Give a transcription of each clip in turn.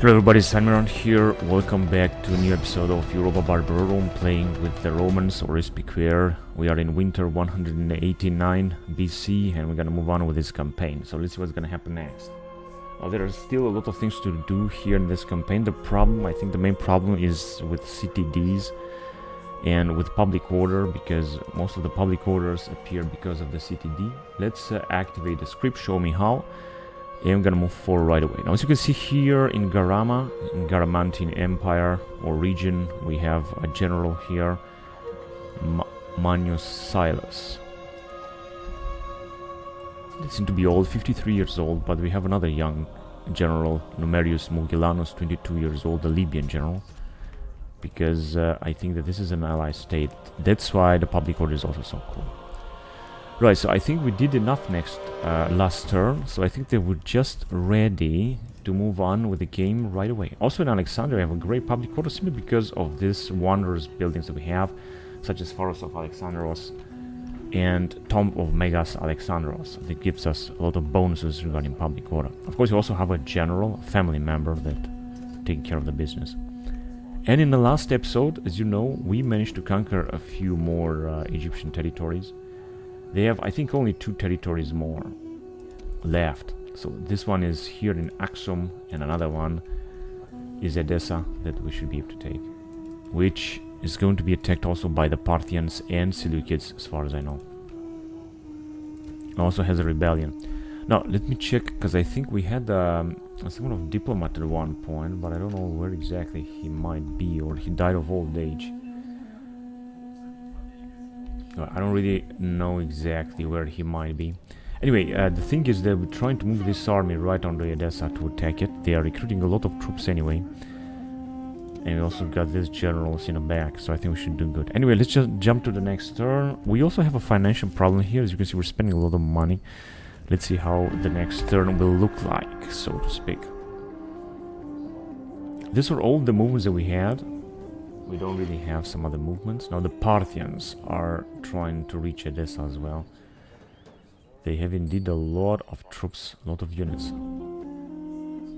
Hello everybody, Simon here. Welcome back to a new episode of Europa Barbarorum, playing with the Romans, or Respiquer. We are in winter 189 BC and we're gonna move on with this campaign. So let's see what's gonna happen next. There are still a lot of things to do here in this campaign. I think the main problem is with CTDs and with public order, because most of the public orders appear because of the CTD. Let's activate the script, show me how. And I'm gonna move forward right away. Now, as you can see here in Garama, in Garamantine Empire or region, we have a general here, Manius Silas. They seem to be all 53 years old, but we have another young general, Numerius Mugellanus, 22 years old, the Libyan general, because I think that this is an ally state. That's why the public order is also so cool. Right, so I think we did enough last turn, so I think they were just ready to move on with the game right away. Also in Alexandria, we have a great public order simply because of these wondrous buildings that we have, such as Pharos of Alexandros and Tomb of Megas Alexandros. That gives us a lot of bonuses regarding public order. Of course, you also have a general, a family member that takes care of the business. And in the last episode, as you know, we managed to conquer a few more Egyptian territories. They have, I think, only 2 territories more left. So this one is here in Axum, and another one is Edessa that we should be able to take, which is going to be attacked also by the Parthians and Seleucids, as far as I know. Also has a rebellion. Now, let me check, because I think we had someone of diplomat at one point, but I don't know where exactly he might be, or he died of old age. I don't really know exactly where he might be. Anyway, the thing is that we're trying to move this army right onto Edessa to attack it. They are recruiting a lot of troops anyway. And we also got these generals in the back, so I think we should do good. Anyway, let's just jump to the next turn. We also have a financial problem here. As you can see, we're spending a lot of money. Let's see how the next turn will look like, so to speak. These are all the movements that we had. We don't really have some other movements. Now the Parthians are trying to reach Edessa as well. They have indeed a lot of troops, a lot of units.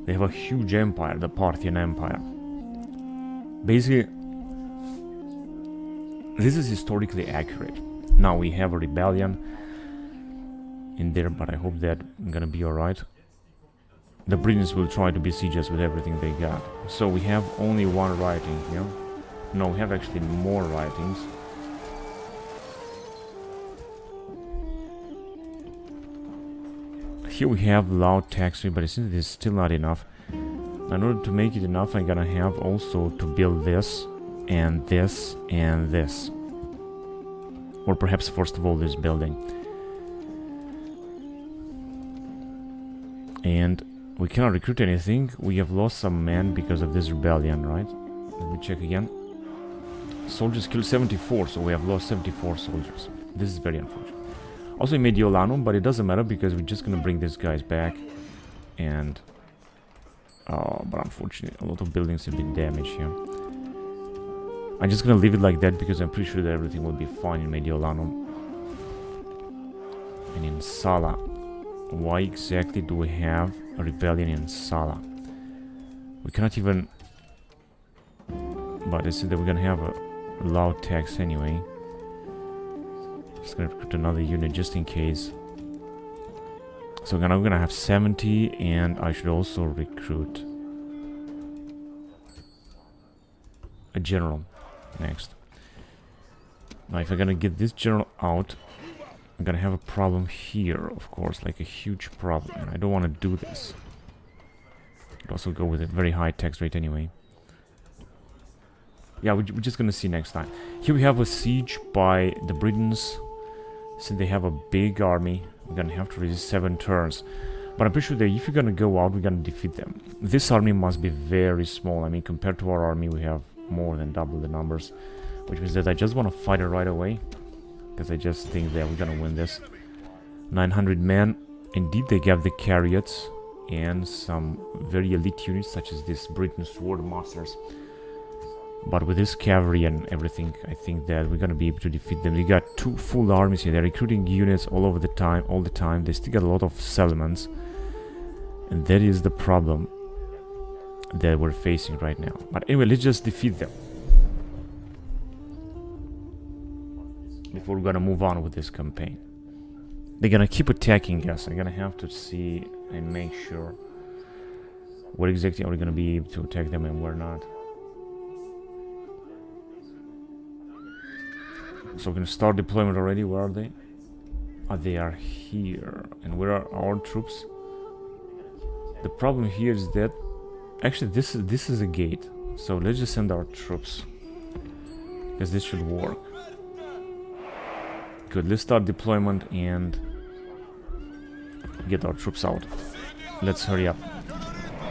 They have a huge empire, the Parthian Empire. Basically, this is historically accurate. Now we have a rebellion in there, but I hope that's gonna be alright. The Britons will try to besiege us with everything they got. So we have only one writing here. No, we have actually more writings. Here we have loud tax rate, but it seems it is still not enough. In order to make it enough, I'm gonna have also to build this, and this, and this. Or perhaps first of all this building. And we cannot recruit anything. We have lost some men because of this rebellion, right? Let me check again. Soldiers killed 74, so we have lost 74 soldiers. This is very unfortunate. Also in Mediolanum, but it doesn't matter because we're just gonna bring these guys back. And but unfortunately, a lot of buildings have been damaged here. I'm just gonna leave it like that because I'm pretty sure that everything will be fine in Mediolanum. And in Sala, why exactly do we have a rebellion in Sala? We cannot even. But I said that we're gonna have a loud tax anyway. Just gonna recruit another unit just in case. So we're gonna have 70, and I should also recruit a general next. Now if I'm gonna get this general out, I'm gonna have a problem here, of course, like a huge problem, and I don't want to do this. I'd also go with a very high tax rate anyway. Yeah, we're just gonna see next time. Here we have a siege by the Britons. Since they have a big army, we're gonna have to resist 7 turns. But I'm pretty sure that if you're gonna go out, we're gonna defeat them. This army must be very small. I mean, compared to our army, we have more than double the numbers. Which means that I just want to fight it right away. Because I just think that we're gonna win this. 900 men. Indeed, they have the chariots. And some very elite units, such as these Briton sword masters. But with this cavalry and everything, I think that we're gonna be able to defeat them. They got 2 full armies here. They're recruiting units all the time. They still got a lot of settlements. And that is the problem. that we're facing right now. But anyway, let's just defeat them before we're gonna move on with this campaign. They're gonna keep attacking us. I'm gonna have to see and make sure where exactly are we gonna be able to attack them and where not. So we're gonna start deployment already. Where are they? Oh, they are here. And where are our troops? The problem here is that actually this is a gate. So let's just send our troops, because this should work. Good. Let's start deployment and get our troops out. Let's hurry up.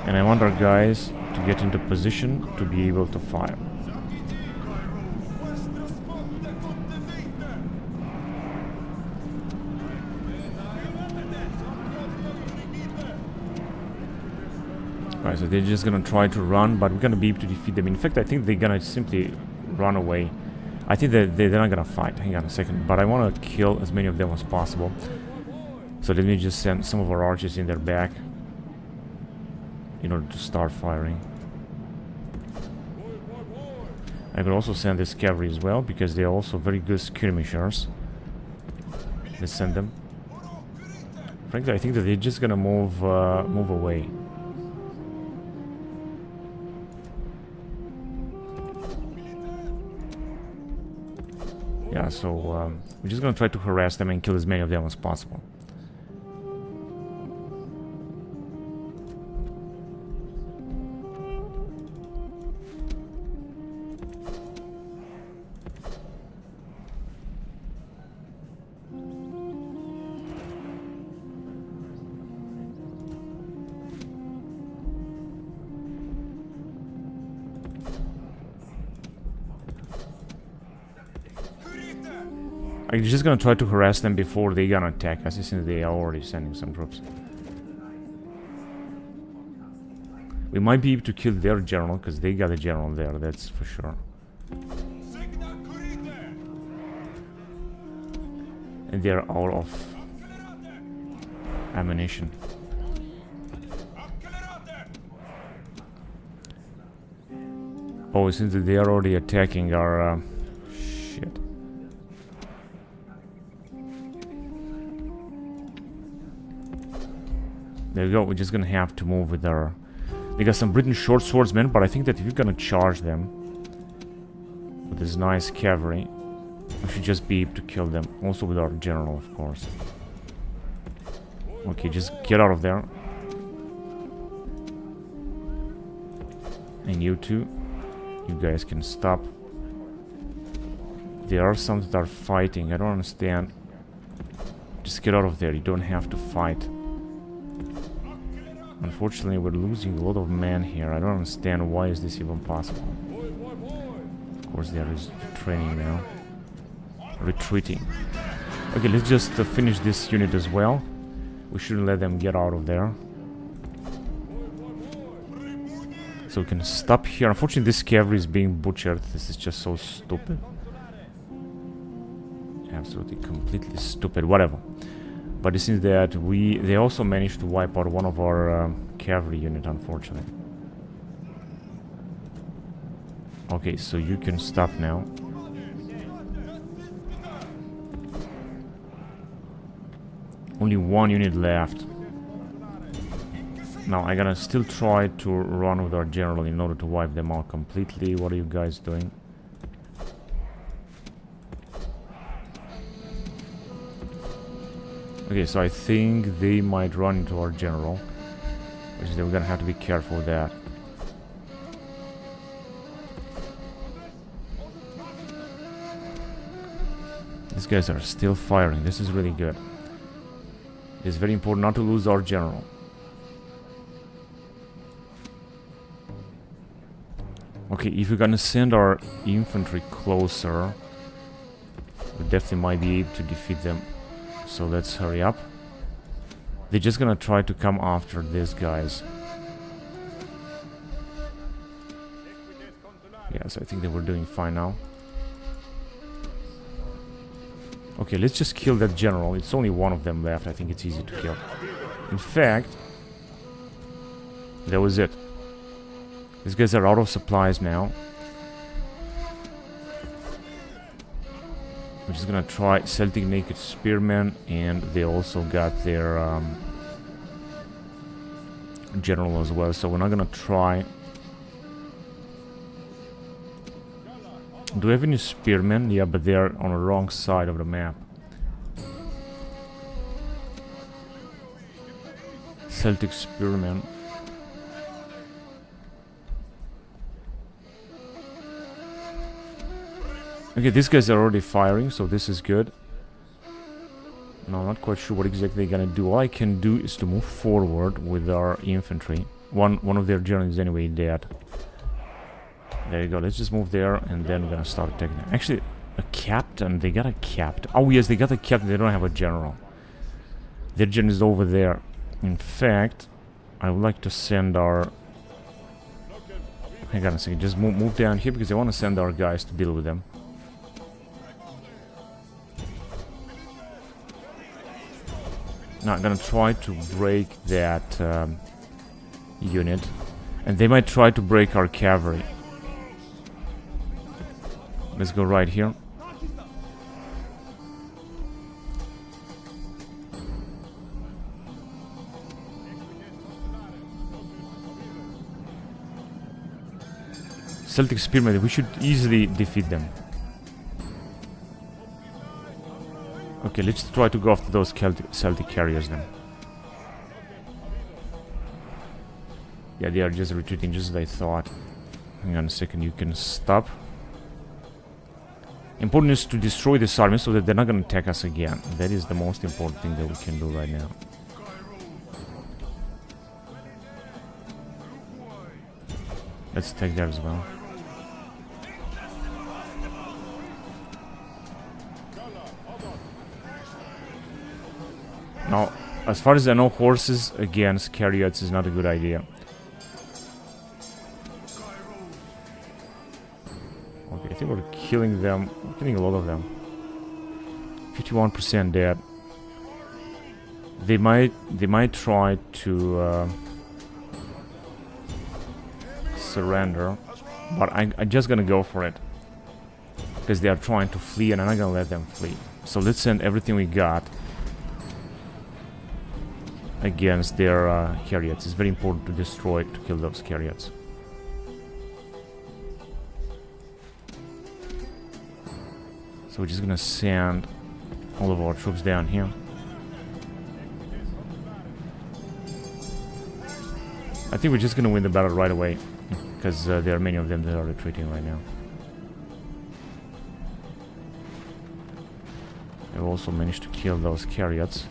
And I want our guys to get into position to be able to fire. Alright, so they're just gonna try to run, but we're gonna be able to defeat them. In fact, I think they're gonna simply run away. I think that they're not gonna fight. Hang on a second. But I want to kill as many of them as possible. So let me just send some of our archers in their back in order to start firing. I could also send this cavalry as well, because they are also very good skirmishers. Let's send them. Frankly, I think that they're just gonna move away. Yeah, so we're just gonna try to harass them and kill as many of them as possible. I'm just gonna try to harass them before they gonna attack us, since they are already sending some troops. We might be able to kill their general, because they got a general there, that's for sure. And they're out of ammunition. Oh, since they are already attacking our... shit. There we go, we're just gonna have to move with our... They got some British short swordsmen, but I think that if you're gonna charge them with this nice cavalry, we should just be able to kill them. Also with our general, of course. Okay, just get out of there. And you two, you guys can stop. There are some that are fighting, I don't understand. Just get out of there, you don't have to fight. Unfortunately, we're losing a lot of men here. I don't understand why is this even possible. Of course, there is training now. Retreating. Okay, let's just finish this unit as well. We shouldn't let them get out of there. So we can stop here. Unfortunately, this cavalry is being butchered. This is just so stupid. Absolutely, completely stupid. Whatever. But it seems that they also managed to wipe out one of our cavalry unit, unfortunately. Okay, so you can stop now. Only one unit left. Now I gotta still try to run with our general in order to wipe them out completely. What are you guys doing? Okay, so I think they might run into our general, which is we're gonna have to be careful with that. These guys are still firing. This is really good. It's very important not to lose our general. Okay, if we're gonna send our infantry closer, we definitely might be able to defeat them. So let's hurry up. They're just gonna try to come after these guys. Yes, I think they were doing fine now. Okay, let's just kill that general. It's only one of them left. I think it's easy to kill. In fact, that was it. These guys are out of supplies now. I'm just gonna try Celtic Naked Spearmen, and they also got their general as well, so we're not gonna try. Do we have any spearmen? Yeah, but they're on the wrong side of the map. Celtic spearmen. Okay, these guys are already firing, so this is good. No, I'm not quite sure what exactly they're gonna do. All I can do is to move forward with our infantry. One of their generals is anyway dead. There you go. Let's just move there, and then we're gonna start attacking them. Actually, a captain. They got a captain. Oh yes, they got a captain. They don't have a general. Their general is over there. In fact, I would like to send our... Hang on a second. Just move down here because I want to send our guys to deal with them. Now I'm gonna try to break that unit, and they might try to break our cavalry. Let's go right here. Celtic Spearmen, we should easily defeat them. Okay, let's try to go after those Celtic carriers then. Yeah, they are just retreating just as I thought. Hang on a second, you can stop. Important is to destroy this army so that they're not going to attack us again. That is the most important thing that we can do right now. Let's take that as well. Now, as far as I know, horses against chariots is not a good idea. Okay, I think we're killing them. We're killing a lot of them. 51% dead. They might try to surrender, but I'm just gonna go for it because they are trying to flee, and I'm not gonna let them flee. So let's send everything we got against their chariots. It's very important to destroy, to kill those chariots. So we're just gonna send all of our troops down here. I think we're just gonna win the battle right away, because there are many of them that are retreating right now. I've also managed to kill those chariots.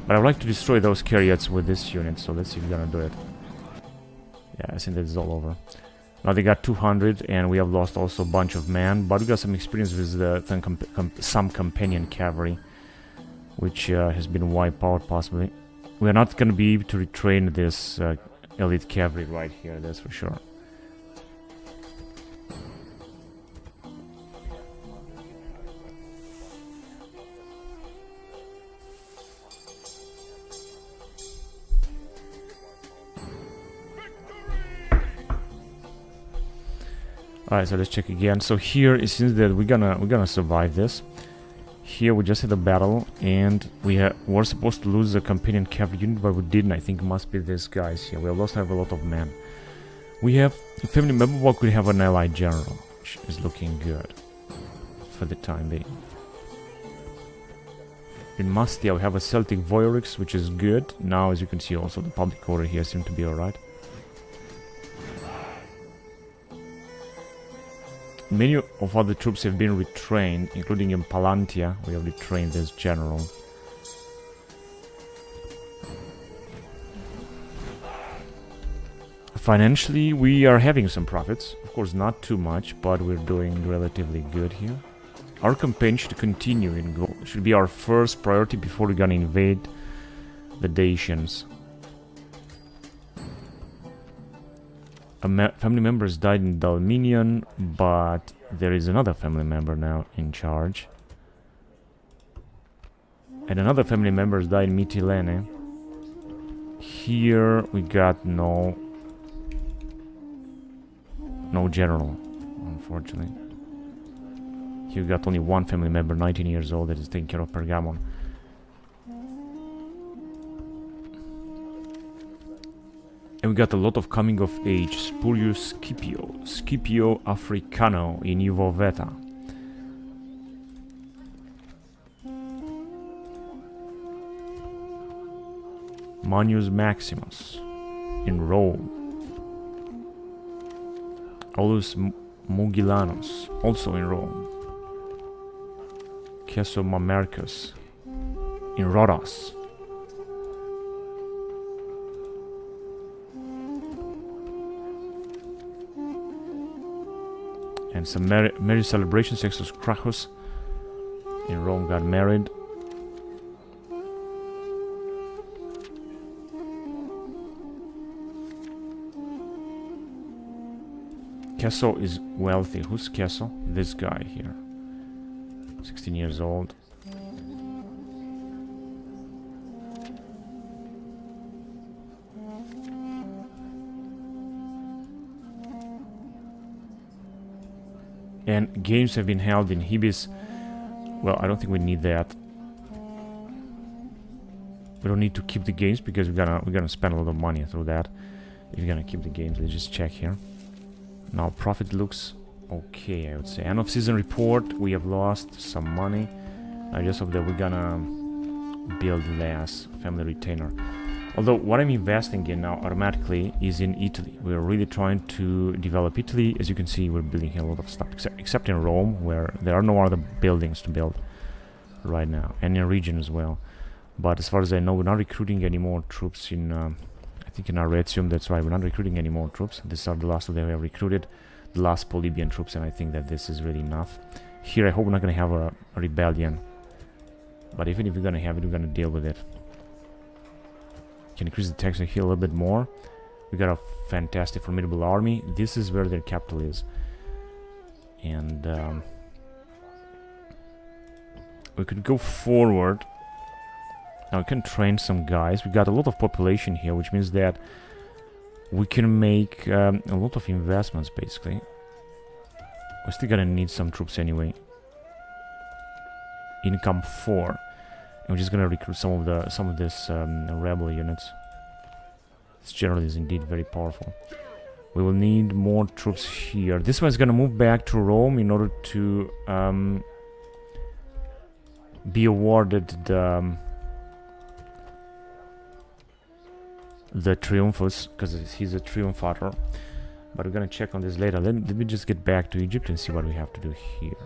But I would like to destroy those chariots with this unit, so let's see if we're gonna do it. Yeah, I think that's all over. Now they got 200, and we have lost also a bunch of men, but we got some experience with some companion cavalry, which has been wiped out possibly. We are not gonna be able to retrain this elite cavalry right here, that's for sure. Alright, so let's check again. So here it seems that we're gonna survive this. Here we just had a battle, and we're supposed to lose a companion cavalry unit, but we didn't. I think it must be these guys here. We also have a lot of men. We have a family member, but we have an allied general, which is looking good for the time being. In Mustia we have a Celtic Voyorix, which is good. Now, as you can see, also the public order here seems to be alright. Many of other troops have been retrained, including in Palantia. We have retrained this general. Financially, we are having some profits. Of course, not too much, but we're doing relatively good here. Our campaign should continue in Gaul. Should be our first priority before we're gonna invade the Dacians. Family members died in Dalminian, but there is another family member now in charge. And another family member died in Mytilene. Here we got no No general, unfortunately. Here we got only one family member, 19 years old, that is taking care of Pergamon. And we got a lot of coming of age. Spurius Scipio Africano in Uvoveta. Manius Maximus in Rome. Aulus Mugilanus, also in Rome. Caeso Mamercus in Rhodas. And some marriage celebrations. Sextus Gracchus in Rome got married. Caeso is wealthy. Who's Caeso? This guy here. 16 years old. And games have been held in Hibis. Well, I don't think we need that. We don't need to keep the games because we're gonna spend a lot of money through that. If you're gonna keep the games, let's just check here. Now profit looks okay, I would say. End of season report, we have lost some money. I just hope that we're gonna build less family retainer. Although what I'm investing in now automatically is in Italy. We're really trying to develop Italy. As you can see, we're building here a lot of stuff, except in Rome, where there are no other buildings to build right now, and in region as well. But as far as I know, we're not recruiting any more troops in I think in Arretium. That's right, we're not recruiting any more troops. These are the last that we have recruited, the last Polybian troops, and I think that this is really enough. Here I hope we're not going to have a rebellion, but even if we're going to have it, we're going to deal with it. Can increase the tax here a little bit more. We got a fantastic formidable army. This is where their capital is, and we could go forward. Now we can train some guys. We got a lot of population here, which means that we can make a lot of investments. Basically, we're still gonna need some troops anyway. Income 4, and we're just gonna recruit some of this rebel units. This general is indeed very powerful. We will need more troops here. This one's gonna move back to Rome in order to be awarded the Triumphus, because he's a Triumphator. But we're gonna check on this later. Let me just get back to Egypt and see what we have to do here.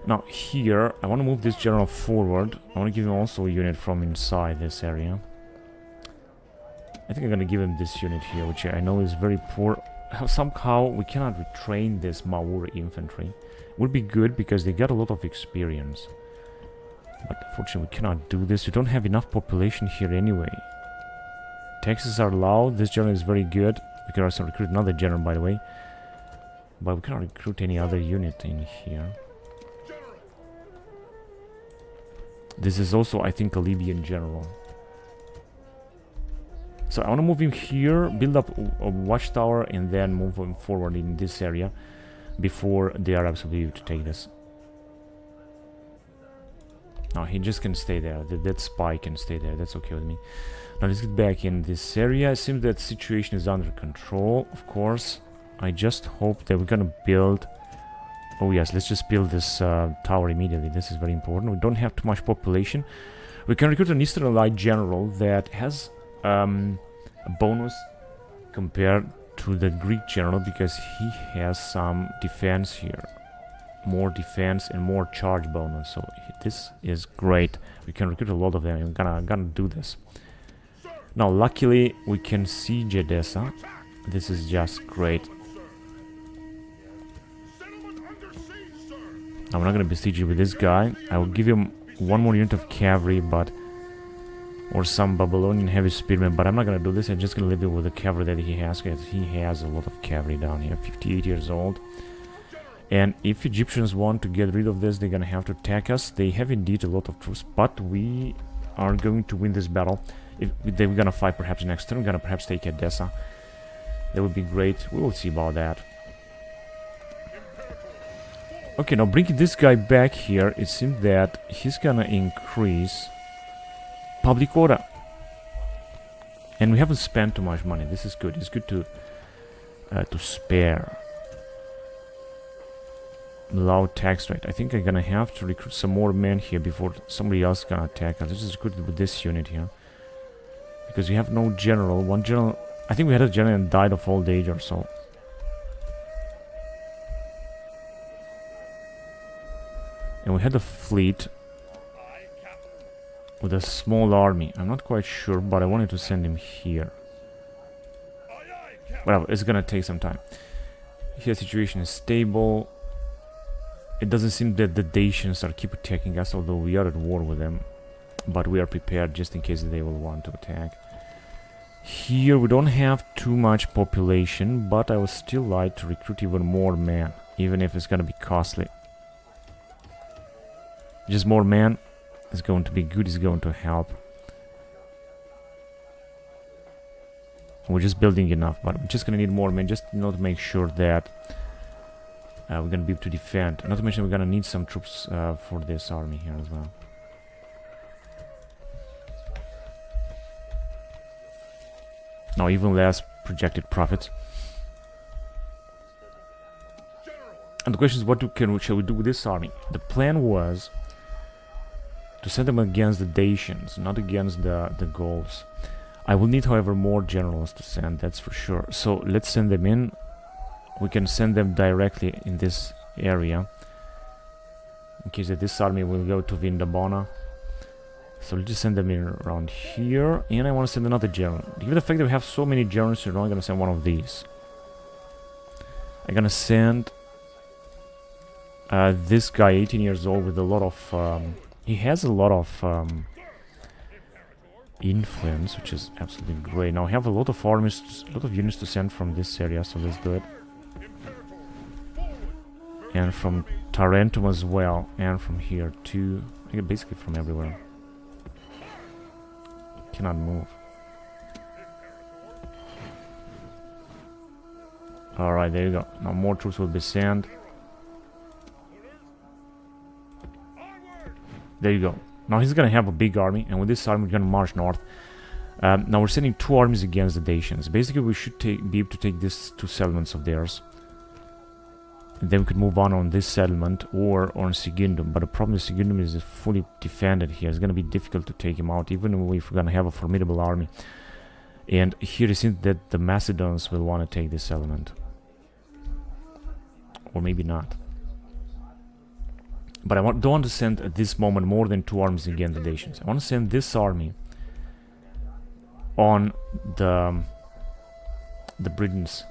Now here, I want to move this general forward. I want to give him also a unit from inside this area. I think I'm gonna give him this unit here, which I know is very poor. Somehow we cannot retrain this Maur infantry. It would be good because they got a lot of experience. But unfortunately we cannot do this. We don't have enough population here anyway. Taxes are low. This general is very good. We can also recruit another general, by the way. But we cannot recruit any other unit in here. This is also, I think, a Libyan general. So I want to move him here, build up a watchtower, and then move him forward in this area before the Arabs will be able to take this. No, he just can stay there. That spy can stay there. That's okay with me. Now let's get back in this area. It seems that situation is under control, of course. I just hope that we're gonna build... Oh yes, let's just build this tower immediately. This is very important. We don't have too much population. We can recruit an Eastern Allied general that has a bonus compared to the Greek general because he has some defense here. More defense and more charge bonus. So this is great. We can recruit a lot of them. I'm gonna do this. Now, luckily, we can siege Edessa. This is just great. I'm not gonna besiege you with this guy. I will give him one more unit of cavalry, but... or some Babylonian heavy spearmen, but I'm not gonna do this. I'm just gonna leave it with the cavalry that he has, because he has a lot of cavalry down here. 58 years old. And if Egyptians want to get rid of this, they're gonna have to attack us. They have indeed a lot of troops, but we are going to win this battle. We're gonna fight perhaps next turn. We're gonna perhaps take Edessa. That would be great. We will see about that. Okay, now bringing this guy back here, it seems that he's gonna increase public order. And we haven't spent too much money. This is good. It's good to spare. Low tax rate. I think I'm gonna have to recruit some more men here before somebody else gonna attack us. Let's just recruit with this unit here. Because we have no general. One general... I think we had a general and died of old age or so. And we had a fleet with a small army. I'm not quite sure, but I wanted to send him here. Well, it's gonna take some time. Here the situation is stable. It doesn't seem that the Dacians are keep attacking us, although we are at war with them. But we are prepared just in case they will want to attack. Here we don't have too much population, but I would still like to recruit even more men, even if it's gonna be costly. Just more men is going to be good, is going to help. We're just building enough, but we're just gonna need more men, just to make sure that we're gonna be able to defend. Not to mention we're gonna need some troops for this army here as well. Now even less projected profits. And the question is, what shall we do with this army? The plan was to send them against the Dacians, not against the Gauls. I will need, however, more generals to send, that's for sure. So let's send them in. We can send them directly in this area, in case that this army will go to Vindobona. So let's just send them in around here, and I want to send another general. Given the fact that we have so many generals, I'm only going to send one of these. I'm going to send this guy, 18 years old, with a lot of... he has a lot of influence, which is absolutely great. Now I have a lot of armies, a lot of units to send from this area, so let's do it. And from Tarentum as well, and from here too. Basically from everywhere. Cannot move. Alright, there you go. Now more troops will be sent. There you go. Now he's gonna have a big army, and with this army we're gonna march north. Now we're sending two armies against the Dacians. Basically we should be able to take these two settlements of theirs. And then we could move on this settlement or on Sigindum. But the problem is Sigindum is fully defended here. It's gonna be difficult to take him out, even if we're gonna have a formidable army. And here it seems that the Macedons will want to take this settlement. Or maybe not. But I don't want to send at this moment more than two armies against the Dacians. I want to send this army on the Britons.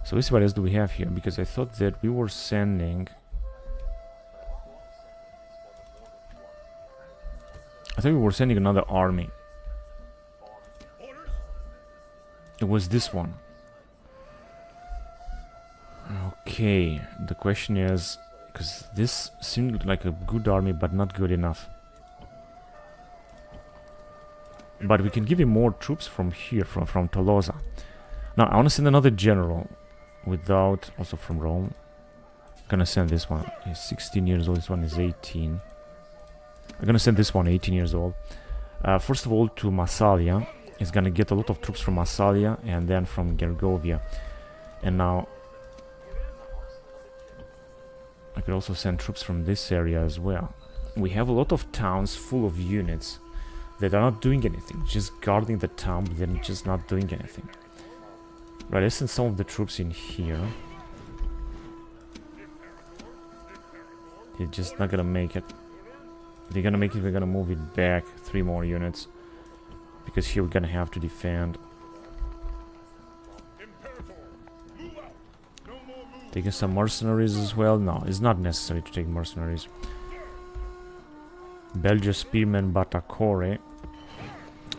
So let's see what else do we have here, because I thought that we were sending... I thought we were sending another army. It was this one. Okay, the question is, because this seemed like a good army, but not good enough. But we can give him more troops from here, from Tolosa. Now, I want to send another general, without, also from Rome. I'm gonna send this one. He's 16 years old, this one is 18. I'm gonna send this one, 18 years old. First of all, to Massalia. He's gonna get a lot of troops from Massalia, and then from Gergovia. And now... I could also send troops from this area as well. We have a lot of towns full of units that are not doing anything, just guarding the town, but then just not doing anything. Right, let's send some of the troops in here. He's just not gonna make it. If they're gonna make it, we're gonna move it back 3 more units. Because here we're gonna have to defend. Taking some mercenaries as well? No, it's not necessary to take mercenaries. Belgia Spearmen Batacore.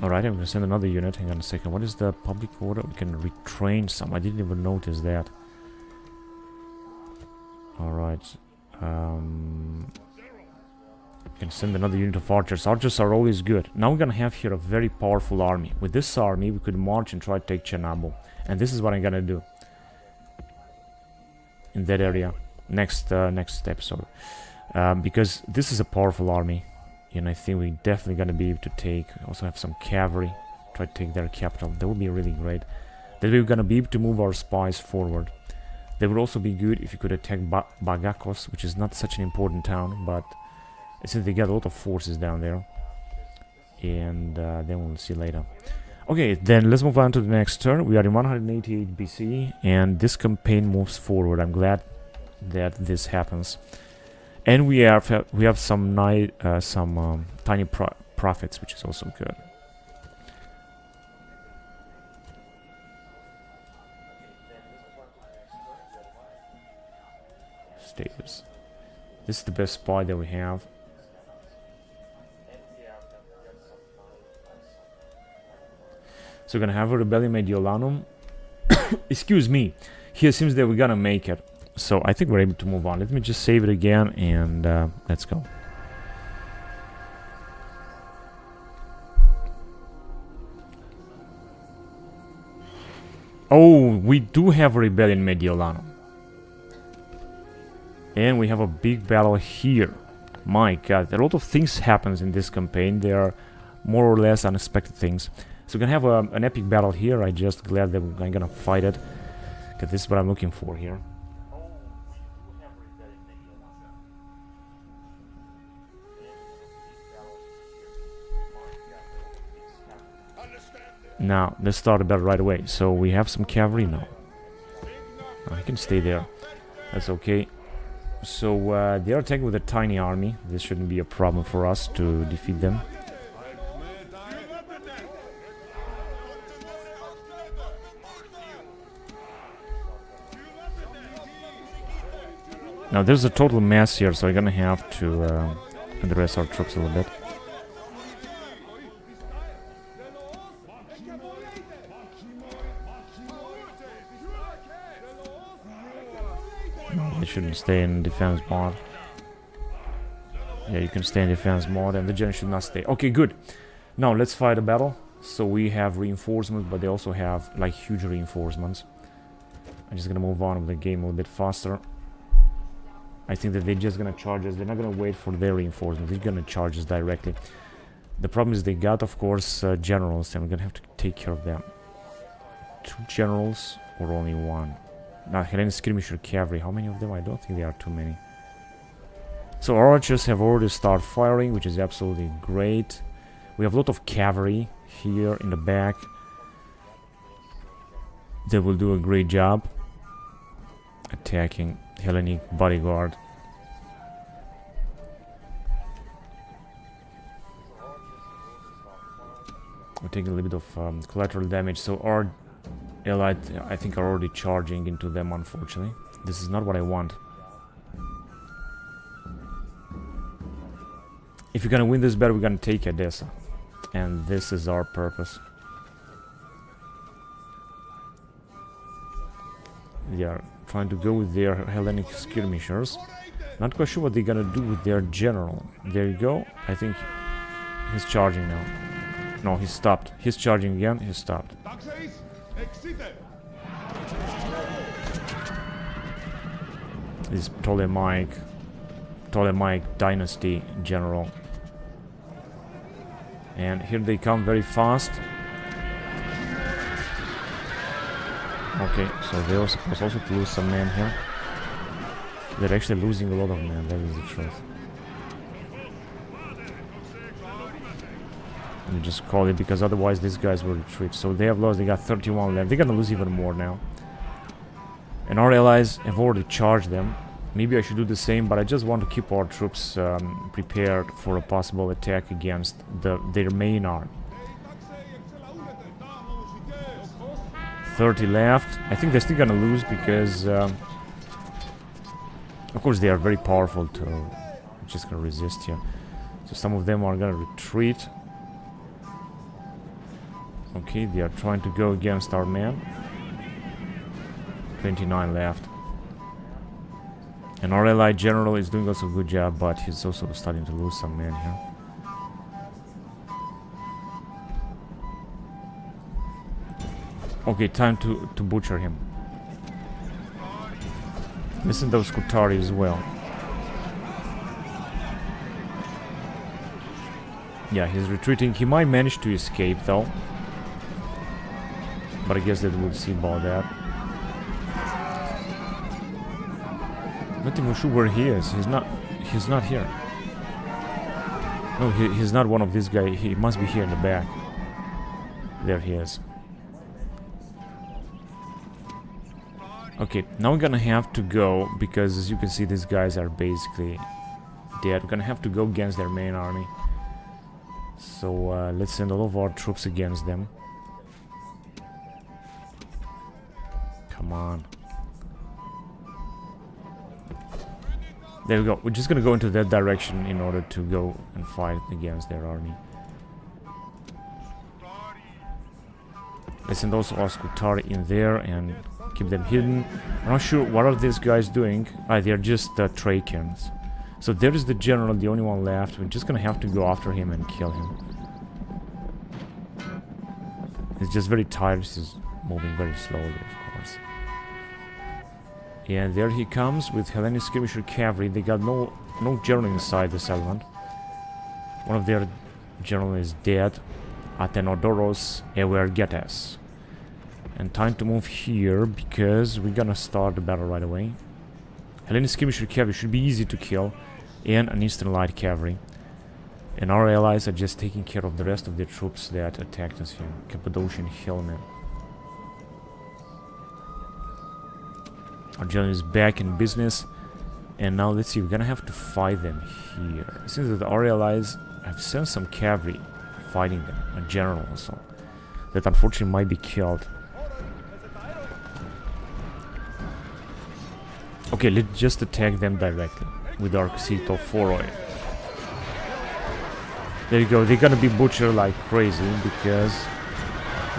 Alright, I'm gonna send another unit. Hang on a second. What is the public order? We can retrain some. I didn't even notice that. Alright. Can send another unit of archers. Archers are always good. Now we're gonna have here a very powerful army. With this army, we could march and try to take Chernobyl. And this is what I'm gonna do. In that area. Next episode. Because this is a powerful army. And I think we're definitely gonna be able to take... Also have some cavalry. Try to take their capital. That would be really great. That we're gonna be able to move our spies forward. That would also be good if you could attack Bagakos, which is not such an important town, but... Since they got a lot of forces down there. And then we'll see later. Okay, then let's move on to the next turn. We are in 188 BC, and this campaign moves forward. I'm glad that this happens. And we have some tiny profits, which is also good. Status. This is the best spy that we have. So we're gonna have a rebellion Mediolanum. Excuse me. Here seems that we're gonna make it. So I think we're able to move on. Let me just save it again and let's go. Oh, we do have a rebellion Mediolanum. And we have a big battle here. My god, a lot of things happens in this campaign. There are more or less unexpected things. So we're gonna have an epic battle here. I'm just glad that I'm gonna fight it. Because this is what I'm looking for here. Now, let's start the battle right away. So we have some cavalry now. I can stay there. That's okay. So they are attacking with a tiny army. This shouldn't be a problem for us to defeat them. Now there's a total mess here, so I'm gonna have to address our troops a little bit. No, they shouldn't stay in defense mode. Yeah, you can stay in defense mode, and the general should not stay. Okay, good. Now let's fight a battle. So we have reinforcements, but they also have like huge reinforcements. I'm just gonna move on with the game a little bit faster. I think that they're just gonna charge us. They're not gonna wait for their reinforcements. They're gonna charge us directly. The problem is they got, of course, generals, and we're gonna have to take care of them. 2 generals or only 1? Now, Hellenic skirmisher cavalry. How many of them? I don't think there are too many. So our archers have already started firing, which is absolutely great. We have a lot of cavalry here in the back. They will do a great job attacking Hellenic bodyguard. We're taking a little bit of collateral damage, so our allied, I think, are already charging into them, unfortunately. This is not what I want. If you're gonna win this battle, we're gonna take Edessa. And this is our purpose. They are trying to go with their Hellenic skirmishers. Not quite sure what they're gonna do with their general. There you go. I think he's charging now. No, he stopped. He's charging again. He stopped. This Ptolemaic dynasty general. And here they come very fast. Okay, so they are supposed also to lose some men here. They're actually losing a lot of men, that is the truth. Let me just call it, because otherwise these guys will retreat. So they have lost, they got 31 left. They're gonna lose even more now. And our allies have already charged them. Maybe I should do the same, but I just want to keep our troops prepared for a possible attack against their main army. 30 left. I think they're still gonna lose because, of course, they are very powerful too. I'm just gonna resist here. So some of them are gonna retreat. Okay, they are trying to go against our men. 29 left. And our allied general is doing also a good job, but he's also starting to lose some men here. Okay, time to butcher him. Listen to those Scutari as well. Yeah, he's retreating. He might manage to escape though. But I guess that we'll see about that. Not even sure where he is. He's not here. No, he's not one of these guys. He must be here in the back. There he is. Okay, now we're gonna have to go, because as you can see these guys are basically dead. We're gonna have to go against their main army. So let's send all of our troops against them. Come on. There we go. We're just gonna go into that direction in order to go and fight against their army. Let's send also our Scutari in there and keep them hidden. I'm not sure what are these guys doing. They're just Thracians. So there is the general, the only one left. We're just gonna have to go after him and kill him. He's just very tired. He's moving very slowly, of course. And there he comes with Hellenic skirmisher cavalry. They got no general inside the settlement. One of their general is dead. Athenodoros Euergetes. And time to move here, because we're gonna start the battle right away. Hellenic skirmisher cavalry should be easy to kill, and an Eastern light cavalry. And our allies are just taking care of the rest of the troops that attacked us here. Cappadocian hillmen. Our general is back in business. And now let's see, we're gonna have to fight them here. It seems that our allies have sent some cavalry fighting them. A general also. That unfortunately might be killed. Okay, let's just attack them directly with our Cito Foroi. There you go, they're gonna be butchered like crazy because...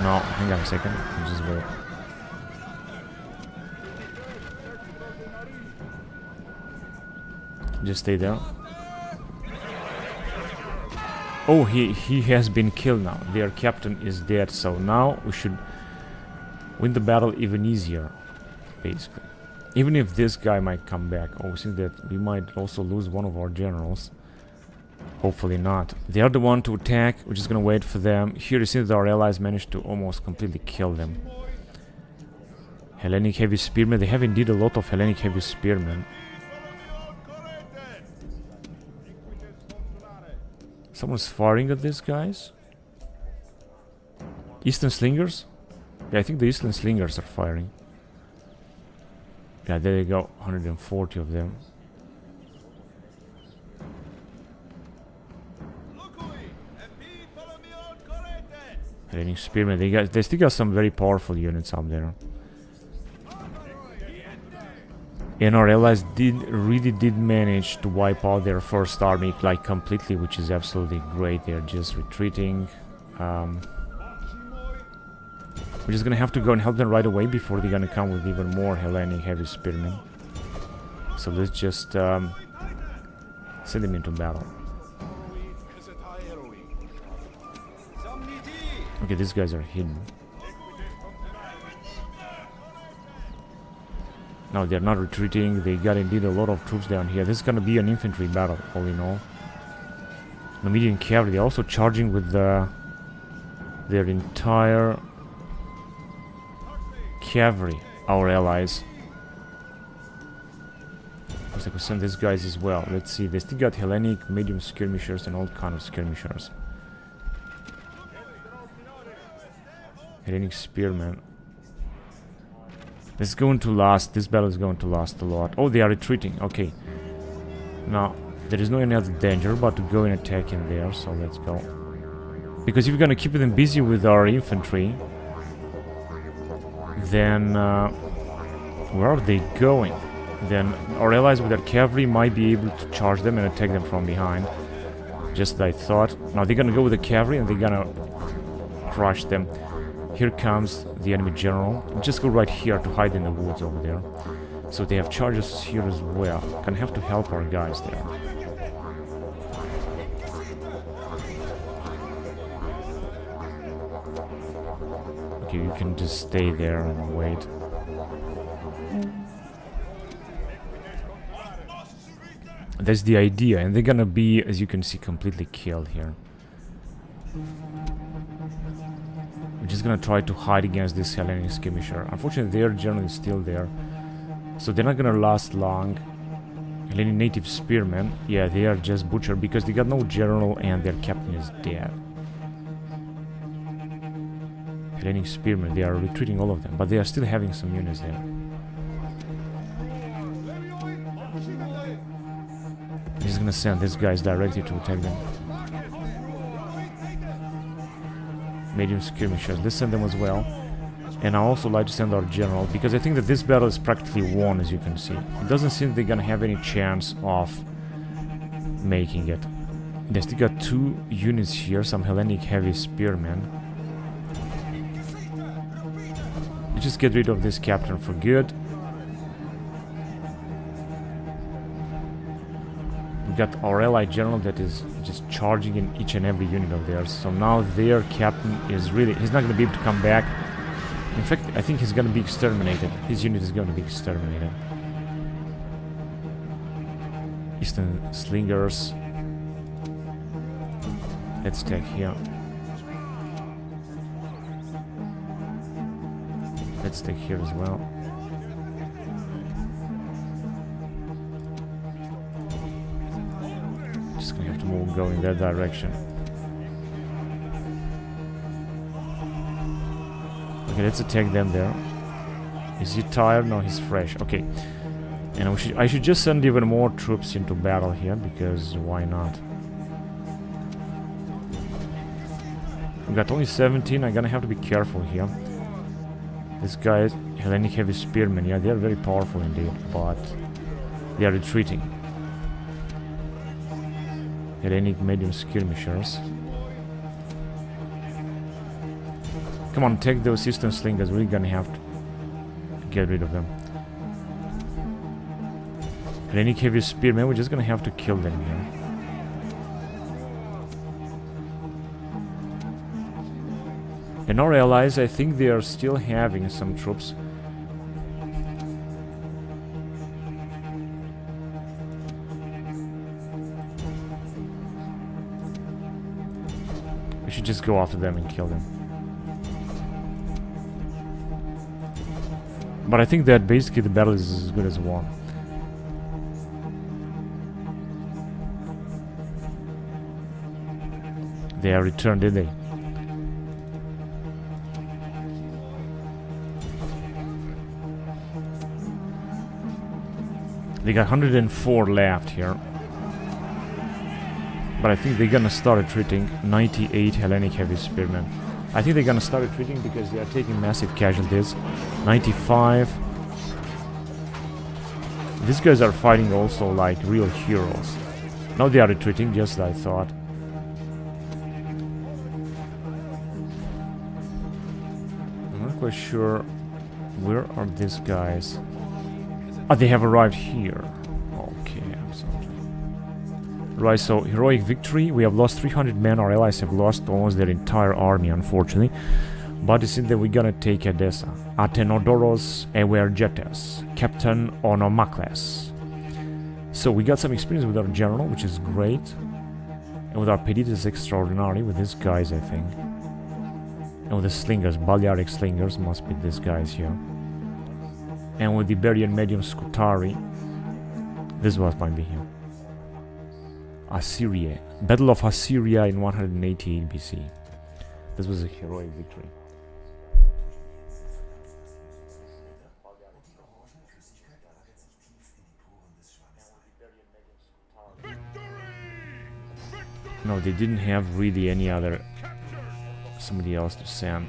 No, hang on a second, just wait. Just stay there. Oh, he has been killed now. Their captain is dead, so now we should win the battle even easier, basically. Even if this guy might come back. Oh, see that we might also lose one of our generals. Hopefully not. They are the one to attack. We're just gonna wait for them. Here you see that our allies managed to almost completely kill them. Hellenic heavy spearmen. They have indeed a lot of Hellenic heavy spearmen. Someone's firing at these guys. Eastern slingers? Yeah, I think the Eastern slingers are firing. Yeah, there you go. 140 of them. Hellenic spearmen. They still got some very powerful units up there. And our allies really did manage to wipe out their first army like completely, which is absolutely great. They're just retreating. We're just gonna have to go and help them right away before they're gonna come with even more Hellenic heavy spearmen. So let's just send them into battle. Okay, these guys are hidden. No, they're not retreating. They got indeed a lot of troops down here. This is gonna be an infantry battle, all in all. Numidian cavalry, they're also charging with their entire cavalry, our allies. Looks like we send these guys as well. Let's see, they still got Hellenic, medium skirmishers, and all kind of skirmishers. Hellenic spearmen. This is going to last. This battle is going to last a lot. Oh, they are retreating. Okay. Now, there is no any other danger but to go and attack in there. So let's go. Because if we're gonna keep them busy with our infantry, then where are they going? Then our allies with their cavalry might be able to charge them and attack them from behind. Just as I thought. Now they're gonna go with the cavalry and they're gonna crush them. Here comes the enemy general. Just go right here to hide in the woods over there. So they have charges here as well. Gonna have to help our guys there. Okay, you can just stay there and wait. That's the idea, and they're gonna be, as you can see, completely killed here. We're just gonna try to hide against this Hellenic skirmisher. Unfortunately, they're generally still there, so they're not gonna last long. Hellenic native spearmen, yeah, they are just butchered because they got no general and their captain is dead. Hellenic spearmen, they are retreating all of them, but they are still having some units there. He's gonna send these guys directly to attack them. Medium skirmishers, let's send them as well. And I also like to send our general, because I think that this battle is practically won, as you can see. It doesn't seem they're gonna have any chance of making it. They still got 2 units here, some Hellenic heavy spearmen. Let's just get rid of this captain for good. We got our allied general that is just charging in each and every unit of theirs. So now their captain is really... he's not going to be able to come back. In fact, I think he's going to be exterminated. His unit is going to be exterminated. Eastern slingers. Let's take here. Let's take here as well. Just gonna have to move, go in that direction. Okay, let's attack them there. Is he tired? No, he's fresh. Okay. And I should just send even more troops into battle here, because why not? We got only 17, I'm gonna have to be careful here. This guy is Hellenic heavy spearmen, yeah, they are very powerful indeed, but they are retreating. Hellenic medium skirmishers. Come on, take those eastern slingers, we're gonna have to get rid of them. Hellenic heavy spearmen, we're just gonna have to kill them here. And our allies, I think they are still having some troops. We should just go after them and kill them. But I think that basically the battle is as good as won. They are returned, did they? They got 104 left here. But I think they're gonna start retreating. 98 Hellenic heavy spearmen. I think they're gonna start retreating because they are taking massive casualties. 95. These guys are fighting also like real heroes. Now they are retreating, just as I thought. I'm not quite sure. Where are these guys? Oh, they have arrived here. Okay, I'm sorry. Right, so heroic victory. We have lost 300 men. Our allies have lost almost their entire army, unfortunately. But it seems that we're gonna take Edessa. Athenodoros Euergetes, Captain Onomacles. So we got some experience with our general, which is great. And with our Peditus extraordinary, with these guys, I think. And with the slingers, Balearic slingers, must be these guys here. And with the Iberian medium Scutari, this was might be here. Assyria. Battle of Assyria in 188 BC. This was a heroic victory. No, they didn't have really any other... somebody else to send.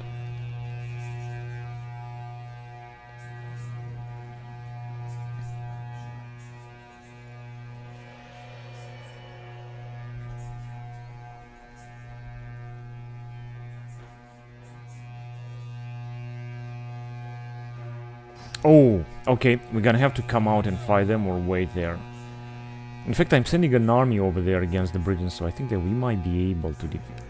Oh, Okay, we're gonna have to come out and fight them or wait there. In fact, I'm sending an army over there against the Britons, so I think that we might be able to defeat...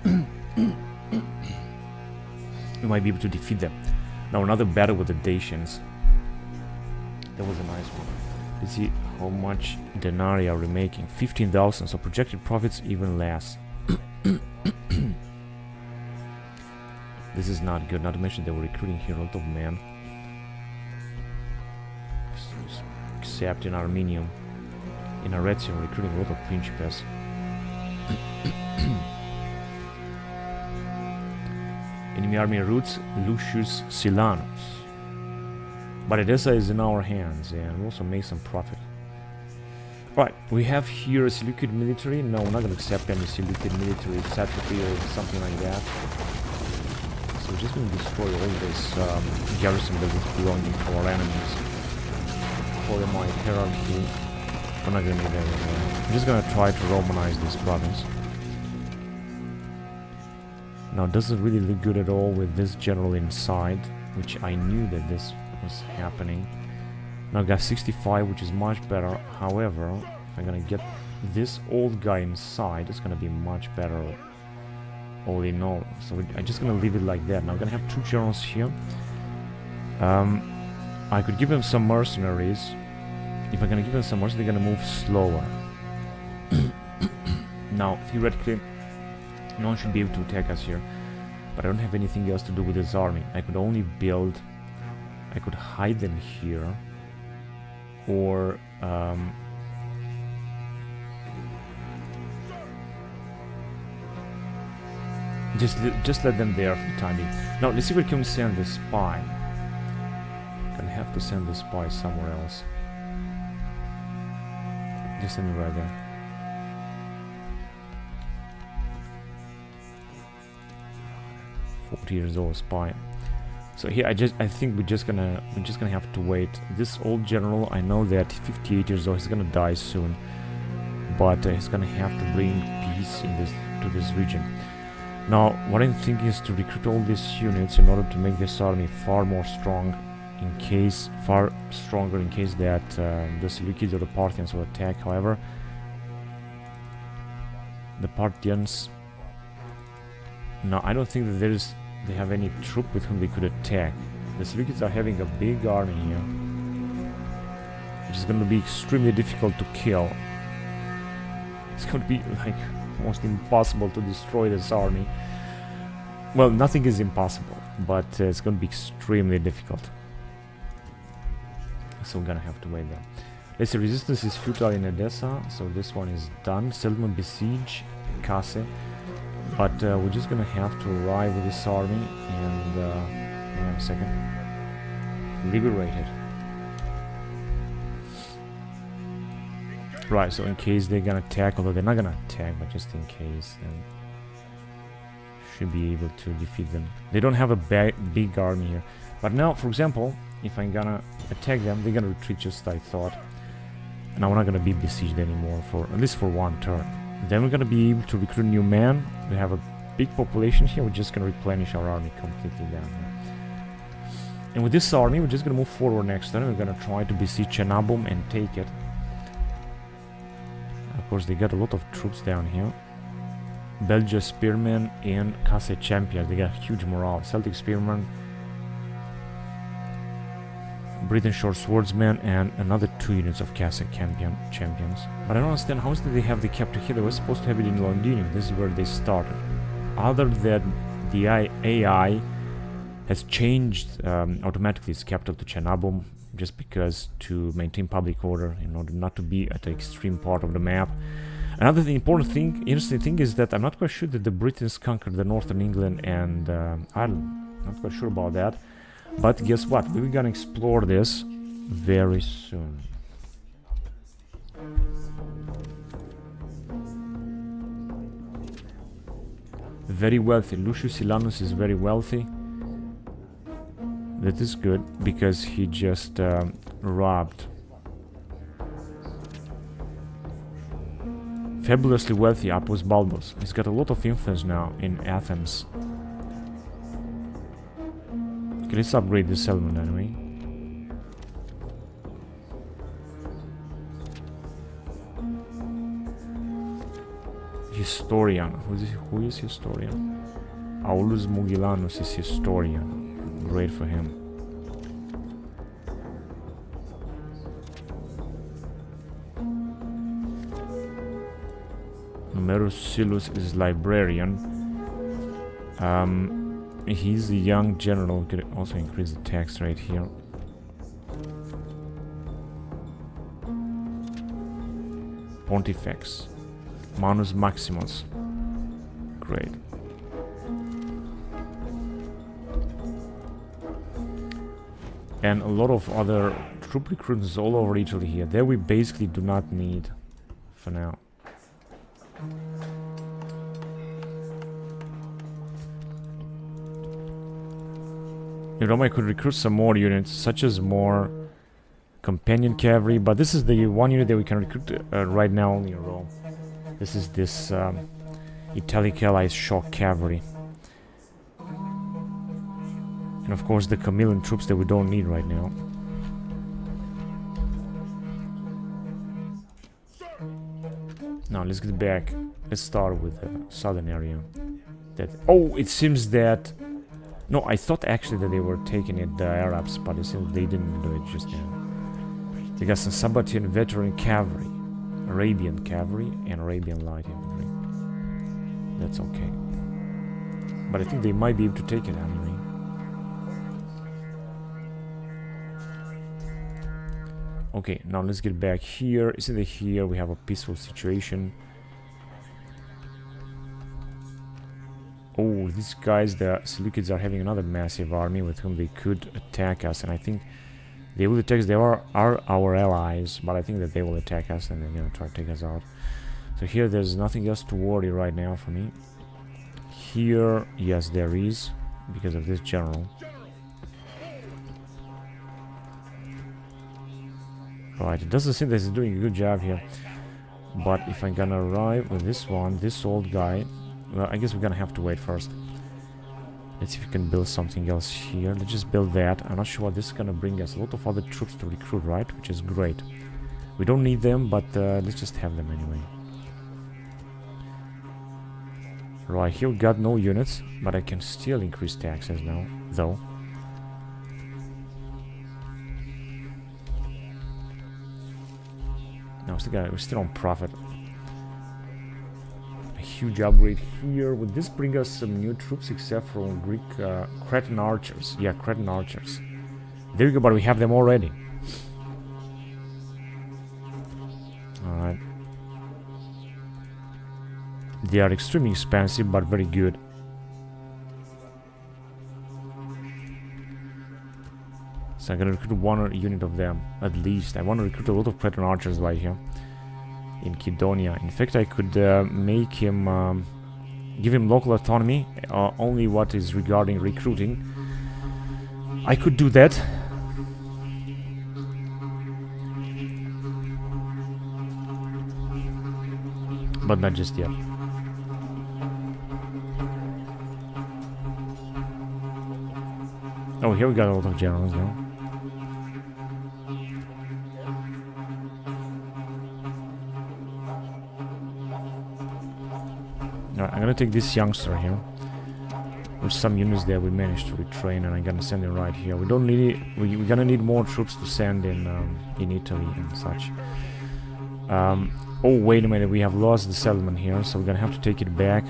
we might be able to defeat them. Now another battle with the Dacians. That was a nice one. Let's see how much denarii are we making. 15,000, so projected profits even less. This is not good, not to mention they were recruiting here a lot of men. Except in Armenium. In Aretium, recruiting a lot of principes. Enemy army routes Lucius Silanus. But Edessa is in our hands, and we also make some profit. Right, we have here a Seleucid military. No, we're not going to accept any Seleucid military, satrapy or something like that. So we're just going to destroy all this garrison that is belonging to our enemies. Ptolemaic hierarchy. We're not going to need that anymore. I'm just going to try to Romanize this province. Now, it doesn't really look good at all with this general inside, which I knew that this was happening. Now I got 65, which is much better. However, if I'm gonna get this old guy inside, it's gonna be much better all in all. So I'm just gonna leave it like that. Now I'm gonna have 2 generals here. I could give them some mercenaries. If I'm gonna give them some mercenaries, they're gonna move slower. Now, theoretically, no one should be able to attack us here. But I don't have anything else to do with this army. I could only build... I could hide them here. Or... just let them there for the time being. Now, let's see if we can send the spy. Gonna have to send the spy somewhere else. Just send it right there. Years old spy. So here I think we're just gonna have to wait. This old general, I know that 58 years old, he's gonna die soon, but he's gonna have to bring peace to this region. Now what I'm thinking is to recruit all these units in order to make this army far stronger in case that the Seleucids or the Parthians will attack. However, the Parthians, no, I don't think that they have any troop with whom they could attack. The Seleucids are having a big army here, which is going to be extremely difficult to kill. It's going to be like almost impossible to destroy this army. Well, nothing is impossible, but it's going to be extremely difficult. So we're going to have to wait there. Let's see, resistance is futile in Edessa, so this one is done. Settlement besiege, Kasse. But we're just gonna have to arrive with this army and hang on a second. Liberate it. Right, so in case they're gonna attack, although they're not gonna attack, but just in case, then should be able to defeat them. They don't have a big army here. But now, for example, if I'm gonna attack them, they're gonna retreat just I thought. And now we're not gonna be besieged anymore for at least for one turn. Then we're gonna be able to recruit new men. We have a big population here. We're just gonna replenish our army completely down here. And with this army, we're just gonna move forward next turn. We're gonna try to besiege Cenabum and take it. Of course, they got a lot of troops down here. Belgian spearmen and Kasse champions. They got huge morale. Celtic spearmen, Britain short swordsmen, and another 2 units of Kasse champions. But I don't understand how did they have the capital here. They were supposed to have it in Londinium. This is where they started. Other than the AI has changed automatically its capital to Cenabum, just because to maintain public order in order not to be at the extreme part of the map. Another interesting thing is that I'm not quite sure that the Britons conquered the northern England and Ireland. Not quite sure about that. But guess what? We're gonna explore this very soon. Very wealthy. Lucius Silanus is very wealthy. That is good because he just robbed. Fabulously wealthy Apus Balbus. He's got a lot of influence now in Athens. Okay, let's upgrade this settlement anyway. Historian. Who is Historian? Aulus Mugilanus is Historian. Great for him. Numerus Silus is Librarian. He's a young general. We could also increase the tax rate here. Pontifex. Manus Maximus. Great. And a lot of other troop recruitments all over Italy here. There we basically do not need for now. In Rome I could recruit some more units, such as more companion cavalry, but this is the one unit that we can recruit right now only in Rome. This is this Italic Allies shock cavalry. And of course the Camillan troops that we don't need right now. Now let's get back. Let's start with the southern area. Oh, it seems that... No, I thought actually that they were taking it, the Arabs, but it seems they didn't do it just now. They got some Sabbatean veteran cavalry, Arabian cavalry, and Arabian light infantry. That's okay. But I think they might be able to take it anyway. Okay, now let's get back here. Isn't it here we have a peaceful situation? Oh, these guys, the Seleucids, are having another massive army with whom they could attack us, and I think they will attack us. They are our allies, but I think that they will attack us and they're gonna try to take us out. So here there's nothing else to worry right now for me. Here, yes, there is, because of this general. Right, it doesn't seem that he's doing a good job here. But if I'm gonna arrive with this one, this old guy... Well, I guess we're gonna have to wait first. Let's see if we can build something else here. Let's just build that. I'm not sure what this is gonna bring us. A lot of other troops to recruit, right? Which is great. We don't need them, but let's just have them anyway. Right, here we got no units, but I can still increase taxes now, though. No, we're still on profit. A huge upgrade here. Would this bring us some new troops except for Greek Cretan archers? Yeah, Cretan archers. There you go, but we have them already. Alright. They are extremely expensive, but very good. So I'm gonna recruit one unit of them, at least. I want to recruit a lot of Cretan archers right here. In Kydonia. In fact, I could make him... give him local autonomy, only what is regarding recruiting. I could do that. But not just yet. Oh, here we got a lot of generals now. I'm gonna take this youngster here. With some units there we managed to retrain, and I'm gonna send him right here. We don't need it. We're gonna need more troops to send in Italy and such. Oh, wait a minute, we have lost the settlement here, so we're gonna have to take it back.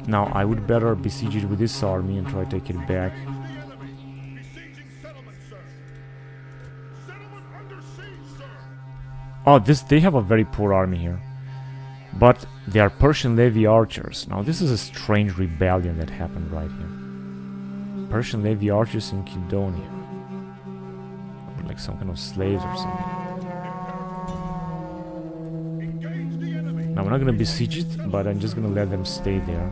Now, I would better besiege it with this army and try to take it back. Oh, they have a very poor army here. But they are Persian Levy archers. Now, this is a strange rebellion that happened right here. Persian Levy archers in Kydonia. Like some kind of slaves or something. Now, we're not gonna besiege it, but I'm just gonna let them stay there.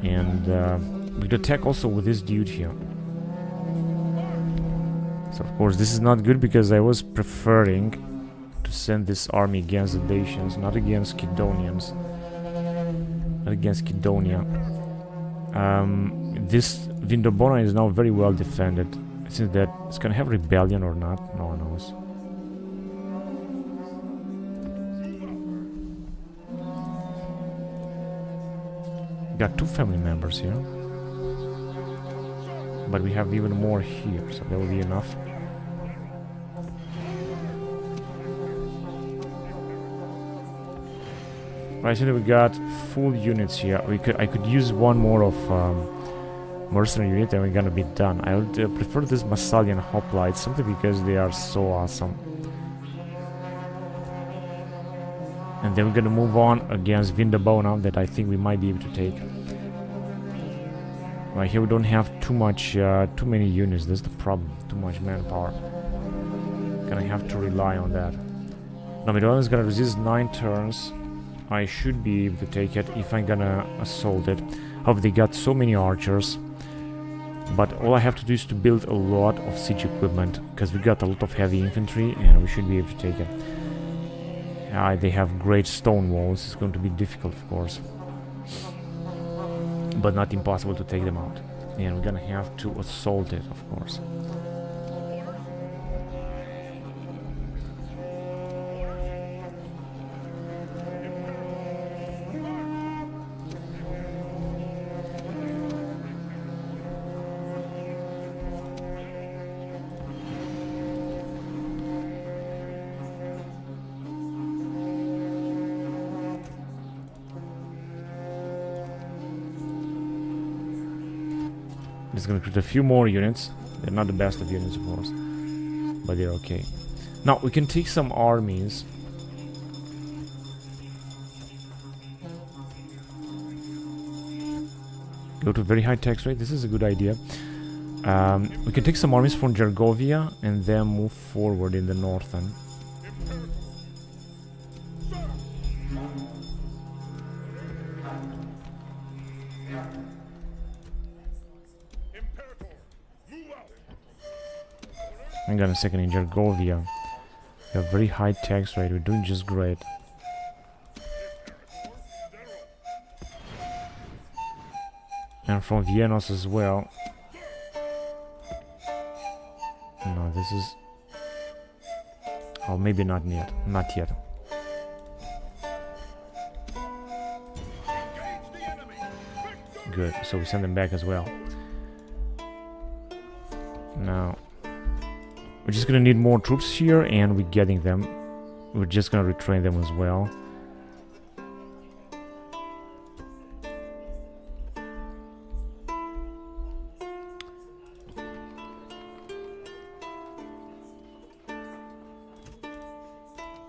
And we could attack also with this dude here. So, of course, this is not good because I was preferring to send this army against the Dacians, not against Kydonians. Not against Kydonia. This Vindobona is now very well defended. Isn't that it's gonna have rebellion or not? No one knows. Got 2 family members here. But we have even more here, so that will be enough. Right, so we got full units here. I could use one more of mercenary unit and we're gonna be done. I would prefer this Massalian hoplites simply because they are so awesome. And then we're gonna move on against Vindobona that I think we might be able to take. Right here we don't have too many units. That's the problem. Too much manpower. Gonna have to rely on that. Now Mediolanum is gonna resist 9 turns. I should be able to take it if I'm gonna assault it. However, they got so many archers. But all I have to do is to build a lot of siege equipment, because we got a lot of heavy infantry and we should be able to take it. They have great stone walls. It's going to be difficult, of course. But not impossible to take them out. And we're gonna have to assault it, of course. It's gonna create a few more units. They're not the best of units, of course, but they're okay. Now we can take some armies. Go to very high tax rate. This is a good idea. We can take some armies from Gergovia and then move forward in the northern. Hang on a second, in Gergovia we have very high tax rate. We're doing just great. And from Viennos as well. No, this is... oh, maybe not yet. Not yet. Good, so we send them back as well. Now... we're just gonna need more troops here, and we're getting them. We're just gonna retrain them as well.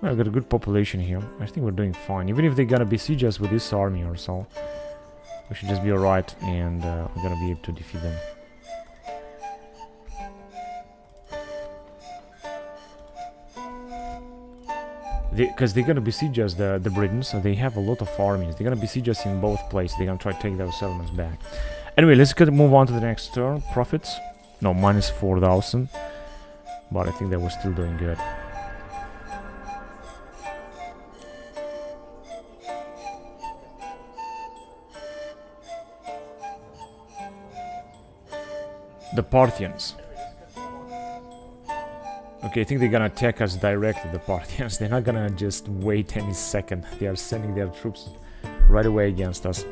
Well, I've got a good population here. I think we're doing fine. Even if they're gonna besiege us with this army or so, we should just be alright, and we're gonna be able to defeat them. Because they're gonna besiege us, the Britons, so they have a lot of armies. They're gonna besiege us in both places. They're gonna try to take those settlements back. Anyway, let's move on to the next turn. Profits. No, minus 4,000. But I think that we're still doing good. The Parthians. Okay, I think they're gonna attack us directly, the Parthians. They're not gonna just wait any second. They are sending their troops right away against us.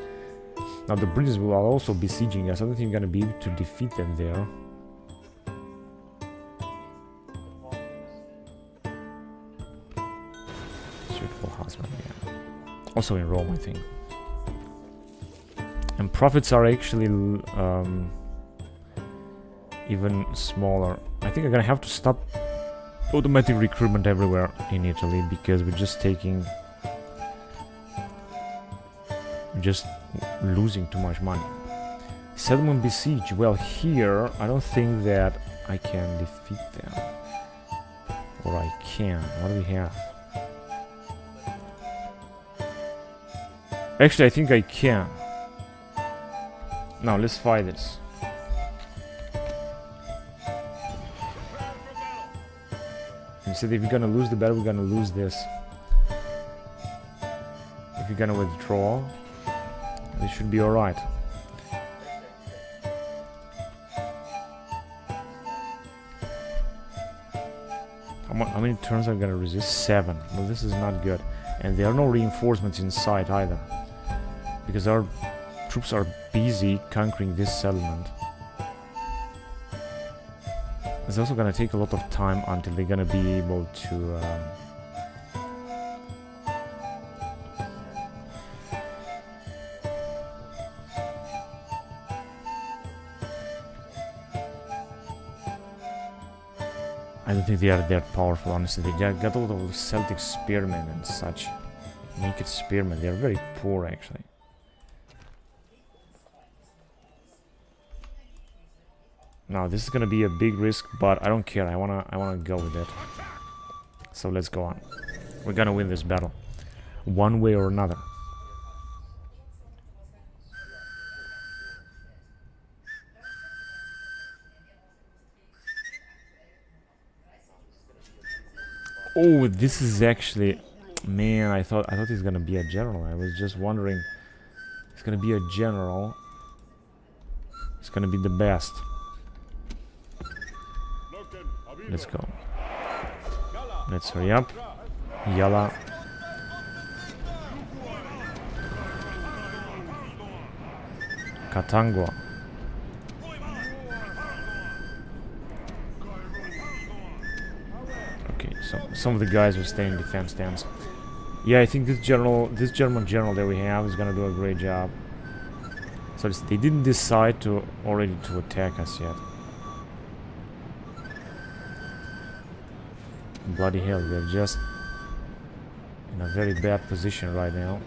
Now the British will also be besieging us. I don't think we're gonna be able to defeat them there. Suitable husband, yeah. Also in Rome, I think. And profits are actually even smaller. I think I'm gonna have to stop automatic recruitment everywhere in Italy, because we're just taking... we're just losing too much money. Settlement besiege. Well, here I don't think that I can defeat them. Or I can. What do we have? Actually, I think I can. Now let's fight this. Instead, if you're gonna lose the battle, we're gonna lose this. If you're gonna withdraw, this should be alright. How many turns are gonna resist? 7. Well, this is not good. And there are no reinforcements in sight either. Because our Troops are busy conquering this settlement. It's also gonna take a lot of time until they're gonna be able to I don't think they are that powerful, honestly. They got all those Celtic spearmen and such. Naked spearmen. They are very poor, actually. Now, this is gonna be a big risk, but I don't care. I wanna go with it. So let's go on. We're gonna win this battle, one way or another. Oh, this is actually, man. I thought he's gonna be a general. I was just wondering. He's gonna be a general. It's gonna be the best. Let's go. Let's hurry up. Yalla. Katangwa. Okay, so some of the guys will stay in defense stance. Yeah, I think this German general that we have is gonna do a great job. So they didn't decide to already to attack us yet. Bloody hell, we're just in a very bad position right now.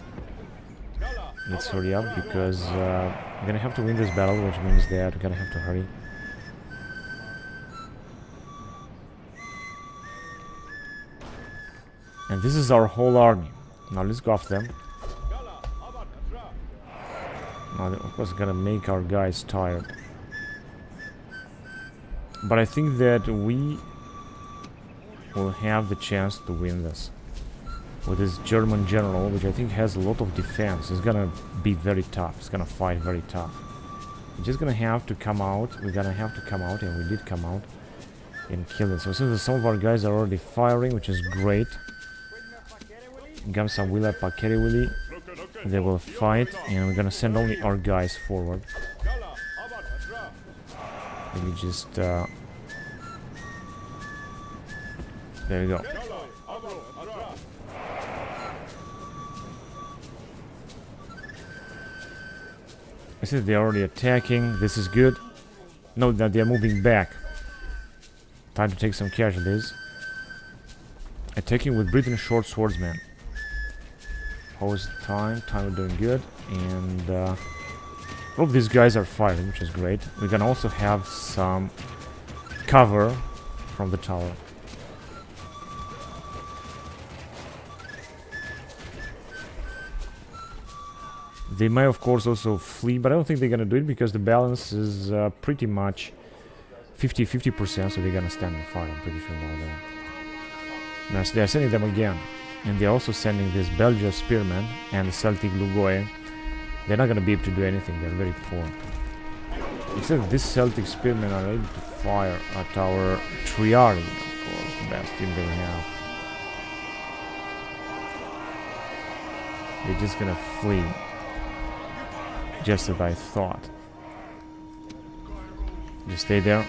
Let's hurry up because we're gonna have to win this battle, which means that we're gonna have to hurry. And this is our whole army. Now let's go after them. Now, of course, gonna make our guys tired. But I think that we will have the chance to win this with this German general, which I think has a lot of defense. It's gonna be very tough. It's gonna fight very tough. We're just gonna have to come out. We're gonna have to come out, and we did come out and kill it. So since some of our guys are already firing, which is great. Gamsa Willa Pakeriwili. They will fight, and we're gonna send only our guys forward. Let me just there we go. I said they're already attacking. This is good. No, that they're moving back. Time to take some casualties. Attacking with Britain short swordsman. How's the time? Time we're doing good. And all of these guys are firing, which is great. We can also have some cover from the tower. They may, of course, also flee, but I don't think they're gonna do it because the balance is pretty much 50-50%, so they're gonna stand and fight. I'm pretty sure about that. Now, so they're sending them again, and they're also sending this Belgian spearmen and the Celtic Lugoe. They're not gonna be able to do anything. They're very poor. Except these Celtic spearmen are able to fire at our Triari, of course, the best team they have. They're just gonna flee. Just as I thought. Just stay there.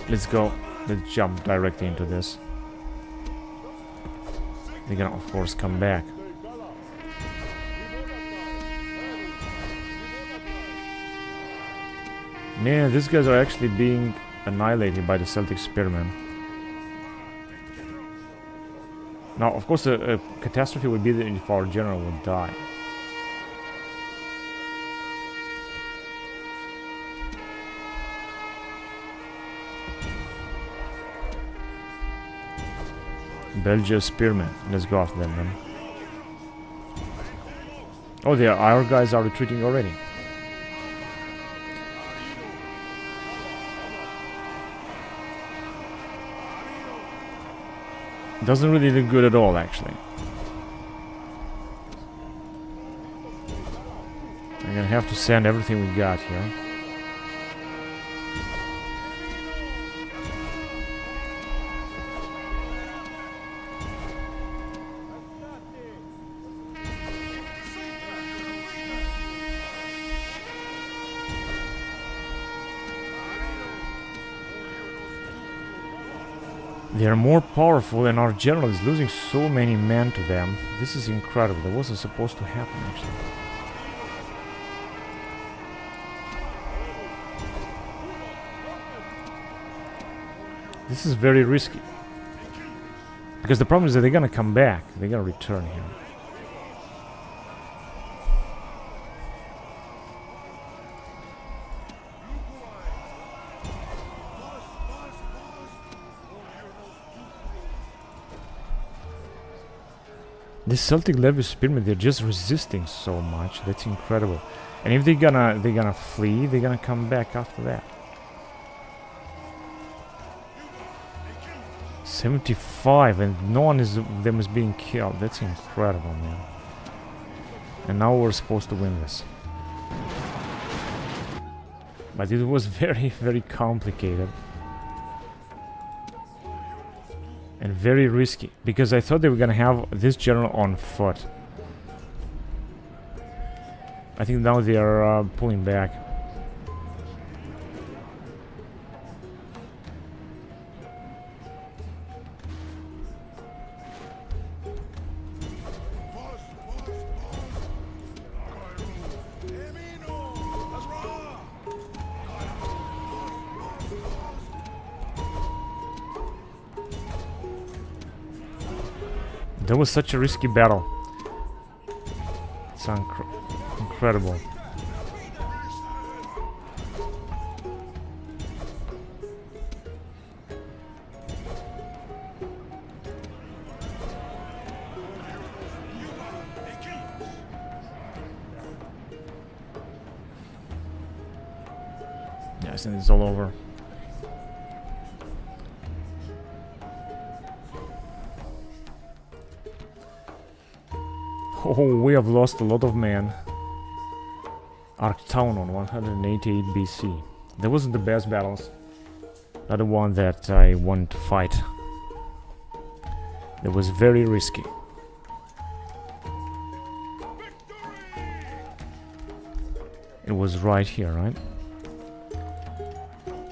Let's go. Let's jump directly into this. They're gonna, of course, come back. Man, these guys are actually being annihilated by the Celtic spearmen. Now, of course, a catastrophe would be that if our general would die. Belgian spearmen. Let's go after them then. Oh, our guys are retreating already. Doesn't really look good at all, actually. I'm gonna have to send everything we got here. They are more powerful and our general is losing so many men to them. This is incredible. That wasn't supposed to happen actually. This is very risky. Because the problem is that they're gonna come back. They're gonna return here. This Celtic Levy spearmen, they're just resisting so much. That's incredible. And if they're gonna flee, they're gonna come back after that. 75 and no one of them is being killed. That's incredible, man. And now we're supposed to win this. But it was very, very complicated. And very risky, because I thought they were gonna have this general on foot. I think now they are pulling back. That was such a risky battle. It's incredible. Yeah, I think it's all over. Oh, we have lost a lot of men. Arctown on 188 BC. That wasn't the best battles. Not the one that I want to fight. That was very risky. It was right here, right?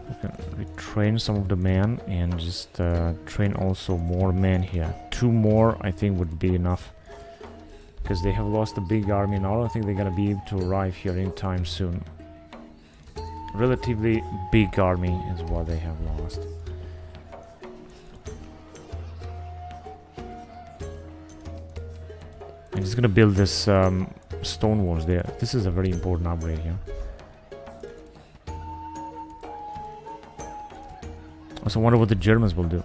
We can retrain some of the men and just train also more men here. 2 more, I think, would be enough. Because they have lost a big army and I don't think they're gonna be able to arrive here anytime soon. Relatively big army is what they have lost. I'm just gonna build this stone walls there. This is a very important upgrade here. Also wonder what the Germans will do.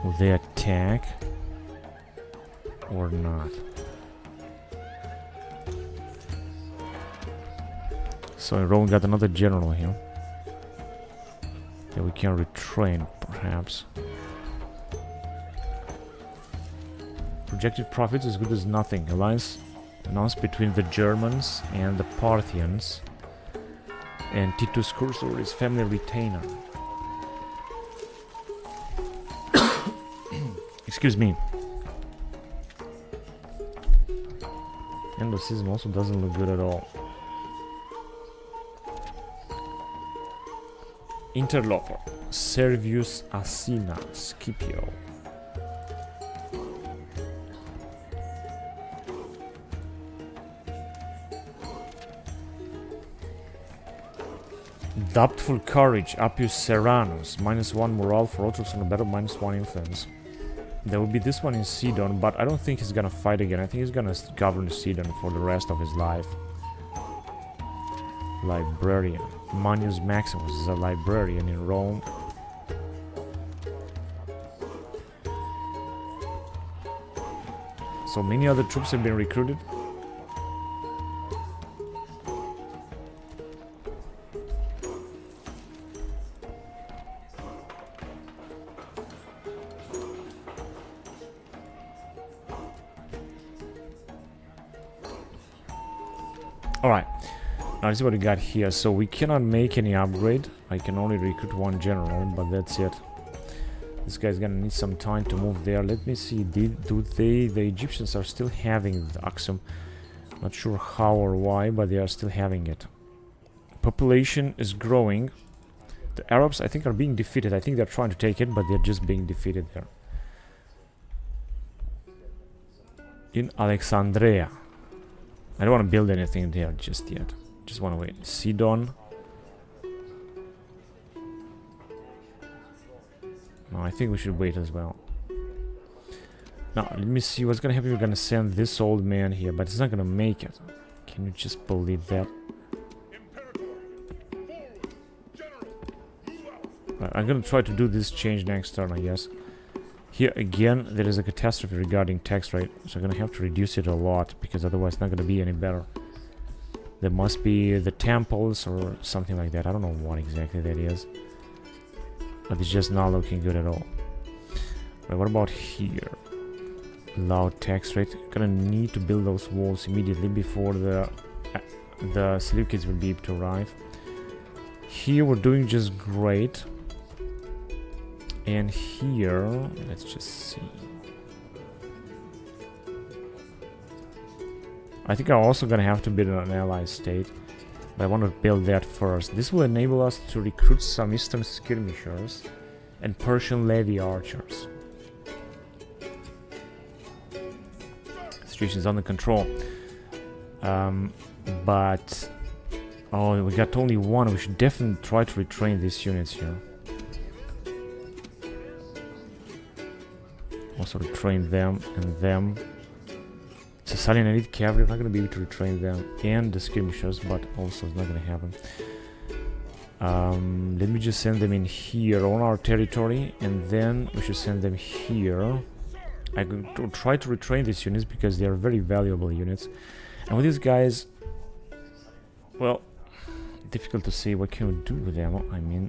Will they attack? Or not. So Rome got another general here. Yeah, we can retrain, perhaps. Projected profits as good as nothing. Alliance announced between the Germans and the Parthians. And Titus Cursor is family retainer. Excuse me. End of season also doesn't look good at all. Interloper. Servius Asina Scipio. Doubtful Courage. Appius Serranus. -1 morale for autos on the battle, -1 influence. There will be this one in Sidon, but I don't think he's gonna fight again. I think he's gonna govern Sidon for the rest of his life. Librarian. Manius Maximus is a librarian in Rome. So many other troops have been recruited. Alright, now this is what we got here. So we cannot make any upgrade. I can only recruit 1 general, but that's it. This guy's gonna need some time to move there. Let me see, the Egyptians are still having the Aksum. Not sure how or why, but they are still having it. Population is growing. The Arabs, I think, are being defeated. I think they're trying to take it, but they're just being defeated there. In Alexandria. I don't want to build anything there just yet. Just want to wait. Sidon. No, I think we should wait as well. Now, let me see what's gonna happen. We're gonna send this old man here, but it's not gonna make it. Can you just believe that? I'm gonna try to do this change next turn, I guess. Here again, there is a catastrophe regarding tax rate, so I'm gonna have to reduce it a lot, because otherwise it's not gonna be any better. There must be the temples or something like that. I don't know what exactly that is, but it's just not looking good at all. Right, what about here? Low tax rate. Gonna need to build those walls immediately before the Seleucids will be able to arrive. Here we're doing just great. And here, let's just see. I think I'm also gonna have to build an ally state, but I want to build that first. This will enable us to recruit some Eastern skirmishers and Persian levy archers. Situation is under control, but oh, we got only one. We should definitely try to retrain these units here. Also retrain them and them. Thessalian elite cavalry, I'm not going to be able to retrain them and the skirmishers, but also it's not going to happen. Let me just send them in here on our territory, and then we should send them here. I could try to retrain these units because they are very valuable units. And with these guys, well, difficult to say what can we do with them. I mean,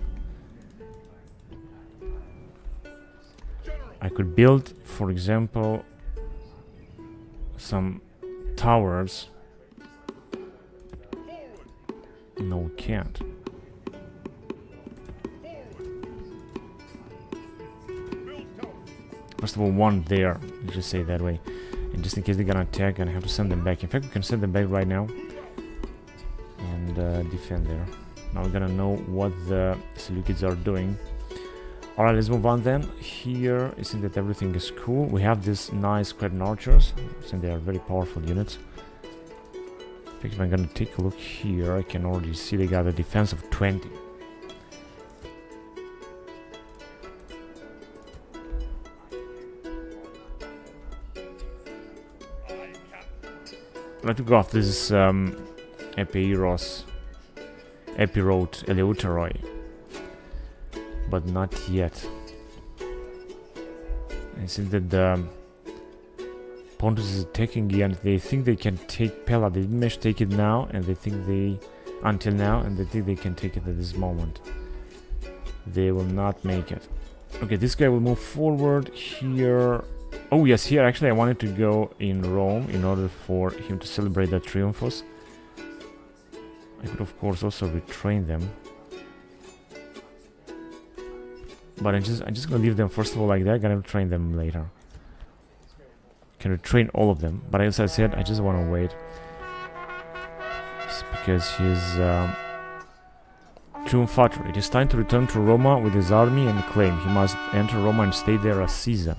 I could build, for example, some towers. No, we can't. First of all, one there, let's just say it that way. And just in case they're gonna attack, and I have to send them back. In fact, we can send them back right now. And defend there. Now we're gonna know what the Seleucids are doing. Alright, let's move on then. Here, it seems that everything is cool. We have these nice Cretan archers, and they are very powerful units. In fact, if I'm gonna take a look here, I can already see they got a defense of 20. I'd like to go off this Epirote Eleuteroi, but not yet. It seems that the Pontus is attacking again. They think they can take Pella. They didn't manage to take it now, and they think they until now, and they think they can take it at this moment. They will not make it. Okay, this guy will move forward here. Oh yes, here actually I wanted to go in Rome in order for him to celebrate the Triumphos. I could of course also retrain them, but I'm just gonna leave them first of all like that. Gonna train them later. Can retrain all of them, but as I said, I just want to wait. It's because his Triumphator. It is time to return to Roma with his army and claim. He must enter Roma and stay there a season.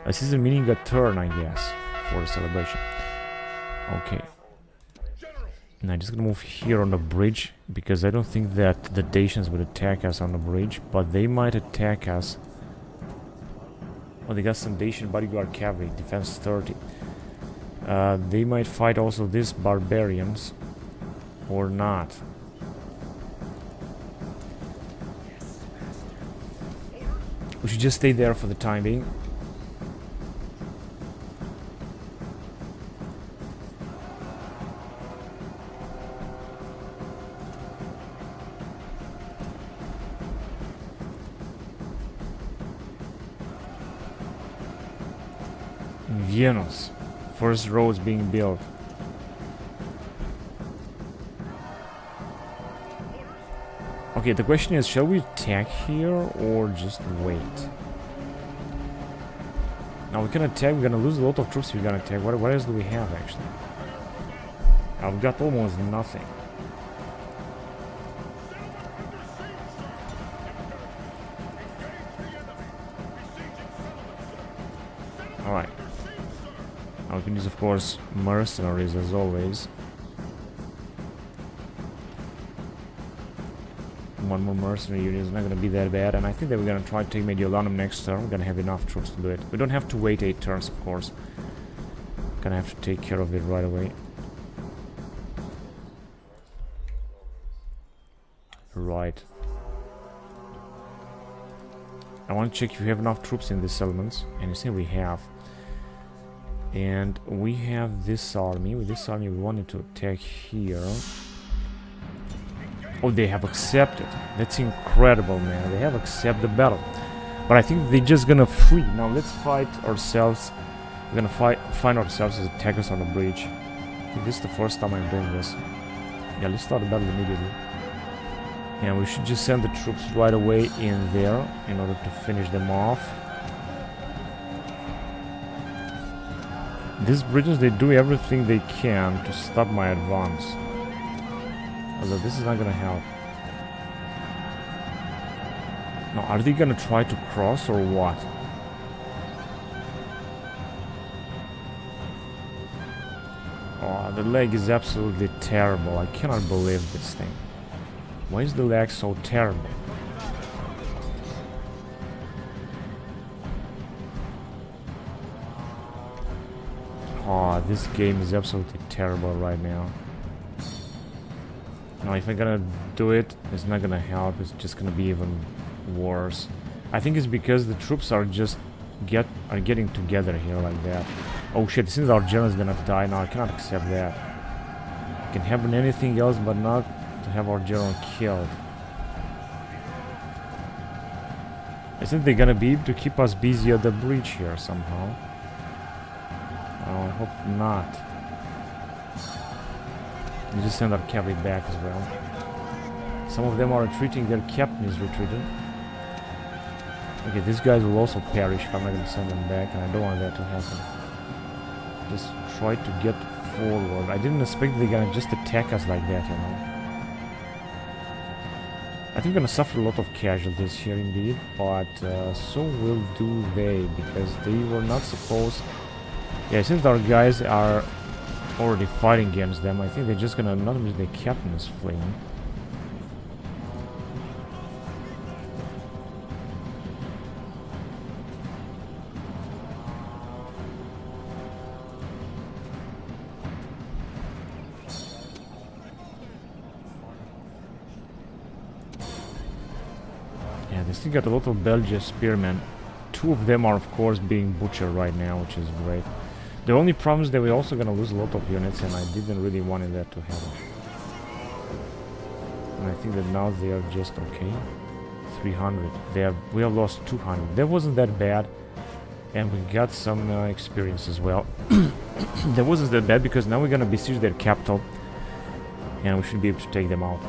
A season meaning a turn, I guess, for the celebration. Okay. Now I'm just gonna move here on the bridge, because I don't think that the Dacians would attack us on the bridge, but they might attack us. Oh, they got some Dacian bodyguard cavalry, defense 30. They might fight also these barbarians, or not. We should just stay there for the time being. Vienos. First roads being built. Okay, the question is, shall we attack here or just wait? Now we can attack, we're gonna lose a lot of troops if we're gonna attack. What else do we have actually? I've got almost nothing. Alright. Now we can use, of course, mercenaries as always. One more mercenary unit is not gonna be that bad, and I think that we're gonna try to take Mediolanum next turn. We're gonna have enough troops to do it. We don't have to wait 8 turns, of course. Gonna have to take care of it right away. Right. I want to check if we have enough troops in these settlements, and you say we have. And we have this army. With this army we wanted to attack here. Oh, they have accepted. That's incredible, man. They have accepted the battle. But I think they're just gonna flee. Now let's fight ourselves. We're gonna find ourselves as attackers on the bridge. I think this is the first time I'm doing this. Yeah, let's start the battle immediately. And we should just send the troops right away in there in order to finish them off. These bridges, they do everything they can to stop my advance. Although this is not gonna help. Now, are they gonna try to cross or what? Oh, the lag is absolutely terrible. I cannot believe this thing. Why is the lag so terrible? Oh, this game is absolutely terrible right now. Now, if I'm gonna do it, it's not gonna help. It's just gonna be even worse. I think it's because the troops are just getting together here like that. Oh shit! Since our general is gonna die now, I cannot accept that. It can happen anything else, but not to have our general killed. I think they're gonna be able to keep us busy at the bridge here somehow. Oh, I hope not. We just send our cavalry back as well. Some of them are retreating, their captain is retreating. Okay, these guys will also perish if I'm not gonna send them back, and I don't want that to happen. Just try to get forward. I didn't expect they're gonna just attack us like that, you know. I think we're gonna suffer a lot of casualties here indeed, but so will do they, because they were not supposed... Yeah, since our guys are already fighting against them, I think they're just gonna not miss their captain is fleeing. Yeah, they still got a lot of Belgian spearmen. 2 of them are of course being butchered right now, which is great. The only problem is that we're also gonna lose a lot of units, and I didn't really want that to happen. And I think that now they are just okay. 300. We have lost 200. That wasn't that bad, and we got some experience as well. That wasn't that bad because now we're gonna besiege their capital, and we should be able to take them out.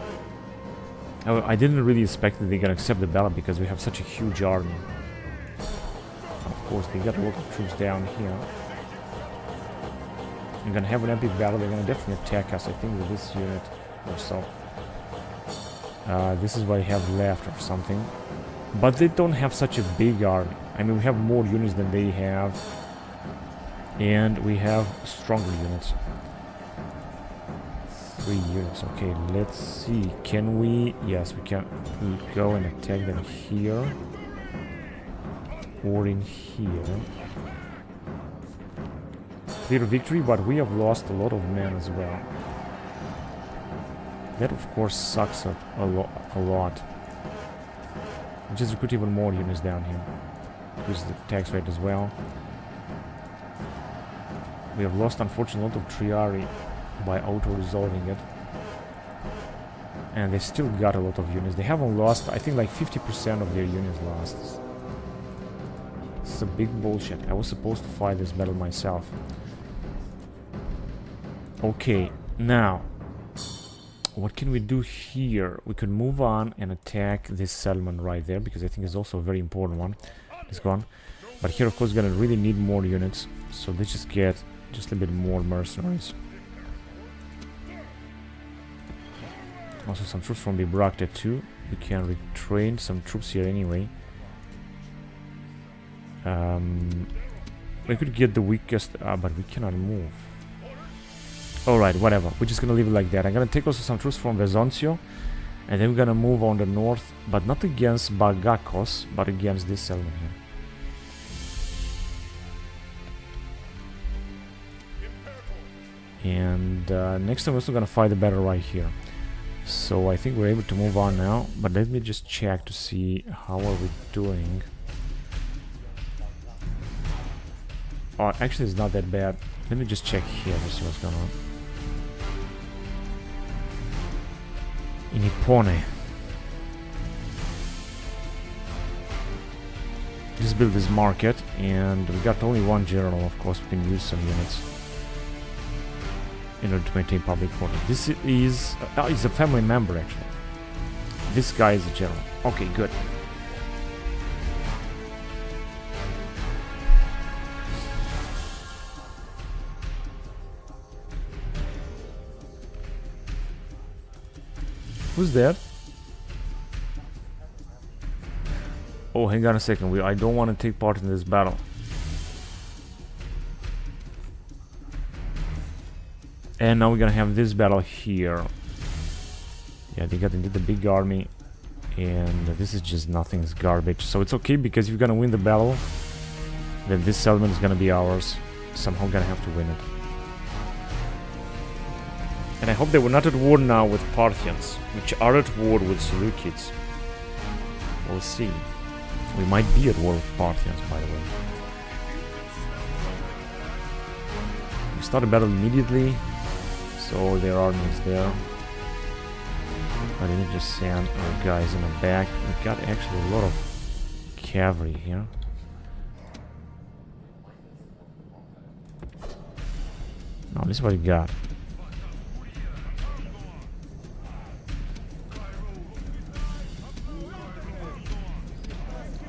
I didn't really expect that they're gonna accept the battle because we have such a huge army. Of course, they got a lot of troops down here. We're gonna have an epic battle. They're gonna definitely attack us, I think, with this unit or so. This is what I have left or something. But they don't have such a big army. I mean, we have more units than they have. And we have stronger units. 3 units. Okay, let's see. Can we... Yes, we can go and attack them here. Or in here. Clear victory, but we have lost a lot of men as well. That of course sucks a lot. Just recruit even more units down here. Increase the tax rate as well. We have lost unfortunately a lot of Triari by auto-resolving it. And they still got a lot of units. They haven't lost, I think like 50% of their units lost. This is a big bullshit. I was supposed to fight this battle myself. Okay, now, what can we do here? We could move on and attack this settlement right there, because I think it's also a very important one. It's gone. But here, of course, we're gonna really need more units, so let's just get just a bit more mercenaries. Also, some troops from Bibracte too. We can retrain some troops here anyway. We could get the weakest, but we cannot move. Alright, whatever. We're just gonna leave it like that. I'm gonna take also some troops from Vesoncio. And then we're gonna move on the north, but not against Bagakos, but against this settlement here. And next time we're also gonna fight the battle right here. So I think we're able to move on now, but let me just check to see how are we doing. Oh, actually it's not that bad. Let me just check here to see what's going on. In Ippone. Just build this market, and we got only one general. Of course, we can use some units in order to maintain public order. This is it's a family member actually. This guy is a general. Okay, good. Who's that? Oh, hang on a second. I don't want to take part in this battle. And now we're gonna have this battle here. Yeah, they got indeed the big army. And this is just nothing. It's garbage. So it's okay because if you're gonna win the battle, then this settlement is gonna be ours. Somehow gonna have to win it. And I hope they were not at war now with Parthians, which are at war with Syracuse. We'll see. We might be at war with Parthians, by the way. We start a battle immediately, so their army is there. I didn't just send our guys in the back. We got actually a lot of cavalry here. No, this is what we got.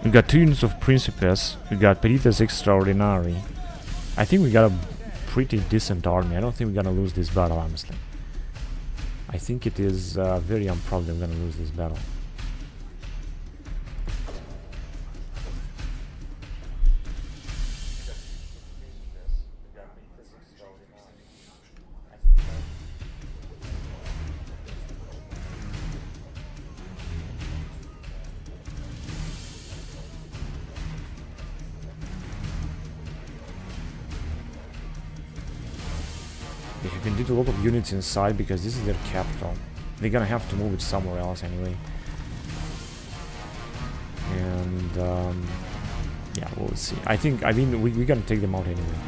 We got 2 units of Principes. We got Peritas Extraordinary. I think we got a pretty decent army. I don't think we're gonna lose this battle, honestly. I think it is very improbable we're gonna lose this battle. They have indeed a lot of units inside because this is their capital. They're gonna have to move it somewhere else anyway. And yeah, we'll see. I mean, we're gonna take them out anyway.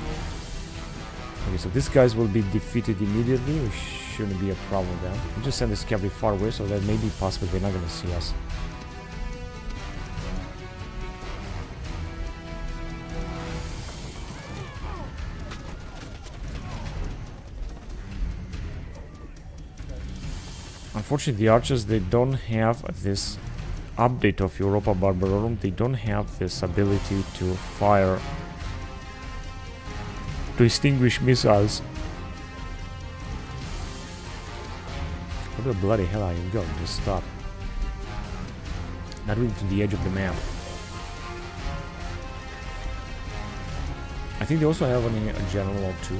Okay, so these guys will be defeated immediately. We shouldn't be a problem then. We just send this cavalry far away so that maybe possibly they're not gonna see us. Unfortunately, the archers, they don't have this update of Europa Barbarorum. They don't have this ability to fire, to extinguish missiles. Where the bloody hell are you going? Just stop. Not really to the edge of the map. I think they also have only a general or two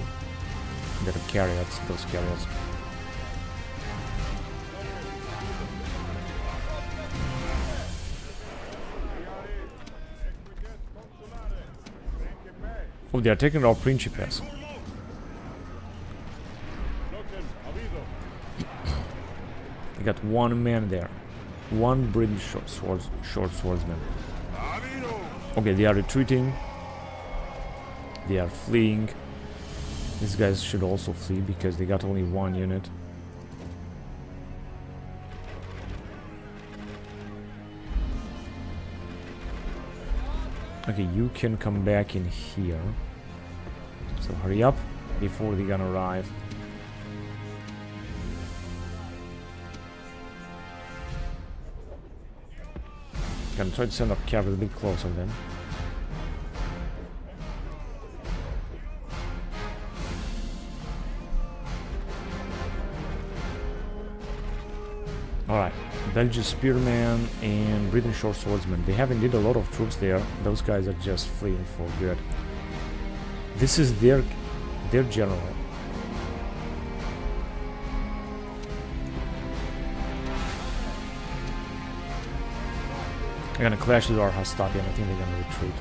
that are carrots, those carrots. Oh, they are taking our Principes. They got one man there. One British short swordsman. Okay, they are retreating. They are fleeing. These guys should also flee because they got only one unit. Okay, you can come back in here. So hurry up before they're gonna arrive. Gonna try to send up cavalry a bit closer then. Alright, Belgian Spearman and British Short Swordsman. They have indeed a lot of troops there. Those guys are just fleeing for good. This is their general. They're gonna clash with our hastati, and I think they're gonna retreat.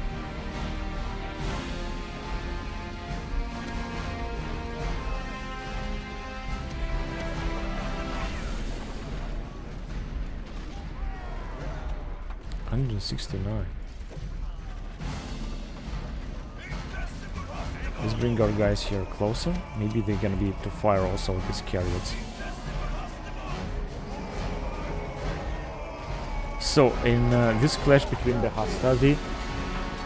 $169. Let's bring our guys here closer. Maybe they're gonna be able to fire also with these chariots. So in this clash between the hastati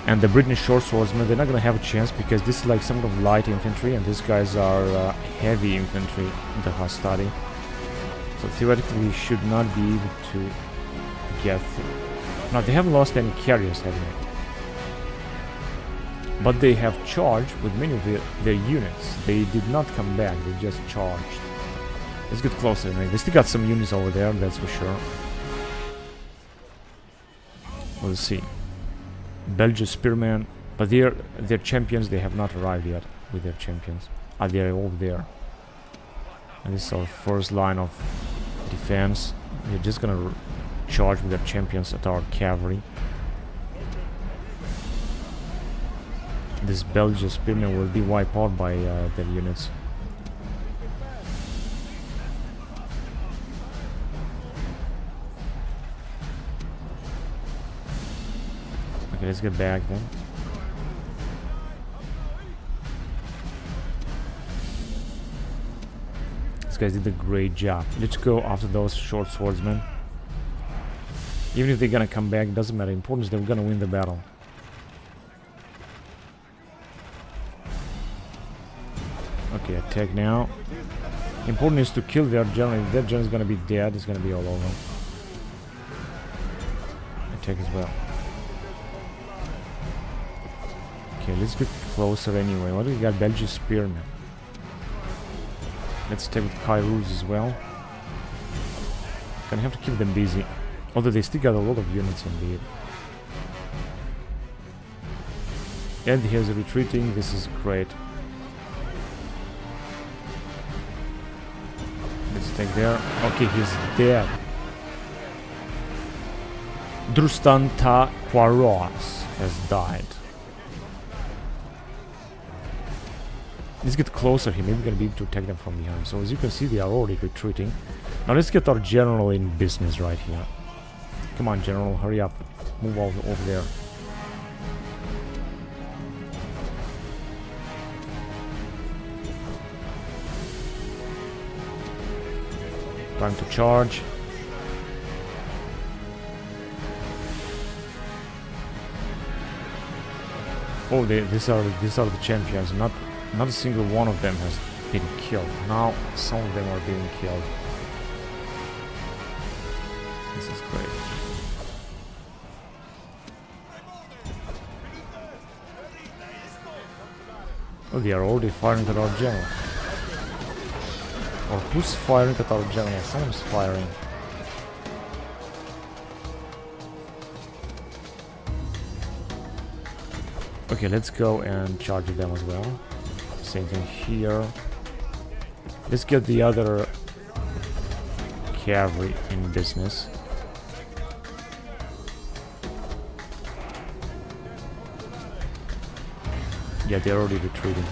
and the British short swordsmen, they're not gonna have a chance because this is like some of light infantry, and these guys are heavy infantry, the hastati. So theoretically, we should not be able to get through. Now they haven't lost any carriers, have they? But they have charged with many of their units. They did not come back, they just charged. Let's get closer. They still got some units over there, that's for sure. We'll see. Belgian spearmen, but their champions, they have not arrived yet with their champions. Ah, they're all there. And this is our first line of defense. They're just gonna charge with their champions at our cavalry. This Belgian spearmen will be wiped out by their units. Okay, let's get back then. These guys did a great job. Let's go after those short swordsmen. Even if they're gonna come back, doesn't matter. Important is they're gonna win the battle. Okay, attack now. Important is to kill their general. If their general is gonna be dead, it's gonna be all over. Attack as well. Okay, let's get closer anyway. What do we got? Belgian spearmen. Let's attack with Kairos as well. Gonna have to keep them busy. Although they still got a lot of units indeed. And here's retreating. This is great. Let's take there. Okay, he's dead. Drustanta Quaros has died. Let's get closer here. Maybe we're gonna be able to attack them from behind. So as you can see, they are already retreating. Now let's get our general in business right here. Come on, general, hurry up. Move over there. Time to charge. Oh, these are the champions. Not a single one of them has been killed. Now some of them are being killed. This is great. Oh, they are already firing at our general. Or who's firing at our general? Someone's firing. Okay, let's go and charge them as well. Same thing here. Let's get the other cavalry in business. Yeah, they're already retreating.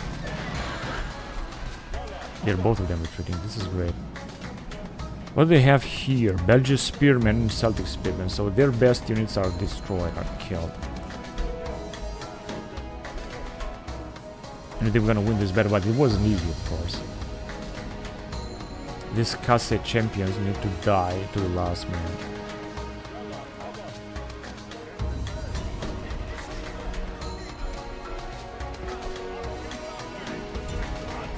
They're both of them retreating. This is great. What do they have here? Belgian spearmen and Celtic spearmen. So their best units are destroyed, are killed. And they were gonna win this battle, but it wasn't easy, of course. These Casse champions need to die to the last man.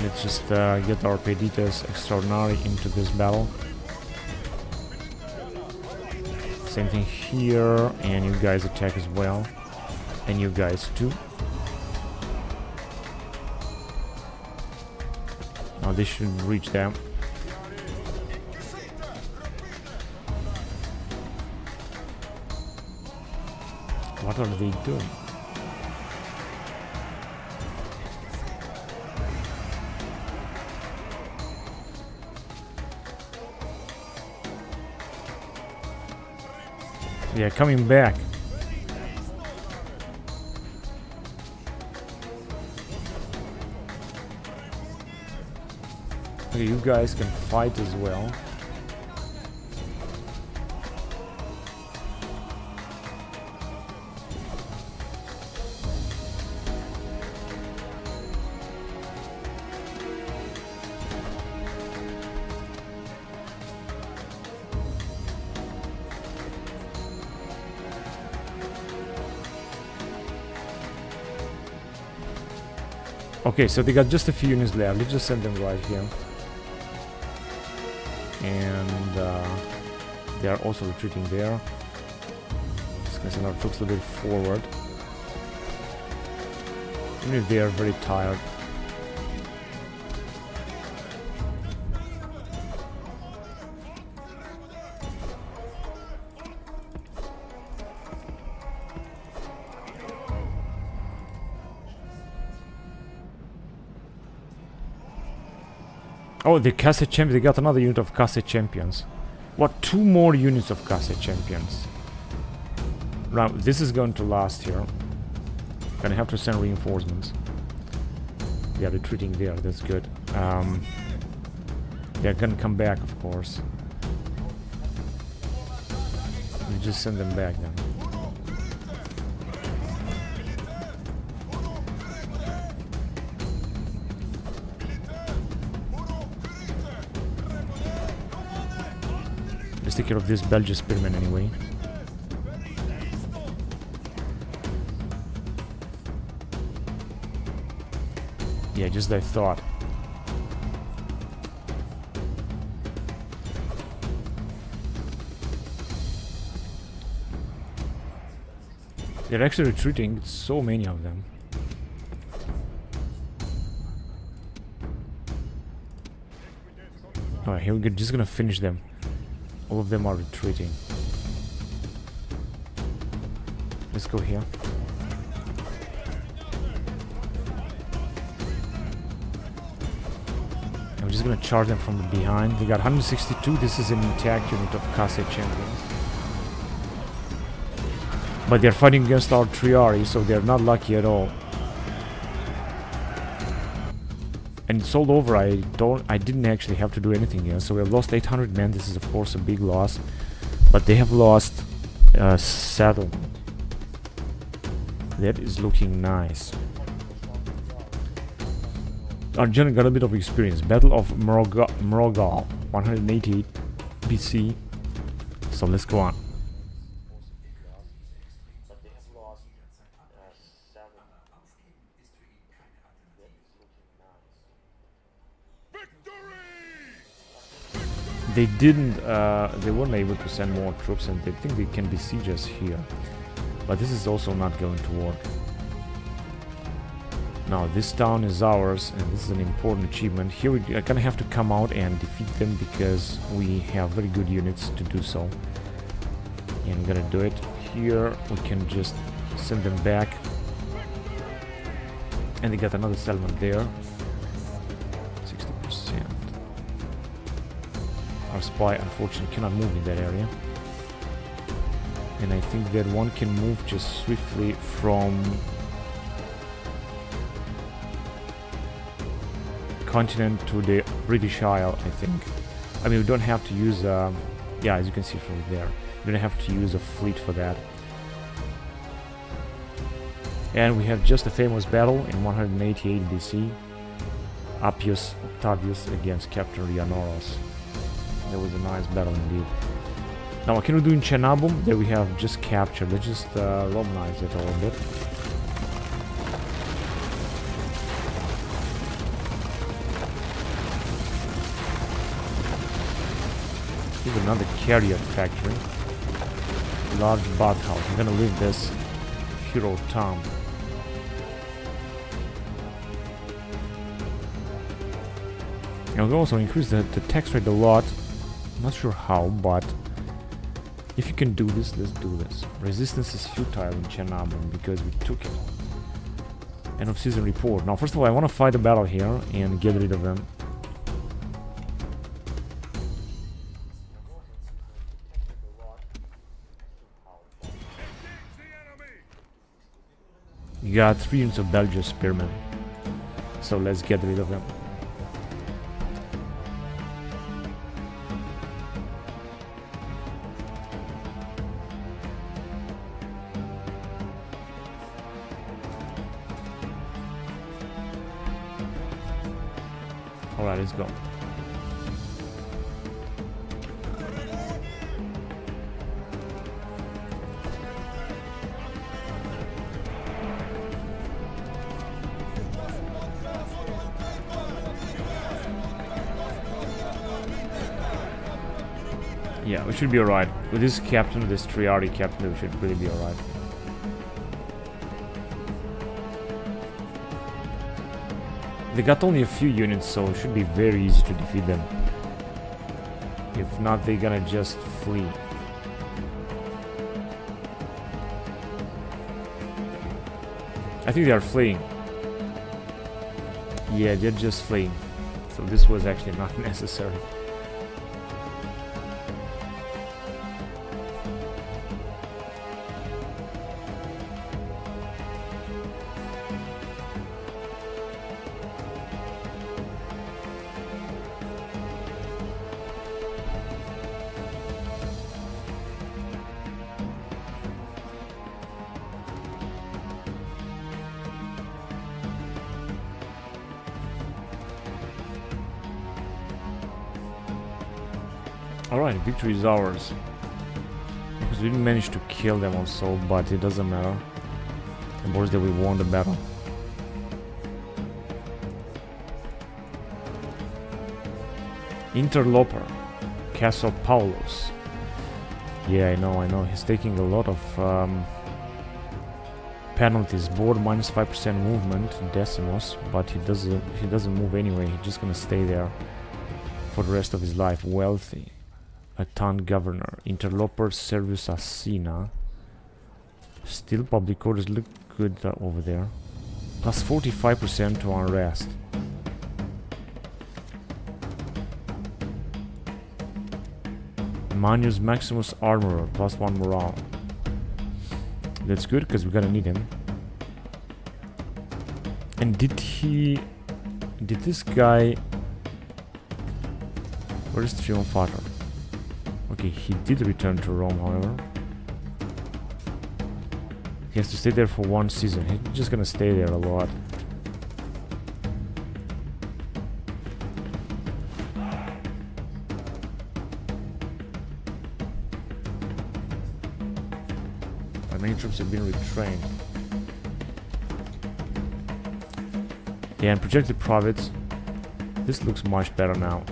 Let's just get our Peditas Extraordinary into this battle. Same thing here, and you guys attack as well. And you guys too. Now this should reach them. What are they doing? Yeah, coming back. Okay, you guys can fight as well. Okay, so they got just a few units left. Let's just send them right here. And they are also retreating there. Just gonna send our troops a little bit forward. Even if they are very tired. Oh, the Carthage champions, they got another unit of Carthage champions. What, 2 more units of Carthage champions? Right, this is going to last here. Gonna have to send reinforcements. They are retreating there, that's good. They're gonna come back, of course. We just send them back then. Let's take care of this Belgian spearman anyway. Yeah, just I thought. They're actually retreating, so many of them. Alright, here we're just gonna finish them. All of them are retreating. Let's go here. And we're just gonna charge them from behind. They got 162. This is an intact unit of Carthage champions. But they're fighting against our Triari, so they're not lucky at all. And it's all over. I didn't actually have to do anything here. So we have lost 800 men. This is of course a big loss. But they have lost settlement. That is looking nice. Our general got a bit of experience. Battle of Mrogal, 188 BC. So let's go on. They didn't, they weren't able to send more troops, and they think they can besiege us here. But this is also not going to work. Now, this town is ours, and this is an important achievement. Here we are gonna have to come out and defeat them, because we have very good units to do so. And we're gonna do it. Here, we can just send them back. And they got another settlement there. 60%. Our spy, unfortunately, cannot move in that area. And I think that one can move just swiftly from continent to the British Isle, I think. I mean, we don't have to use, yeah, as you can see from there, we don't have to use a fleet for that. And we have just a famous battle in 188 BC. Appius Octavius against Captain Rianoros. That was a nice battle indeed. Now what can we do in Cenabum? That we have just captured. Let's just Romanize it a little bit. Here's another carrier factory. Large bathhouse. I'm gonna leave this hero town. And we'll also increase the tax rate a lot. Not sure how, but if you can do this, let's do this. Resistance is futile in Cenabum because we took it. End of season report. Now, first of all, I want to fight a battle here and get rid of them. You got 3 units of Belgian spearmen. So let's get rid of them. Alright, let's go. Yeah, we should be alright. With this captain, this Triardi captain, we should really be alright. They got only a few units, so it should be very easy to defeat them. If not, they're gonna just flee. I think they are fleeing. Yeah, they're just fleeing. So this was actually not necessary. Alright, victory is ours. Because we didn't manage to kill them also, but it doesn't matter. The more that we won the battle. Interloper. Castle Paulus. Yeah, I know. He's taking a lot of penalties. Board minus 5% movement, Decimos, but he doesn't move anyway. He's just gonna stay there for the rest of his life. Wealthy. A town governor. Interloper Servius Asina. Still public orders look good over there. Plus 45% to unrest. Manius Maximus Armorer. Plus 1 morale. That's good because we're gonna need him. And did this guy... Where is Triumphator? Okay, he did return to Rome, however. He has to stay there for 1 season. He's just gonna stay there a lot. My main troops have been retrained. Yeah, and projected profits. This looks much better now.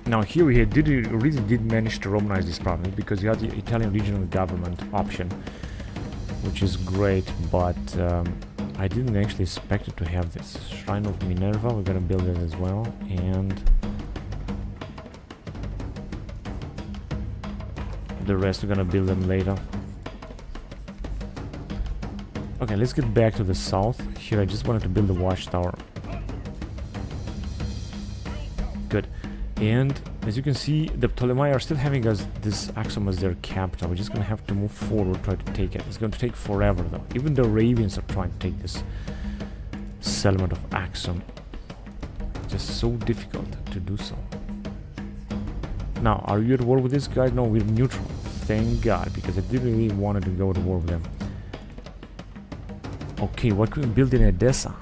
Now here we really did manage to Romanize this province because you had the Italian regional government option, which is great, but I didn't actually expect it to have this. Shrine of Minerva, we're gonna build it as well, and the rest we're gonna build them later. Okay, let's get back to the south. Here I just wanted to build a watchtower. Good. And as you can see, the Ptolemai are still having this Axum as their capital. We're just gonna have to move forward, try to take it. It's going to take forever though. Even the Arabians are trying to take this settlement of Axum. Just so difficult to do so. Now, are you at war with this guy? No, we're neutral. Thank God, because I didn't really want to go to war with them. Okay, what can we build in Edessa?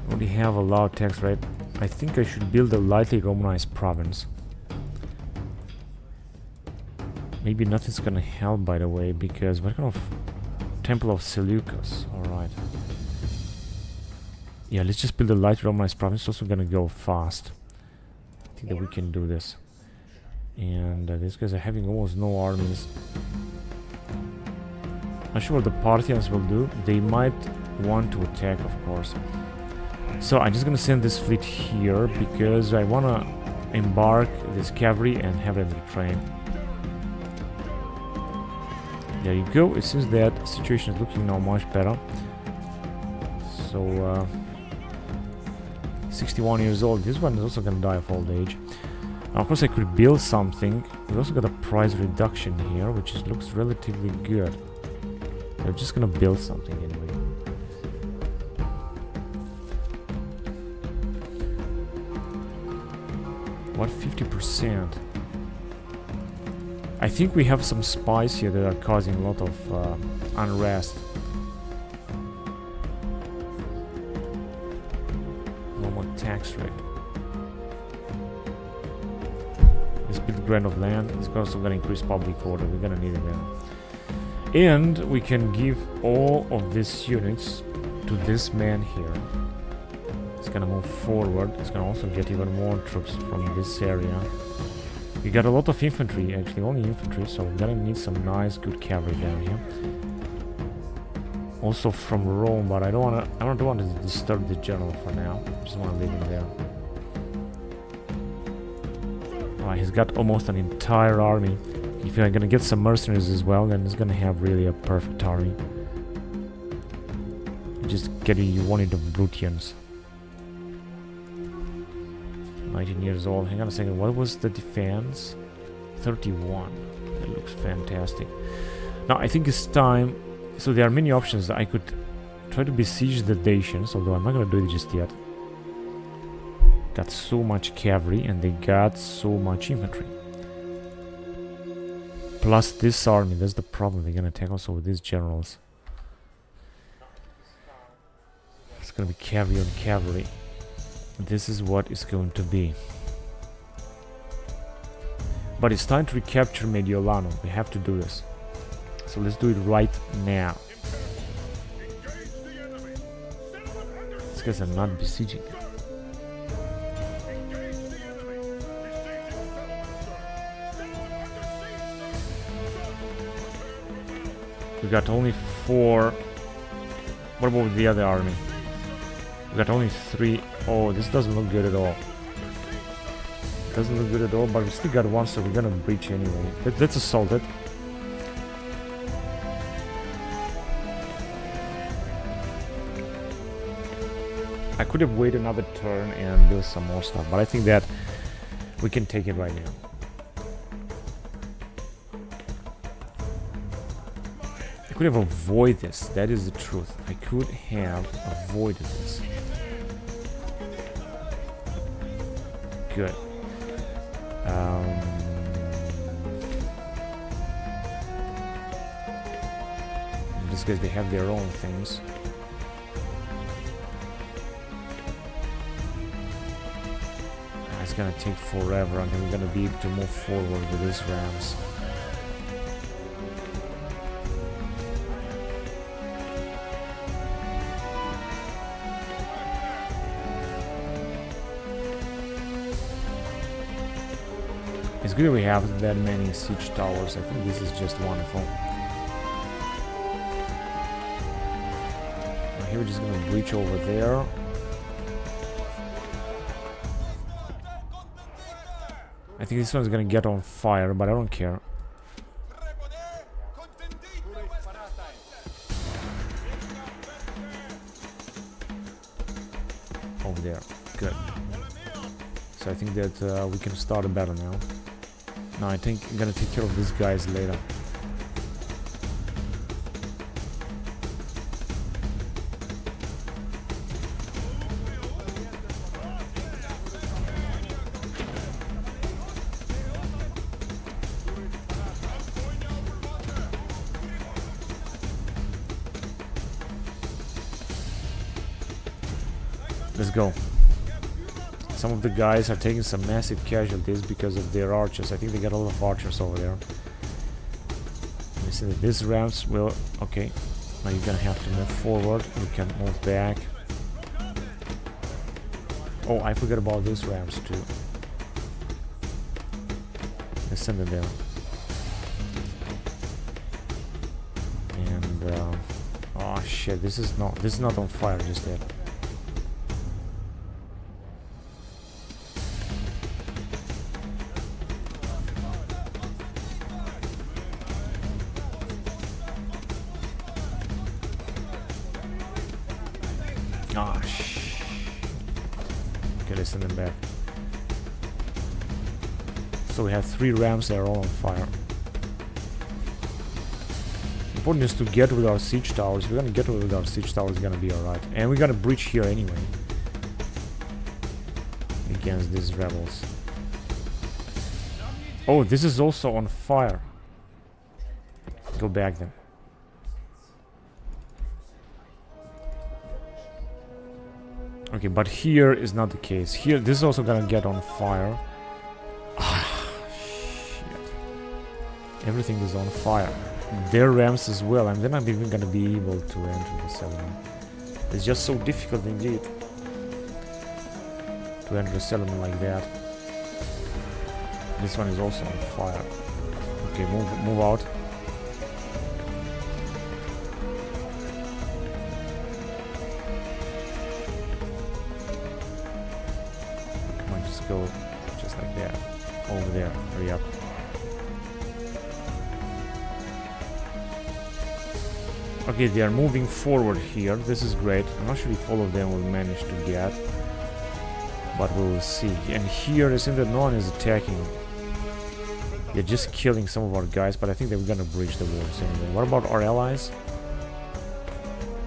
We already have a lot of text, right? I think I should build a lightly Romanized province. Maybe nothing's gonna help, by the way, because what kind of Temple of Seleucus? Alright. Yeah, let's just build a light Romanized province. It's also gonna go fast. I think that we can do this. And these guys are having almost no armies. Not sure what the Parthians will do. They might want to attack, of course. So I'm just gonna send this fleet here because I wanna embark this cavalry and have them retrain. There you go. It seems that the situation is looking now much better. So 61 years old. This one is also gonna die of old age. Now, of course, I could build something. We also got a price reduction here, which looks relatively good. We're just gonna build something anyway. What, 50%? I think we have some spies here that are causing a lot of unrest. No more tax rate. This big grant of land is also going to increase public order. We're going to need it there. And we can give all of these units to this man here. It's going to move forward. It's going to also get even more troops from this area. We got a lot of infantry, actually, only infantry, so we're gonna need some nice, good cavalry down here. Also from Rome, but I don't want to disturb the general for now. Just want to leave him there. Alright, he's got almost an entire army. If you're gonna get some mercenaries as well, then he's gonna have really a perfect army. Just get you wanted of Brutians. 19 years old. Hang on a second. What was the defense? 31. That looks fantastic. Now, I think it's time. So there are many options. I could try to besiege the Dacians, although I'm not going to do it just yet. Got so much cavalry and they got so much infantry. Plus this army. That's the problem. They're going to attack also with these generals. It's going to be cavalry on cavalry. This is what it's going to be. But it's time to recapture Mediolanum. We have to do this. So let's do it right now. These guys are not besieging. We got only 4. What about the other army? We got only 3. Oh, this doesn't look good at all. Doesn't look good at all, but we still got 1, so we're gonna breach anyway. Let's assault it. I could have waited another turn and built some more stuff, but I think that we can take it right now. I could have avoided this. That is the truth. I could have avoided this. Good. These guys, they have their own things. It's gonna take forever, and then we're gonna be able to move forward with these rams. It's good we have that many siege towers. I think this is just wonderful. Now here we're just gonna breach over there. I think this one's gonna get on fire, but I don't care. Over there. Good. So I think that we can start a battle now. No, I think I'm gonna take care of these guys later. Let's go. Some of the guys are taking some massive casualties because of their archers. I think they got a lot of archers over there. Let me see that these rams will... Okay. Now you're gonna have to move forward. You can move back. Oh, I forgot about these rams too. Let's send them there. And... oh shit, this is not on fire just yet. Okay, let's send them back. So we have 3 rams that are all on fire. Important is to get with our siege towers. If we're gonna get with our siege towers, it's gonna be alright. And we got a breach here anyway. Against these rebels. Oh, this is also on fire. Go back then. Okay, but here is not the case. Here, this is also gonna get on fire. Ah, shit. Everything is on fire. Their rams as well, and they're not even gonna be able to enter the settlement. It's just so difficult indeed to enter a settlement like that. This one is also on fire. Okay, move out. Come on, just go just like that. Over there, hurry up. Okay, they are moving forward here. This is great. I'm not sure if all of them will manage to get, but we will see. And here it seems that no one is attacking. They're just killing some of our guys, but I think they're gonna breach the walls anyway. What about our allies?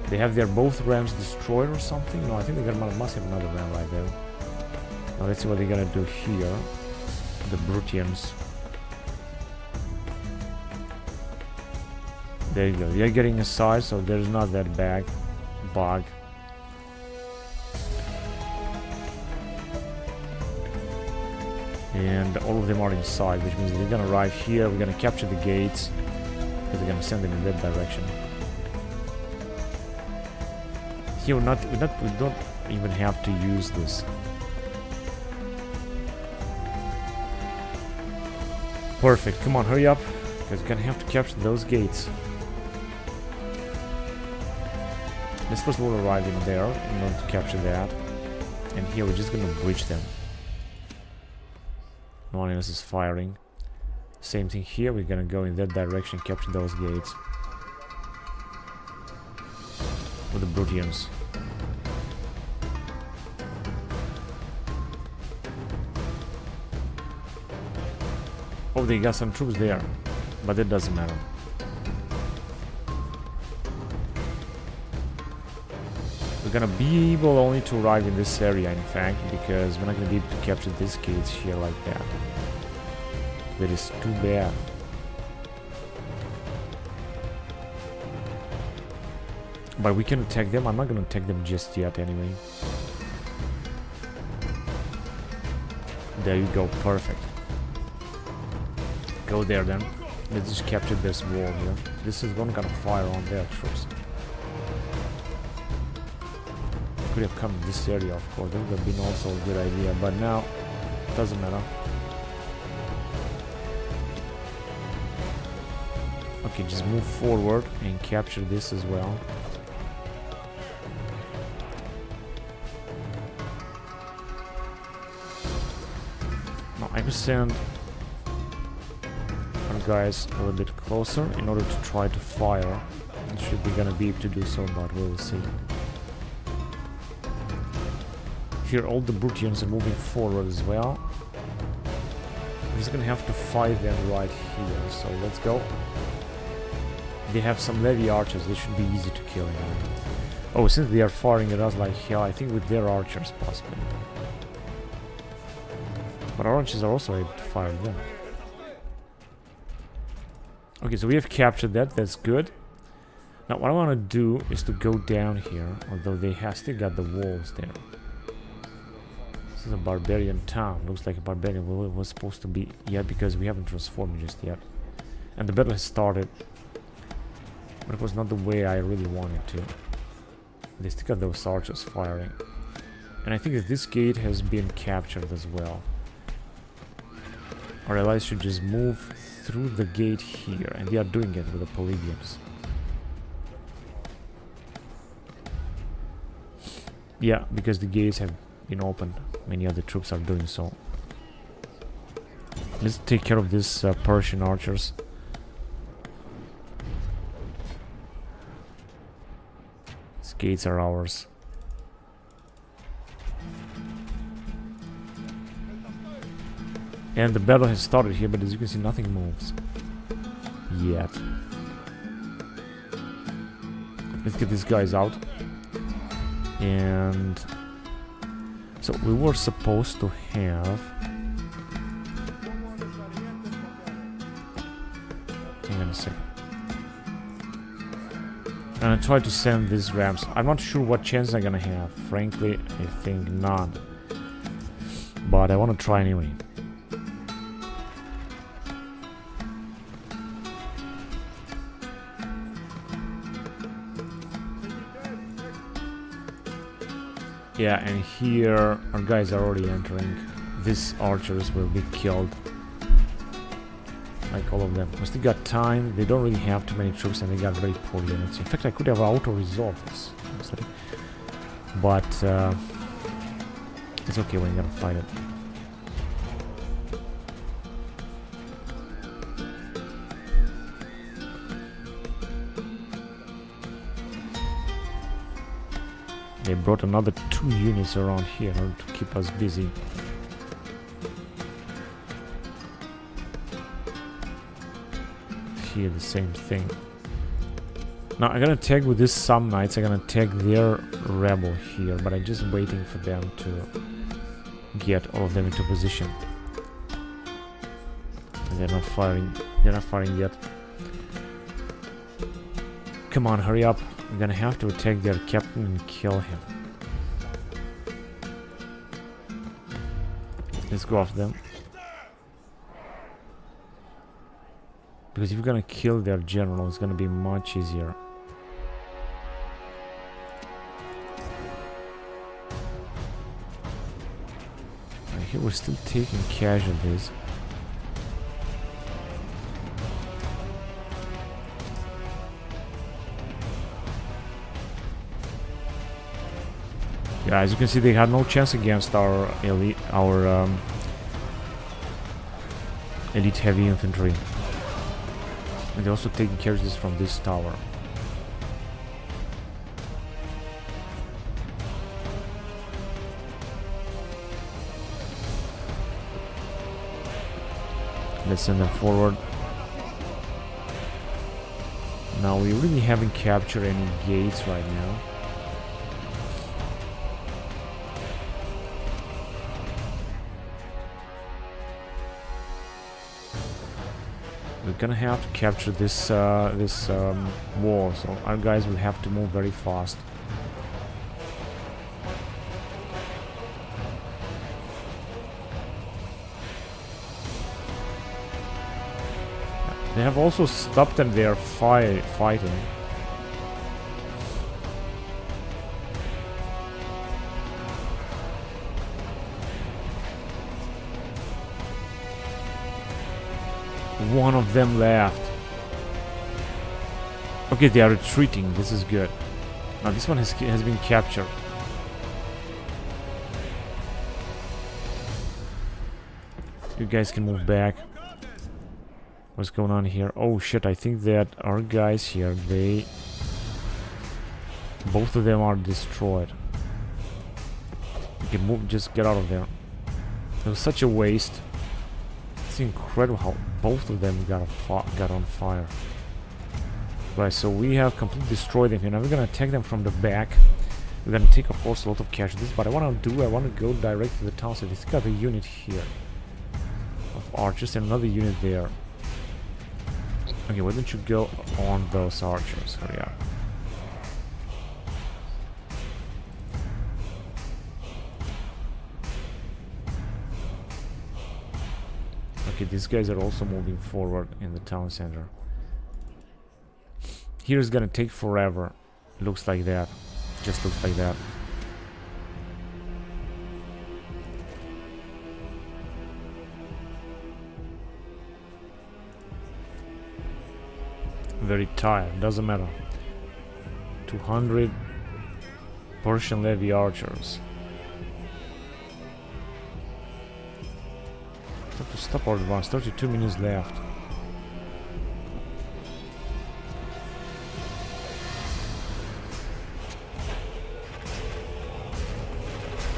They have their both rams destroyed or something? No, I think they're gonna must have another ram right there. Now let's see what they're gonna do here. The Brutians. There you go. They're getting aside, so there's not that bug. And all of them are inside, which means they're gonna arrive here. We're gonna capture the gates, because they're gonna send them in that direction. Here we don't even have to use this. Perfect. Come on, hurry up, because we're gonna have to capture those gates. Let's first of all arrive in there in order to capture that. And here we're just gonna breach them. No one else is firing. Same thing here, we're gonna go in that direction, capture those gates. With the Brutians. Oh, they got some troops there, but that doesn't matter. We're gonna be able only to arrive in this area, in fact, because we're not gonna be able to capture these gates here like that. That is too bad. But we can attack them. I'm not gonna attack them just yet anyway. There you go, perfect. Go there then. Let's just capture this wall here. This is one gonna fire on their troops. Could have come to this area, of course. That would have been also a good idea, but now it doesn't matter. Okay, just move forward and capture this as well. Now I will send our guys a little bit closer in order to try to fire. Should be gonna be able to do so, but we will see. Here all the Brutians are moving forward as well. We're just gonna have to fight them right here, so let's go. They have some levy archers, they should be easy to kill. Oh, since they are firing at us like hell, I think with their archers possibly. But our archers are also able to fire them. Okay, so we have captured that, that's good. Now what I want to do is to go down here, although they have still got the walls there. This is a barbarian town. Looks like a barbarian. Well, it was supposed to be yet because we haven't transformed just yet. And the battle has started. But it was not the way I really wanted to. They still got those archers firing. And I think that this gate has been captured as well. Our allies should just move through the gate here. And they are doing it with the Polybians. Yeah, because the gates have been opened. Many other troops are doing so. Let's take care of these Persian archers. These gates are ours. And the battle has started here, but as you can see, nothing moves yet. Let's get these guys out. And so we were supposed to have... Hang on a second. I'm gonna try to send these ramps. I'm not sure what chance I'm gonna have. Frankly, I think none. But I want to try anyway. Yeah, and here our guys are already entering. These archers will be killed. Like all of them. We still got time. They don't really have too many troops and they got very poor units. In fact, I could have auto-resolved this. But it's okay when you're gonna fight it. They brought another 2 units around here in order to keep us busy. Here the same thing. Now I'm gonna tag with these some knights. I'm gonna tag their rebel here, but I'm just waiting for them to get all of them into position. They're not firing. They're not firing yet. Come on, hurry up. I'm gonna have to attack their captain and kill him. Let's go after them. Because if you're gonna kill their general, it's gonna be much easier. Right here we're still taking casualties. Yeah, as you can see, they had no chance against our elite, elite heavy infantry. And they're also taking carriages from this tower. Let's send them forward. Now we really haven't captured any gates right now. We're gonna have to capture this wall, so our guys will have to move very fast. They have also stopped them there fighting. One of them left. Okay, they are retreating. This is good. Now this one has been captured. You guys can move back. What's going on here? Oh shit, I think that our guys here, both of them are destroyed. You can move, just get out of there. It was such a waste. It's incredible how both of them got on fire. Right, so we have completely destroyed them here. Now we're gonna attack them from the back. We're gonna take, of course, a lot of casualties, but I want to go direct to the town. So it's got a unit here of archers and another unit there. Okay, why don't you go on those archers? Hurry up. Okay, these guys are also moving forward in the town center. Here's gonna take forever. Looks like that. Just looks like that. Very tired, doesn't matter. 200 Persian levy archers. Have to stop our advance. 32 minutes left.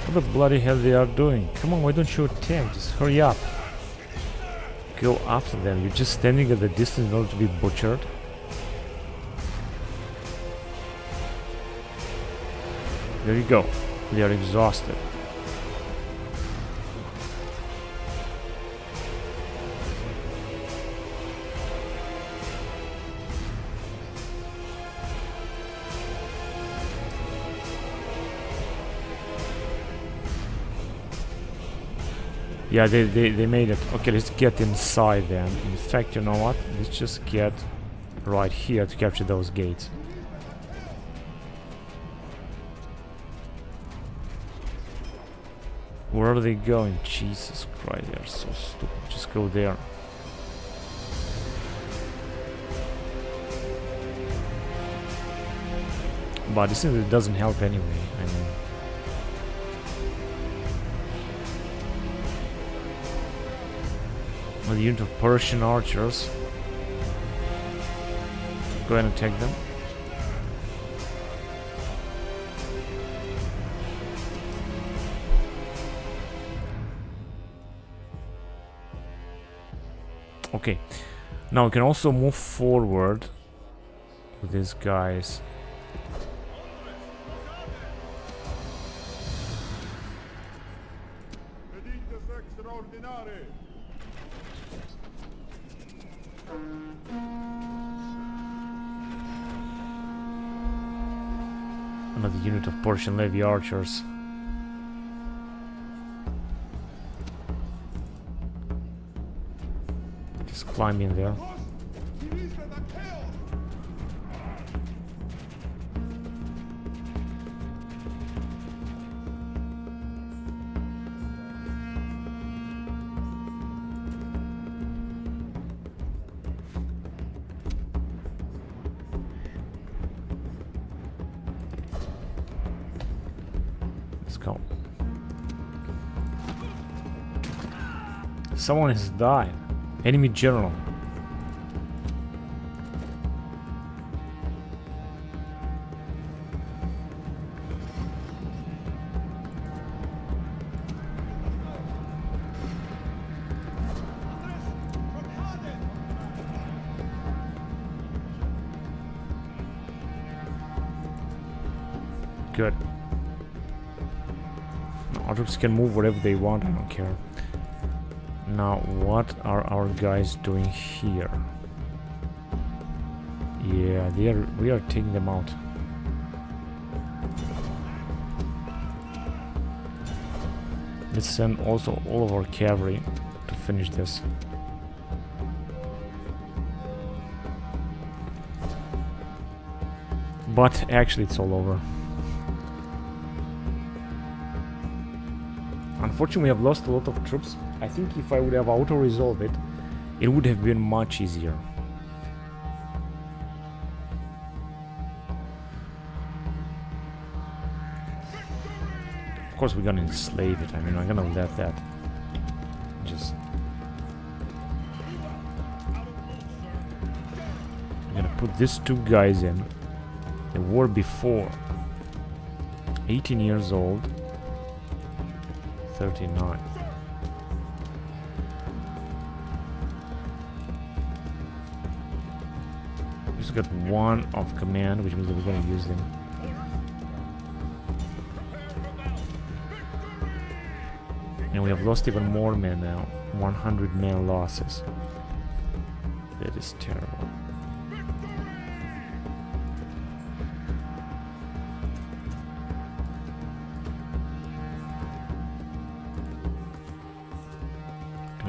What the bloody hell they are doing? Come on, why don't you attack? Just hurry up. go after them. You're just standing at the distance in order to be butchered. There you go. They are exhausted. Yeah, they made it. Okay, let's get inside then. In fact, you know what? Let's just get right here to capture those gates. Where are they going? Jesus Christ, they are so stupid. Just go there. But this thing doesn't help anyway. I mean, with a unit of Persian archers. Go ahead and attack them. Okay, now we can also move forward with these guys. Another unit of Persian levy archers. Just climb in there. Go. Someone has died. Enemy general. Good. Our troops can move wherever they want, I don't care. Now, what are our guys doing here? Yeah, we are taking them out. Let's send also all of our cavalry to finish this. But actually it's all over. Unfortunately, we have lost a lot of troops. I think if I would have auto-resolved it, it would have been much easier. Of course, we're gonna enslave it. I mean, I'm gonna let that just... I'm gonna put these two guys in. They were before 18 years old. 39. We just got one of command, which means that we're going to use them. And we have lost even more men now. 100 men losses. That is terrible.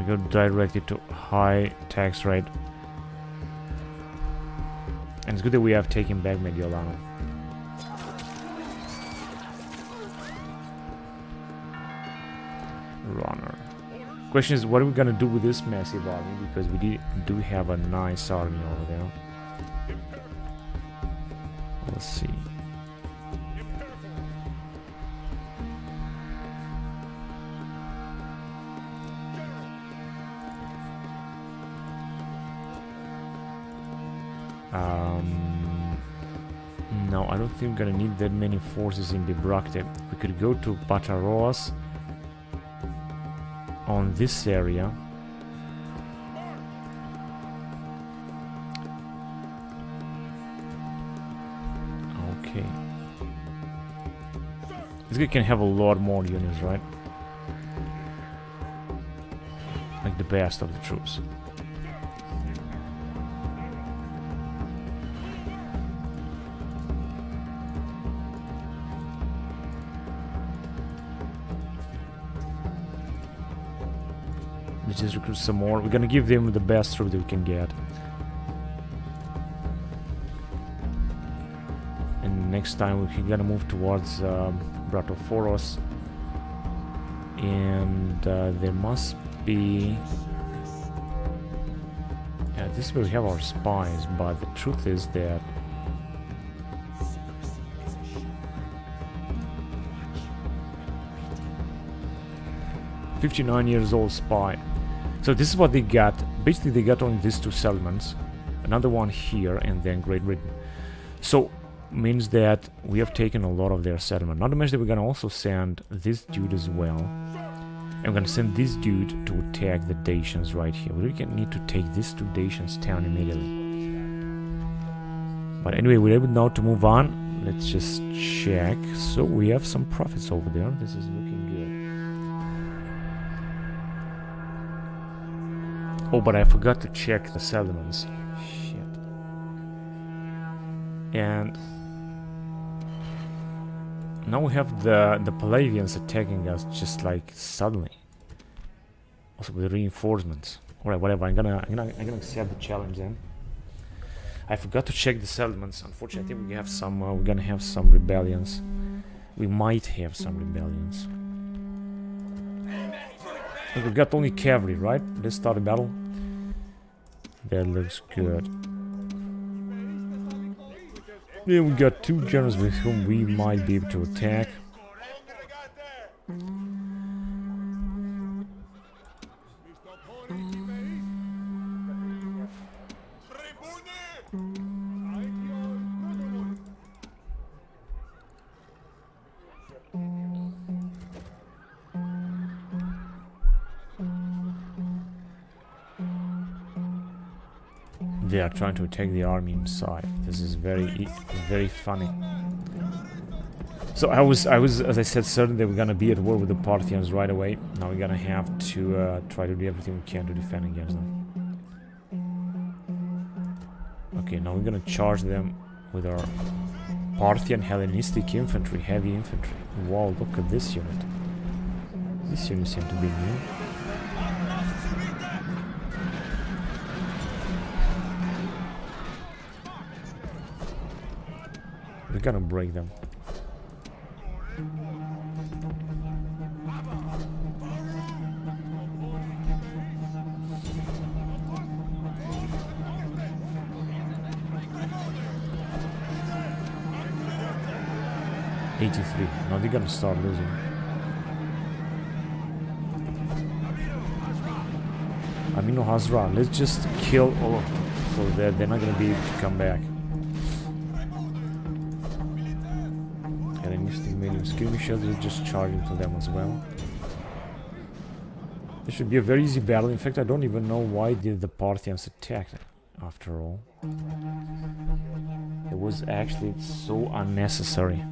Go directly to high tax rate. And it's good that we have taken back Mediolanum. Runner. Question is, what are we gonna do with this massive army? Because we do have a nice army over there. Let's see. No, I don't think we're gonna need that many forces in Bibracte. We could go to Patavium on this area. This guy can have a lot more units, right? Like the best of the troops. Let's just recruit some more. We're gonna give them the best troop that we can get. And next time we're gonna move towards Bratoforos. And there must be... Yeah, this is where we have our spies, but the truth is that... "59-year-old spy." So this is what they got. Basically, they got only these two settlements. Another one here, and then Great Britain. So, means that we have taken a lot of their settlement. Not to mention that we're gonna also send this dude as well. And we're gonna send this dude to attack the Dacians right here. We really need to take these two Dacians town immediately. But anyway, we're able now to move on. Let's just check. So we have some profits over there. This is looking good. Oh, but I forgot to check the settlements. Shit. And now we have the Patavians attacking us just like suddenly. Also with reinforcements. Alright, whatever. I'm gonna accept the challenge then. I forgot to check the settlements. Unfortunately, I think we have some. We're gonna have some rebellions. We might have some rebellions. We got only cavalry, right? Let's start a battle. That looks good. Yeah, we got two generals with whom we might be able to attack. They are trying to attack the army inside. This is very funny. So I was, as I said, certain that we're gonna be at war with the Parthians right away. Now we're gonna have to try to do everything we can to defend against them. Okay, now we're gonna charge them with our Parthian Hellenistic infantry, heavy infantry. Wow, look at this unit. This unit seems to be new. We're gonna break them. '83. Now they're gonna start losing. Amino Hazra. Let's just kill all of them so that they're not gonna be able to come back. Skirmishers, we'll just charge into them as well. This should be a very easy battle. In fact, I don't even know why did the Parthians attack after all. It was actually so unnecessary.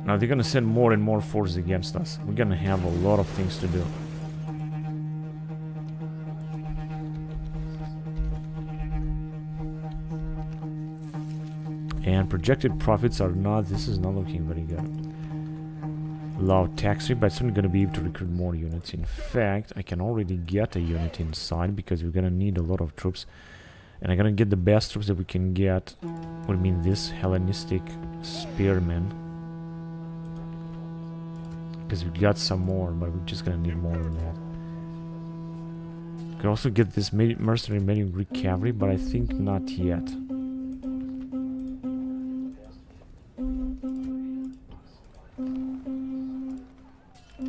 Now they're gonna send more and more forces against us. We're gonna have a lot of things to do. And projected profits are not, this is not looking very good. Low tax rate, but it's only going to be able to recruit more units. In fact, I can already get a unit inside because we're going to need a lot of troops. And I'm going to get the best troops that we can get. What I mean, this Hellenistic spearmen. Because we got some more, but we're just going to need more than that. We can also get this mercenary medium Greek cavalry, but I think not yet.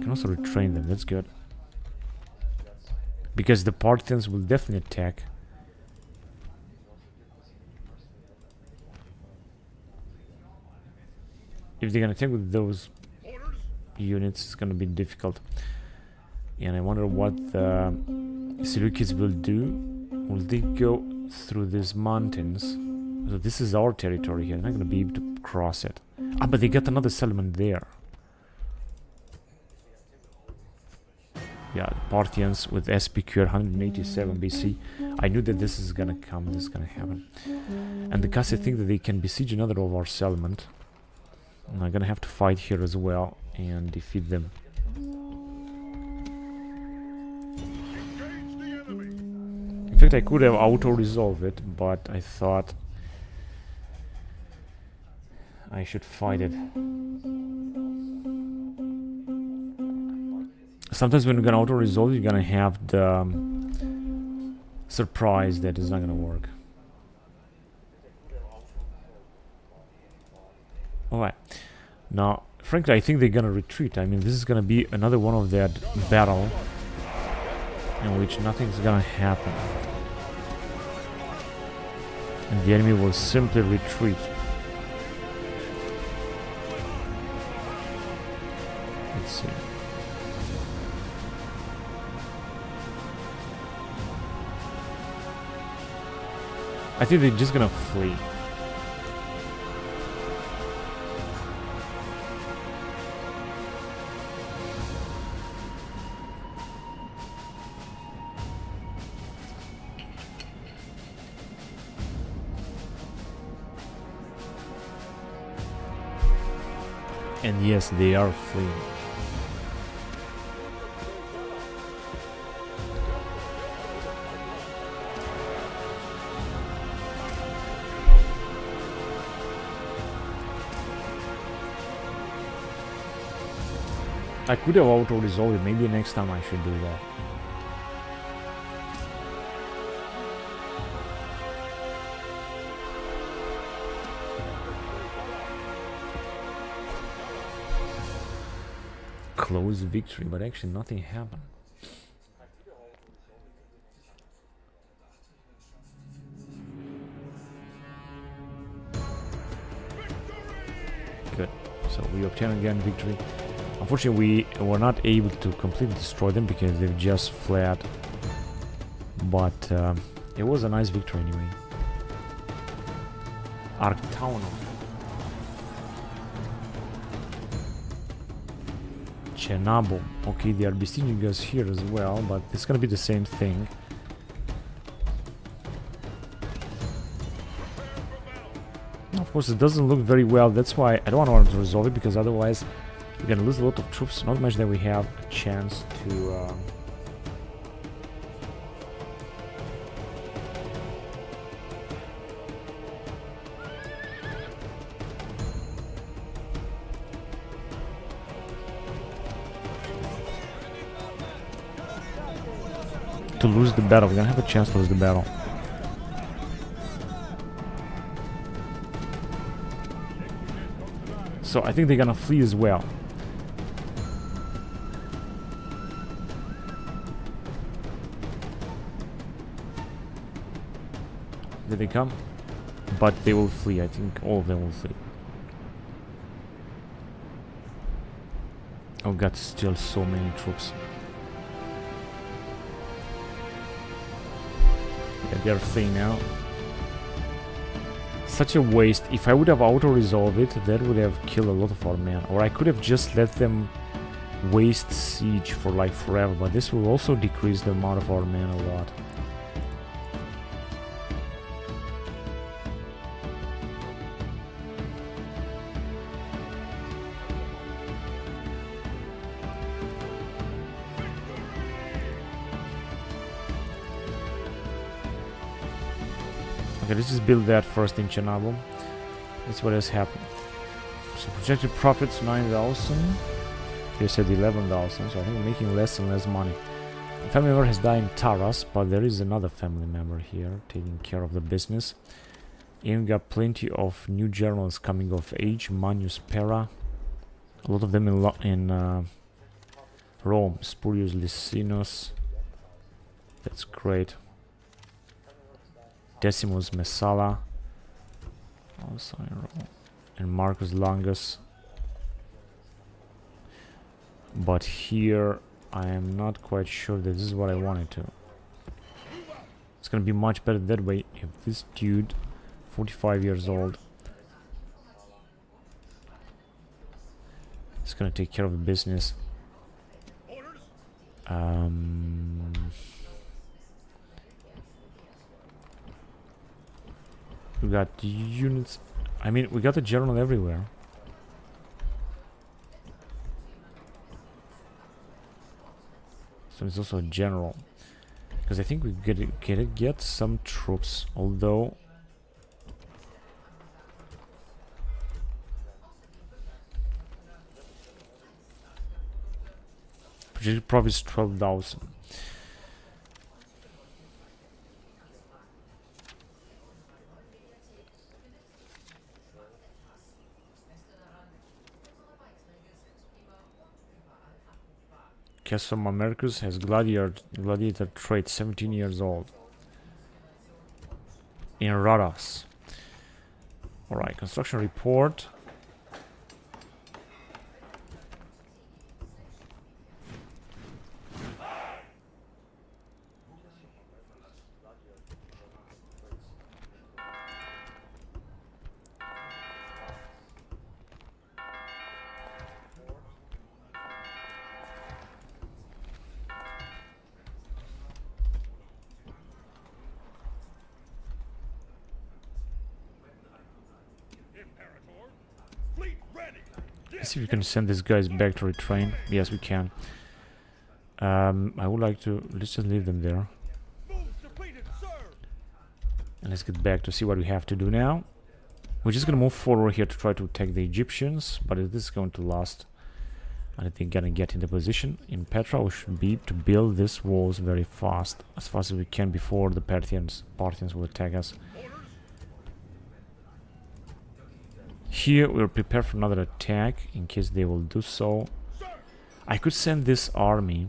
Can also retrain them, that's good. Because the Parthians will definitely attack. If they're gonna attack with those units, it's gonna be difficult. And I wonder what the Syracuse will do. Will they go through these mountains? So this is our territory here. They're not gonna be able to cross it. Ah, but they got another settlement there. Yeah, Parthians with SPQ 187 BC. I knew that this is gonna come, this is gonna happen. And the Cassi think that they can besiege another of our settlement. And I'm gonna have to fight here as well and defeat them. In fact, I could have auto-resolved it, but I thought I should fight it. Sometimes when you're gonna auto-resolve, you're gonna have the surprise that it's not gonna work. Alright. Now, frankly, I think they're gonna retreat. I mean, this is gonna be another one of that battle in which nothing's gonna happen. And the enemy will simply retreat. Let's see. I think they're just gonna flee. And yes, they are fleeing. I could have auto-resolved it. Maybe next time I should do that. Close victory, but actually nothing happened. Good. So we obtain again victory. Unfortunately, we were not able to completely destroy them because they've just fled. But it was a nice victory anyway. Arctaunum. Cenabo. Okay, they are besieging us here as well, but it's gonna be the same thing. Of course, it doesn't look very well. That's why I don't want to resolve it, because otherwise we're gonna lose a lot of troops. Not much that we have a chance to lose the battle. We're gonna have a chance to lose the battle. So I think they're gonna flee as well. Did they come? But they will flee. I think all of them will flee. Oh god, still so many troops. Yeah, they're fleeing now. Such a waste. If I would have auto-resolved it, that would have killed a lot of our men. Or I could have just let them waste siege for like forever, but this will also decrease the amount of our men a lot. Okay, let's just build that first in Cenabo. That's what has happened. So projected profits 9,000. They said 11,000, so I think we're making less and less money. A family member has died in Taras, but there is another family member here taking care of the business. Even got plenty of new generals coming of age. Manius Pera. A lot of them in Rome. Spurius Licinus. That's great. Decimus Messala, also in Rome, and Marcus Longus. But here I am not quite sure that this is what I wanted to. gonna be much better that way if this dude, 45 years old, is gonna take care of the business. We got units. I mean, we got a general everywhere. So it's also a general. Because I think we gotta get some troops, although... Projected profit is 12,000. Castle Americus has gladiator trait, 17 years old. In Radas. Alright, construction report. Let's see if we can send these guys back to retrain. Yes, we can. I would like to... Let's just leave them there. And let's get back to see what we have to do now. We're just gonna move forward here to try to attack the Egyptians, but if this is going to last, I think gonna get in the position. In Petra, we should be to build these walls very fast, as we can before the Parthians will attack us. Here we're prepared for another attack in case they will do so. I could send this army.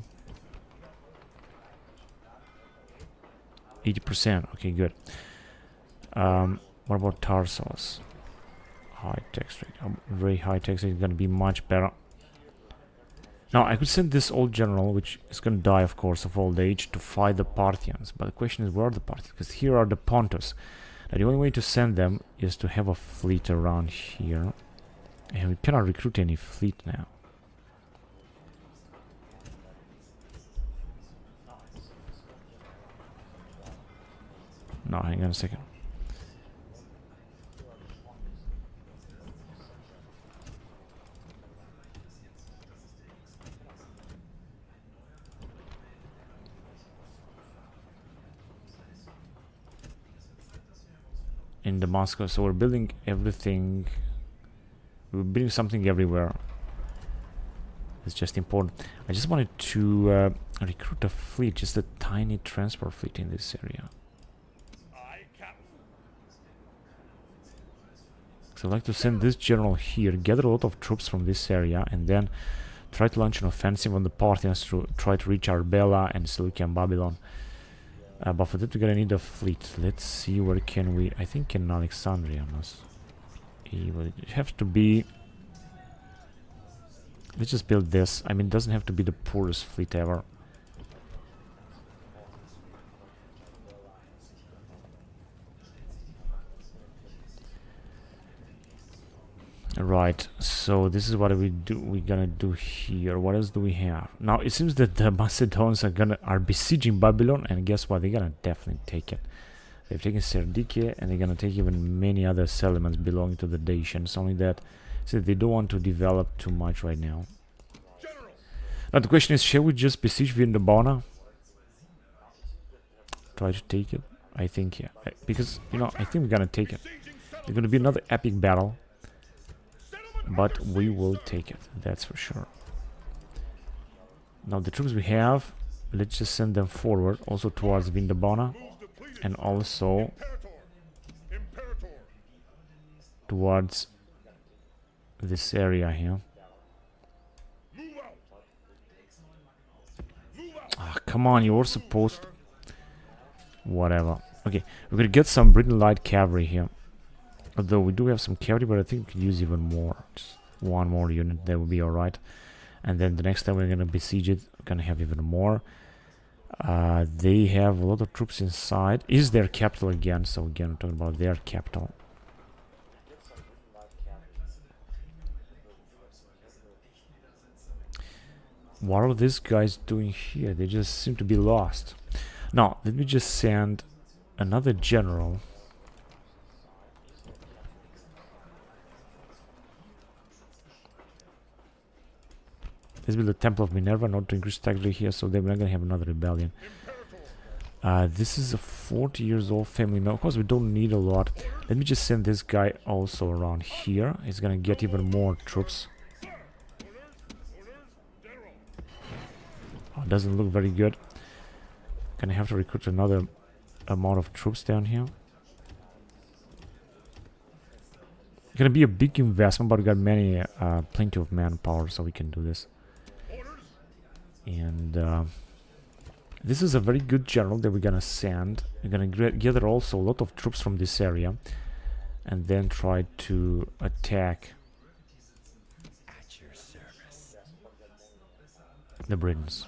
80%. Okay, good. What about Tarsos? High tax rate. Very high tax rate is gonna be much better. Now I could send this old general, which is gonna die, of course, of old age, to fight the Parthians. But the question is, where are the Parthians? Because here are the Pontus. Now, the only way to send them is to have a fleet around here. And we cannot recruit any fleet now. No, hang on a second. In Damascus, so we're building everything. We're building something everywhere. It's just important. I just wanted to recruit a fleet, just a tiny transport fleet in this area. So I'd like to send this general here, gather a lot of troops from this area, and then try to launch an offensive on the Parthians to try to reach Arbela and Seleucia and Babylon. But for that we're gonna need a fleet. Let's see, where can we... I think in Alexandria must... It will have to be... Let's just build this. I mean, it doesn't have to be the poorest fleet ever. Right, so this is what we're gonna do here. What else do we have? Now it seems that the Macedonians are besieging Babylon, and guess what? They're gonna definitely take it. They've taken Serdike, and they're gonna take even many other settlements belonging to the Dacians. Only that, so they don't want to develop too much right now. Now the question is, shall we just besiege Vindobona? Try to take it? I think, yeah. Because, you know, I think we're gonna take it. It's gonna be another epic battle. But we will take it, that's for sure. Now the troops we have, let's just send them forward, also towards Vindobona, and also towards this area here. Ah, come on, you were supposed to... Whatever. Okay, we're gonna get some Britain light cavalry here. Although we do have some cavalry, but I think we could use even more. Just one more unit, that would be alright. And then the next time we're gonna besiege it, we're gonna have even more. They have a lot of troops inside. Is their capital again? So again, we're talking about their capital. What are these guys doing here? They just seem to be lost. Now, let me just send another general. This will be the Temple of Minerva, not to increase tax rate here, so they're not gonna have another rebellion. This is a 40 years old family member. Of course, we don't need a lot. Let me just send this guy also around here. He's gonna get even more troops. Oh, doesn't look very good. Gonna have to recruit another amount of troops down here. Gonna be a big investment, but we got plenty of manpower, so we can do this. And this is a very good general that we're gonna send. We're gonna gather also a lot of troops from this area, and then try to attack the Britons.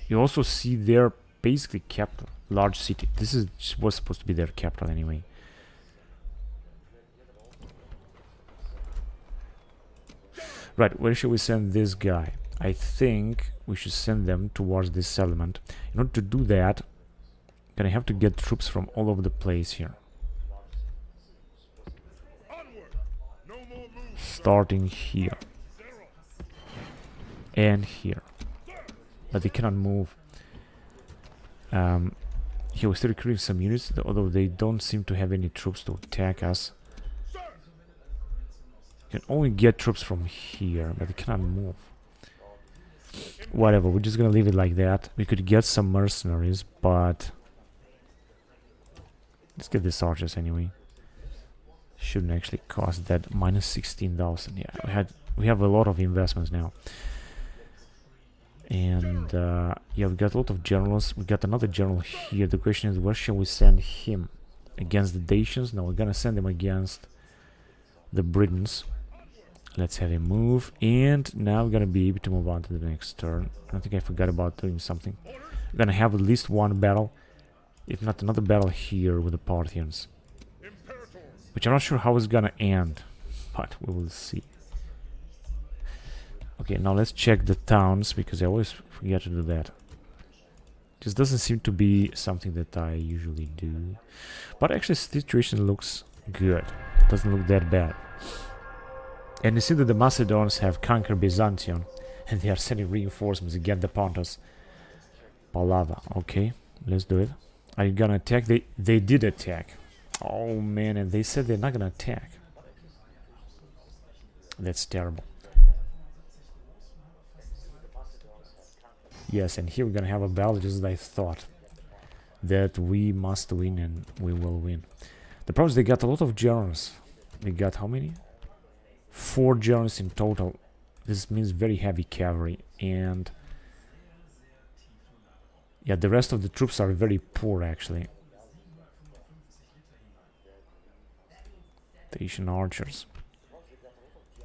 You also see their basically capital, large city. This was supposed to be their capital anyway. Right, where should we send this guy? I think we should send them towards this settlement. In order to do that, gonna have to get troops from all over the place here. Starting here. And here. But they cannot move. Here we're still recruiting some units, although they don't seem to have any troops to attack us. You can only get troops from here, but they cannot move. Whatever, we're just gonna leave it like that. We could get some mercenaries, but let's get these archers anyway. Shouldn't actually cost that. Minus 16,000. Yeah, we have a lot of investments now. And yeah, we got a lot of generals. We got another general here. The question is, where shall we send him? Against the Dacians? No, we're gonna send him against the Britons. Let's have him move, and now we're gonna be able to move on to the next turn. I don't think I forgot about doing something. We're gonna have at least one battle, if not another battle here with the Parthians, which I'm not sure how it's gonna end, but we will see. Okay, now let's check the towns, because I always forget to do that. This doesn't seem to be something that I usually do, but actually the situation looks good. Doesn't look that bad. And you see that the Macedons have conquered Byzantium, and they are sending reinforcements against the Pontus. Palava. Okay, let's do it. Are you gonna attack? They did attack. Oh man, and they said they're not gonna attack. That's terrible. Yes, and here we're gonna have a battle just as I thought. That we must win, and we will win. The problem is they got a lot of generals. They got how many? 4 generals in total. This means very heavy cavalry, and yeah, the rest of the troops are very poor actually. Dacian archers.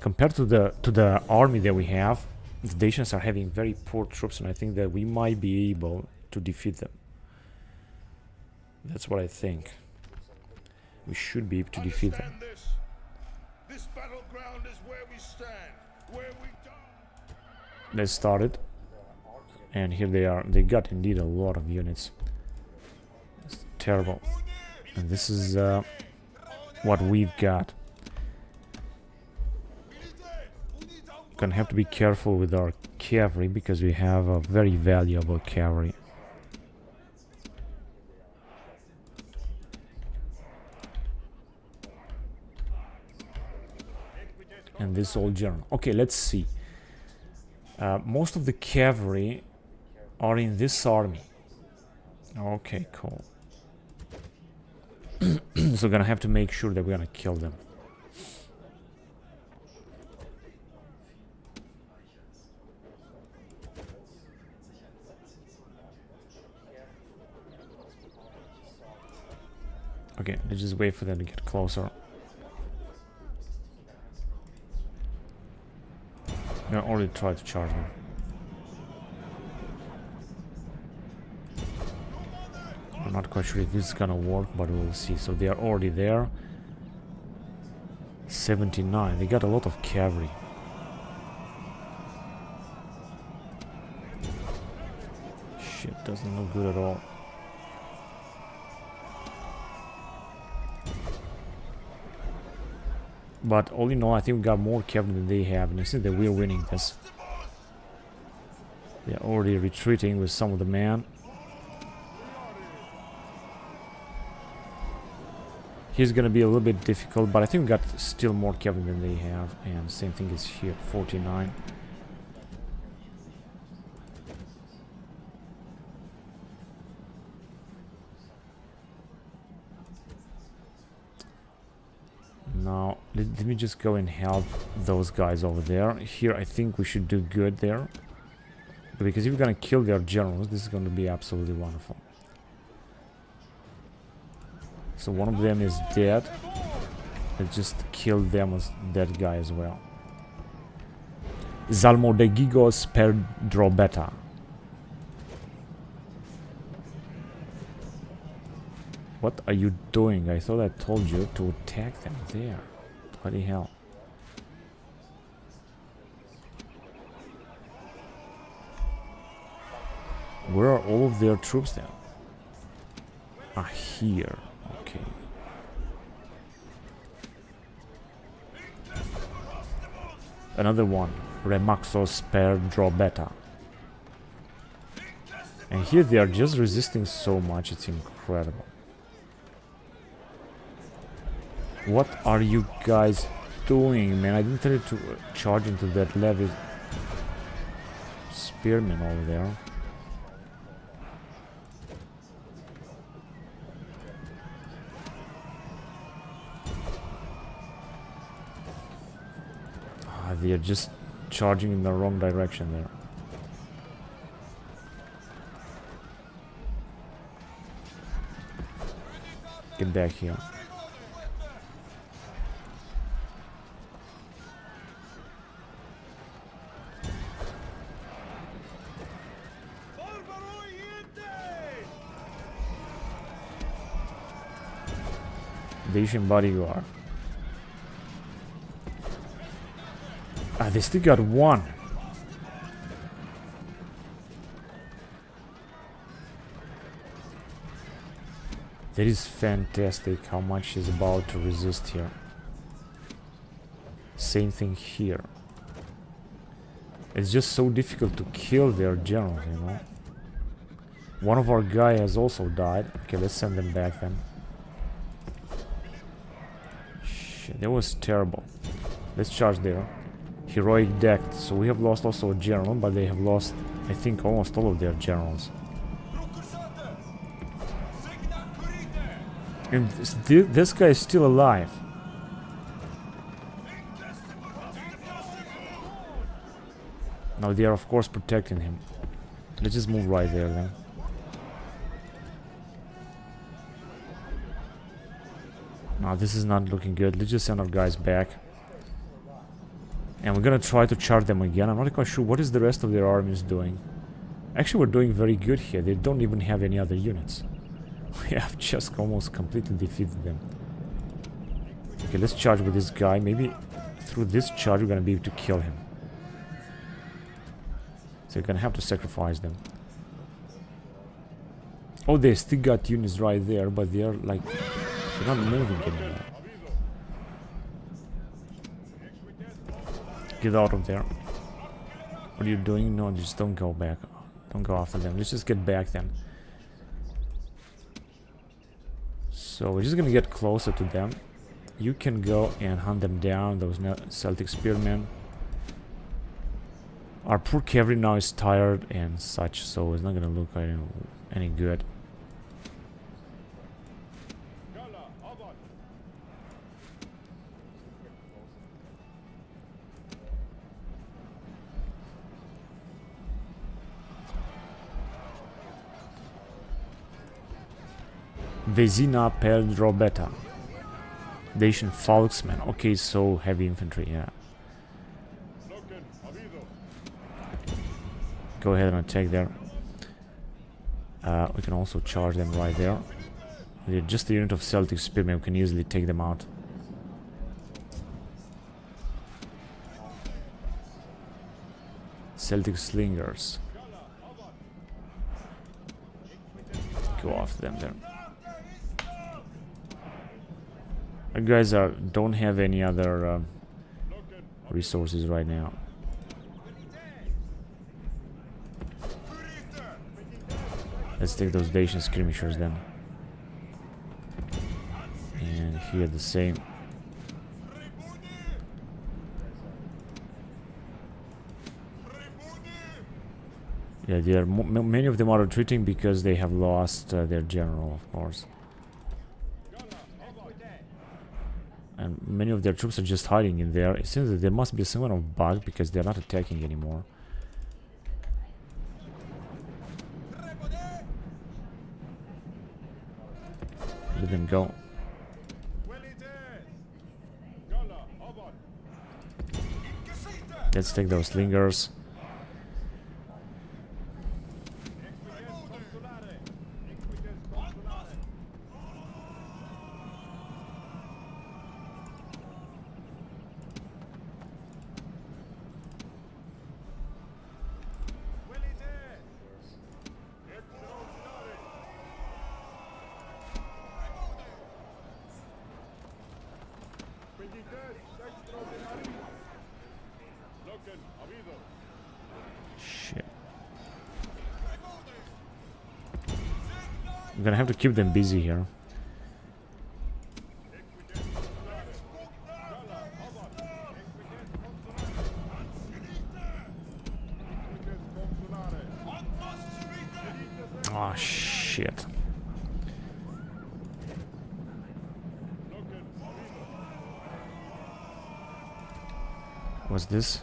Compared to the army that we have, the Dacians are having very poor troops, and I think that we might be able to defeat them. That's what I think. We should be able to defeat them. This battleground is where we stand, where we die. They started, and here they are. They got indeed a lot of units. It's terrible. And this is what we've got. Gonna have to be careful with our cavalry, because we have a very valuable cavalry. And this old general. Okay, let's see. Most of the cavalry are in this army. Okay, cool. So we're gonna have to make sure that we're gonna kill them. Okay, let's just wait for them to get closer. I already tried to charge them. Not quite sure if this is gonna work, but we'll see. So they are already there. 79. They got a lot of cavalry. Shit, doesn't look good at all. But all in all, I think we got more cavalry than they have, and I think that we're winning this. They're already retreating with some of the men. Here's gonna be a little bit difficult, but I think we got still more cavalry than they have, and same thing is here, 49. Now, let me just go and help those guys over there. Here, I think we should do good there. Because if we're gonna kill their generals, this is gonna be absolutely wonderful. So one of them is dead. Let's just kill them as that guy as well. Zalmodegigos per drobeta. What are you doing? I thought I told you to attack them there. Bloody hell. Where are all of their troops then? Ah, here. Okay. Another one. Remaxos per drobeta. And here they are just resisting so much, it's incredible. What are you guys doing, man? I didn't tell you to charge into that levy spearmen over there. Ah, they are just charging in the wrong direction there. Get back here. Dacian bodyguard. Ah, they still got one. That is fantastic how much is about to resist here. Same thing here. It's just so difficult to kill their generals, you know. One of our guy has also died. Okay, let's send them back then. Shit, that was terrible. Let's charge there. Heroic death. So we have lost also a general, but they have lost, I think, almost all of their generals. And this guy is still alive. Now they are of course protecting him. Let's just move right there then. Now this is not looking good. Let's just send our guys back. And we're gonna try to charge them again. I'm not quite sure what is the rest of their armies doing. Actually, we're doing very good here. They don't even have any other units. We have just almost completely defeated them. Okay, let's charge with this guy. Maybe through this charge we're gonna be able to kill him. So you're gonna have to sacrifice them. Oh, they still got units right there, but they are like, they're not moving anymore. Get out of there. What are you doing? No, just don't go back. Don't go after them. Let's just get back then. So we're just gonna get closer to them. You can go and hunt them down, those Celtic spearmen. Our poor cavalry now is tired and such, so it's not gonna look any good. Vezina per drobeta. Dacian Falksman. Okay, so heavy infantry, yeah. Go ahead and attack there. We can also charge them right there. They're just a unit of Celtic spearmen. We can easily take them out. Celtic slingers. Go after them there. You guys don't have any other resources right now. Let's take those Dacian skirmishers then. And here the same. Yeah, they are many of them are retreating because they have lost their general, of course. And many of their troops are just hiding in there. It seems that there must be some kind of bug because they're not attacking anymore. Let them go. Let's take those slingers. Shit. I'm gonna have to keep them busy here. Oh shit. What's this?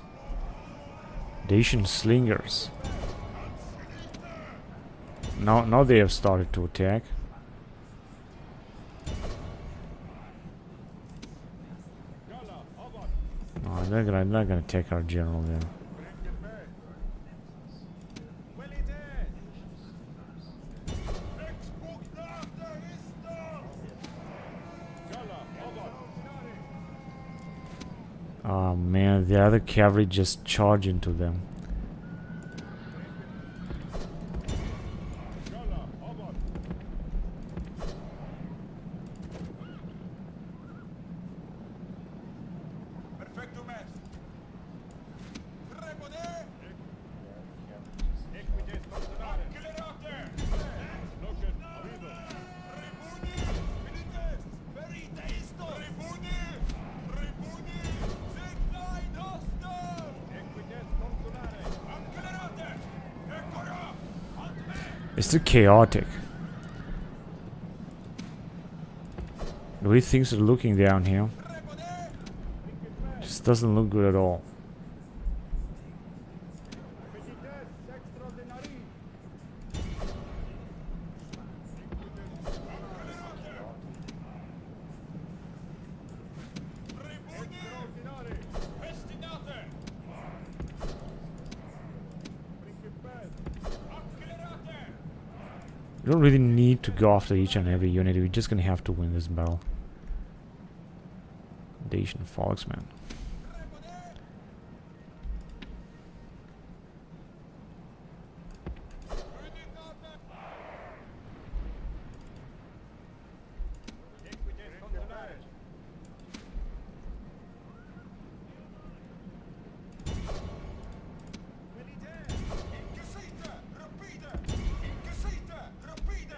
Dacian slingers. Now they have started to attack. No, they're not gonna take our general there. Oh man, the other cavalry just charge into them. It's too chaotic. The way things are looking down here just doesn't look good at all. We don't really need to go after each and every unit. We're just gonna have to win this battle. Dacian Fox, man.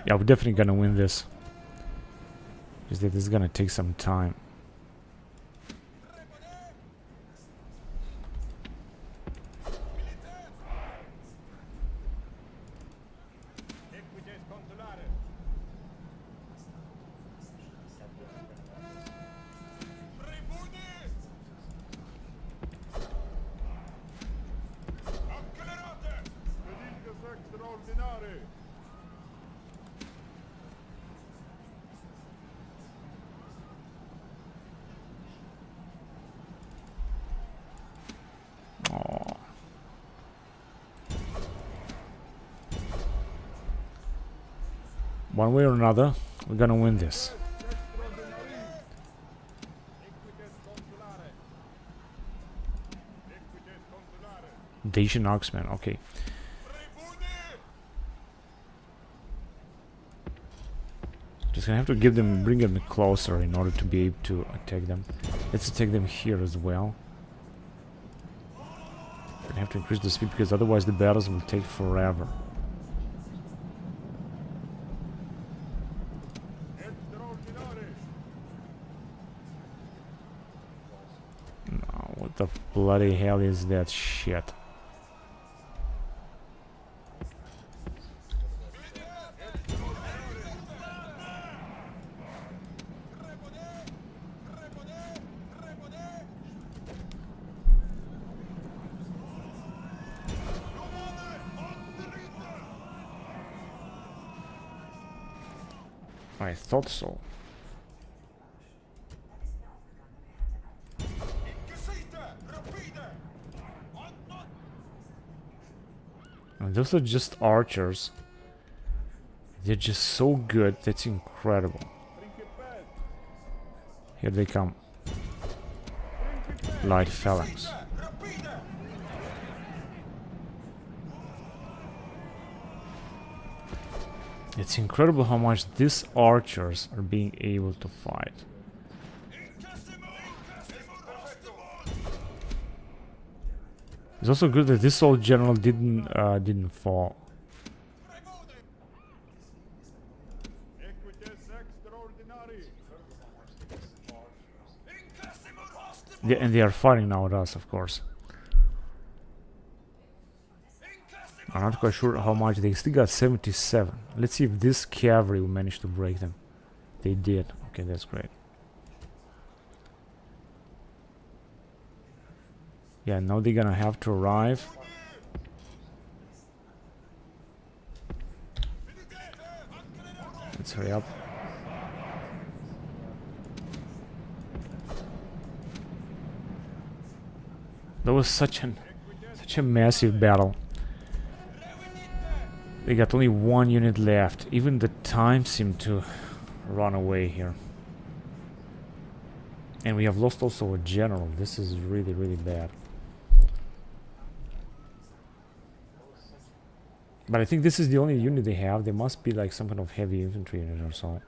Yeah, we're definitely gonna win this. Just that this is gonna take some time. One way or another, we're gonna win this. Dacian Oxman, okay. Just gonna have to bring them closer in order to be able to attack them. Let's attack them here as well. Gonna have to increase the speed because otherwise the battles will take forever. No, what the bloody hell is that shit? I thought so. And those are just archers. They're just so good. That's incredible. Here they come. Light phalanx. It's incredible how much these archers are being able to fight. It's also good that this old general didn't fall. Yeah, and they are fighting now with us, of course. I'm not quite sure how much. They still got 77. Let's see if this cavalry will manage to break them. They did. Okay, that's great. Yeah, now they're gonna have to arrive. Let's hurry up. That was such a massive battle. They got only one unit left. Even the time seemed to run away here. And we have lost also a general. This is really, really bad. But I think this is the only unit they have. They must be like some kind of heavy infantry unit or so.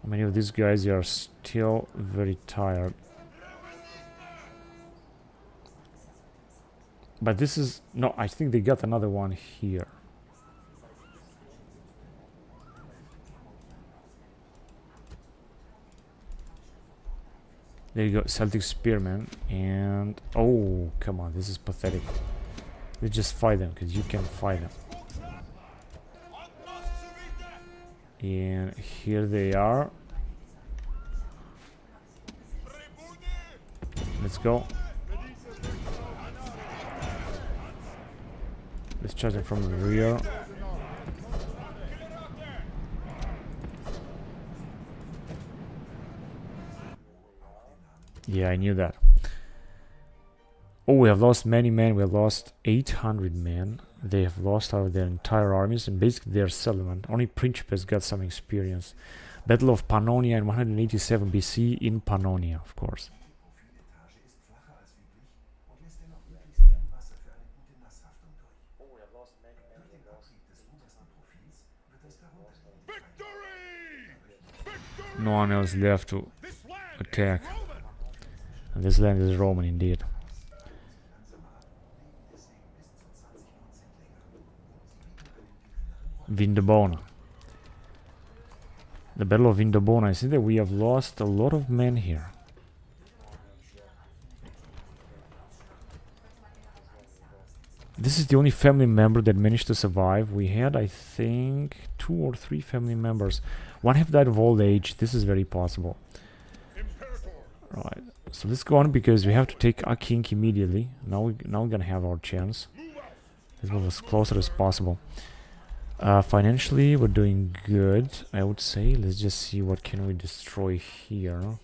Many of these guys are still very tired. But this is... No, I think they got another one here. There you go, Celtic Spearmen. And... Oh, come on, this is pathetic. Let's just fight them, because you can fight them. And here they are. Let's go. Let's charge them from the rear. Yeah, I knew that. Oh, we have lost many men. We have lost 800 men. They have lost out of their entire armies and basically their settlement. Only Principes got some experience. Battle of Pannonia in 187 BC in Pannonia, of course. No one else left to attack. And this land is Roman indeed. Vindobona. The Battle of Vindobona. I see that we have lost a lot of men here. This is the only family member that managed to survive. We had, I think, 2 or 3 family members. One have died of old age. This is very possible. Right. So let's go on because we have to take a king immediately. Now we're gonna have our chance. Let's move as closer as possible. Financially, we're doing good, I would say. Let's just see what can we destroy here.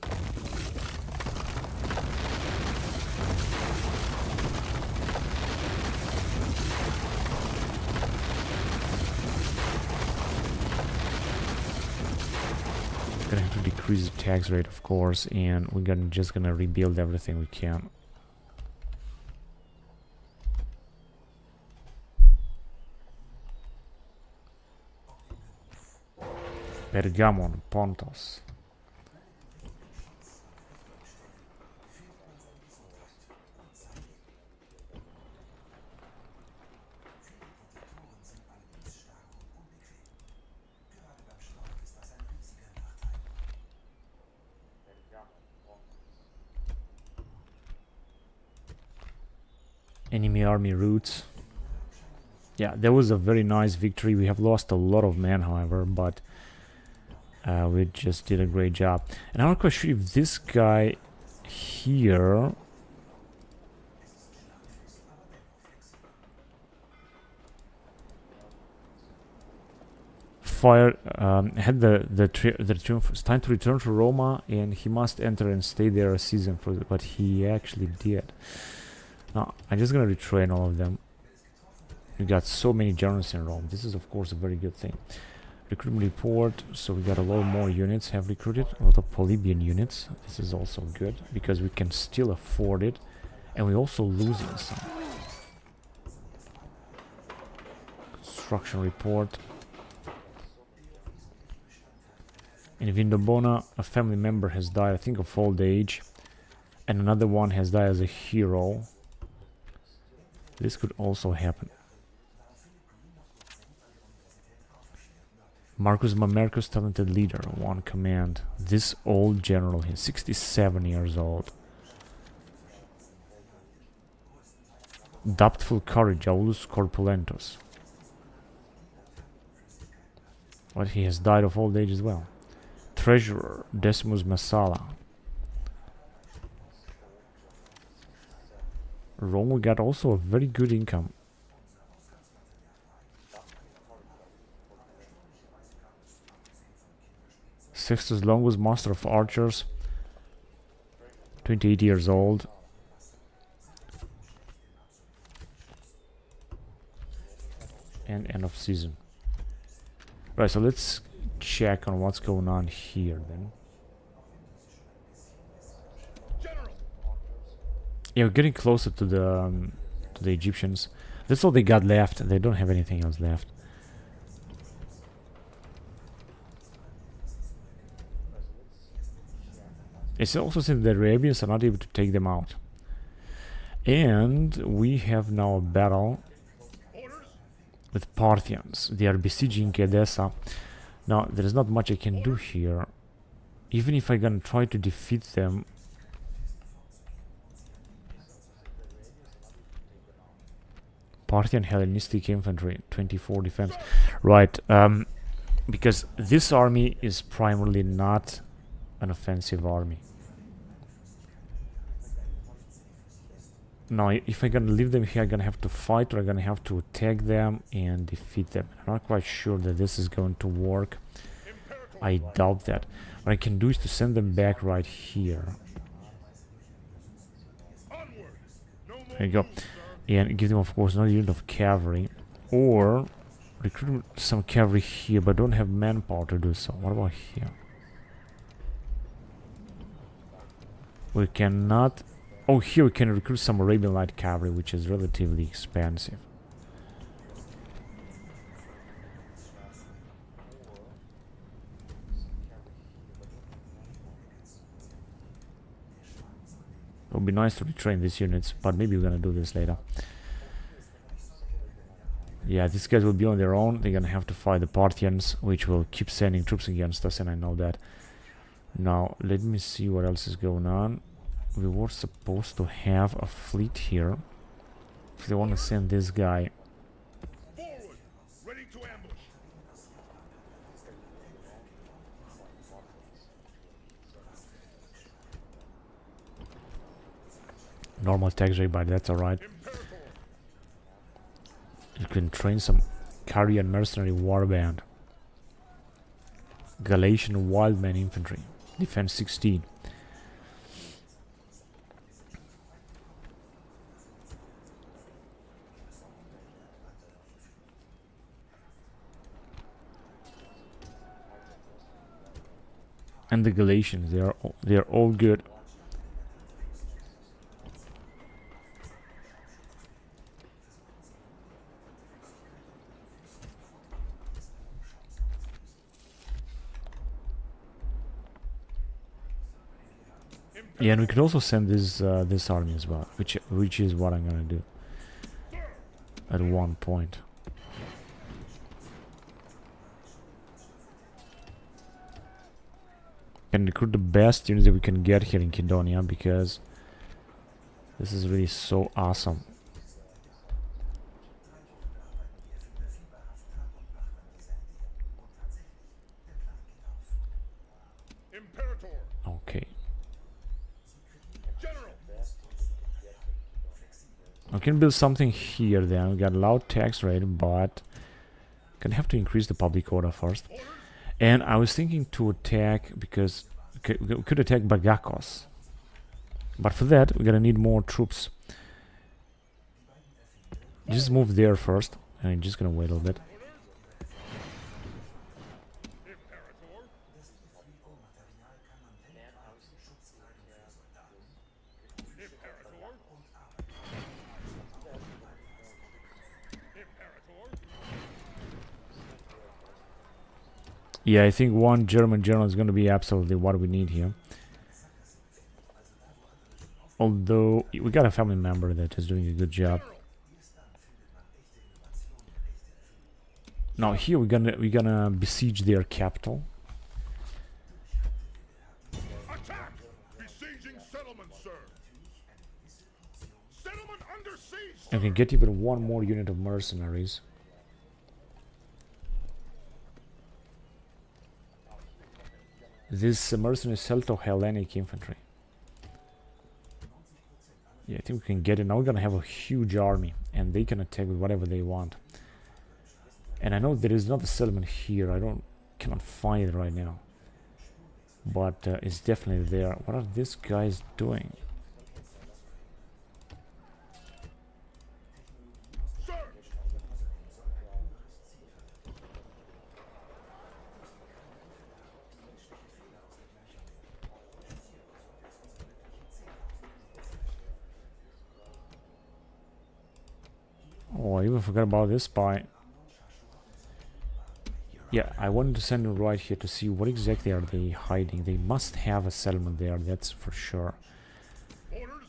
decrease the tax rate, of course, and we're just gonna rebuild everything we can. Pergamon, Pontus. Enemy army routes. Yeah, that was a very nice victory. We have lost a lot of men, however, but we just did a great job. And I'm not quite sure if this guy here had the triumph. It's time to return to Roma, and he must enter and stay there a season for but he actually did. Now I'm just gonna retrain all of them. We got so many generals in Rome. This is of course a very good thing. Recruitment report. So we got a lot more units have recruited, a lot of Polybian units. This is also good because we can still afford it, and we're also losing some. Construction report. In Vindobona, a family member has died, I think of old age, and another one has died as a hero. This could also happen. Marcus Mamercus, talented leader, one command. This old general, he's 67 years old. Doubtful courage, Aulus Corpulentus. But he has died of old age as well. Treasurer, Decimus Messala. Rome got also a very good income. Sextus Longus, master of archers, 28 years old. And end of season. Right, so let's check on what's going on here then. Yeah, we're getting closer to the Egyptians. That's all they got left. They don't have anything else left. It's also said the Arabians are not able to take them out. And we have now a battle with Parthians. They are besieging Edessa. Now, there is not much I can do here. Even if I'm gonna try to defeat them. Parthian Hellenistic infantry, 24 defense. Right, because this army is primarily not an offensive army. Now, if I'm gonna leave them here, I'm gonna have to fight, or I'm gonna have to attack them and defeat them. I'm not quite sure that this is going to work. I doubt that. What I can do is to send them back right here. There you go. And give them, of course, another unit of cavalry. Or recruit some cavalry here, but don't have manpower to do so. What about here? We cannot... Oh, here we can recruit some Arabian light cavalry, which is relatively expensive. It would be nice to retrain these units, but maybe we're gonna do this later. Yeah, these guys will be on their own. They're gonna have to fight the Parthians, which will keep sending troops against us, and I know that. Now, let me see what else is going on. We were supposed to have a fleet here. If they want to send this guy. Forward, ready to ambush. Normal tax rate, but that's alright. You can train some Carian mercenary warband. Galatian wildman infantry. Defense 16. And the Galatians, they are all good. Yeah, and we could also send this army as well, which is what I'm gonna do at one point. Can recruit the best units that we can get here in Kidonia, because this is really so awesome. Imperator. Okay. General. I can build something here then. We got loud tax rate, but gonna have to increase the public order first. And I was thinking to attack, because we could attack Bagakos. But for that, we're gonna need more troops. Just move there first. And I'm just gonna wait a little bit. Yeah, I think one German general is going to be absolutely what we need here. Although we got a family member that is doing a good job. Now here we're gonna besiege their capital. Attack! Besieging settlement, sir. Settlement under siege. And we can get even one more unit of mercenaries. This mercenary Celto-Hellenic infantry. Yeah, I think we can get it. Now we're gonna have a huge army, and they can attack with whatever they want. And I know there is not a settlement here. Cannot find it right now. But it's definitely there. What are these guys doing? Oh, I even forgot about this spy. Yeah, I wanted to send him right here to see what exactly are they hiding. They must have a settlement there, that's for sure.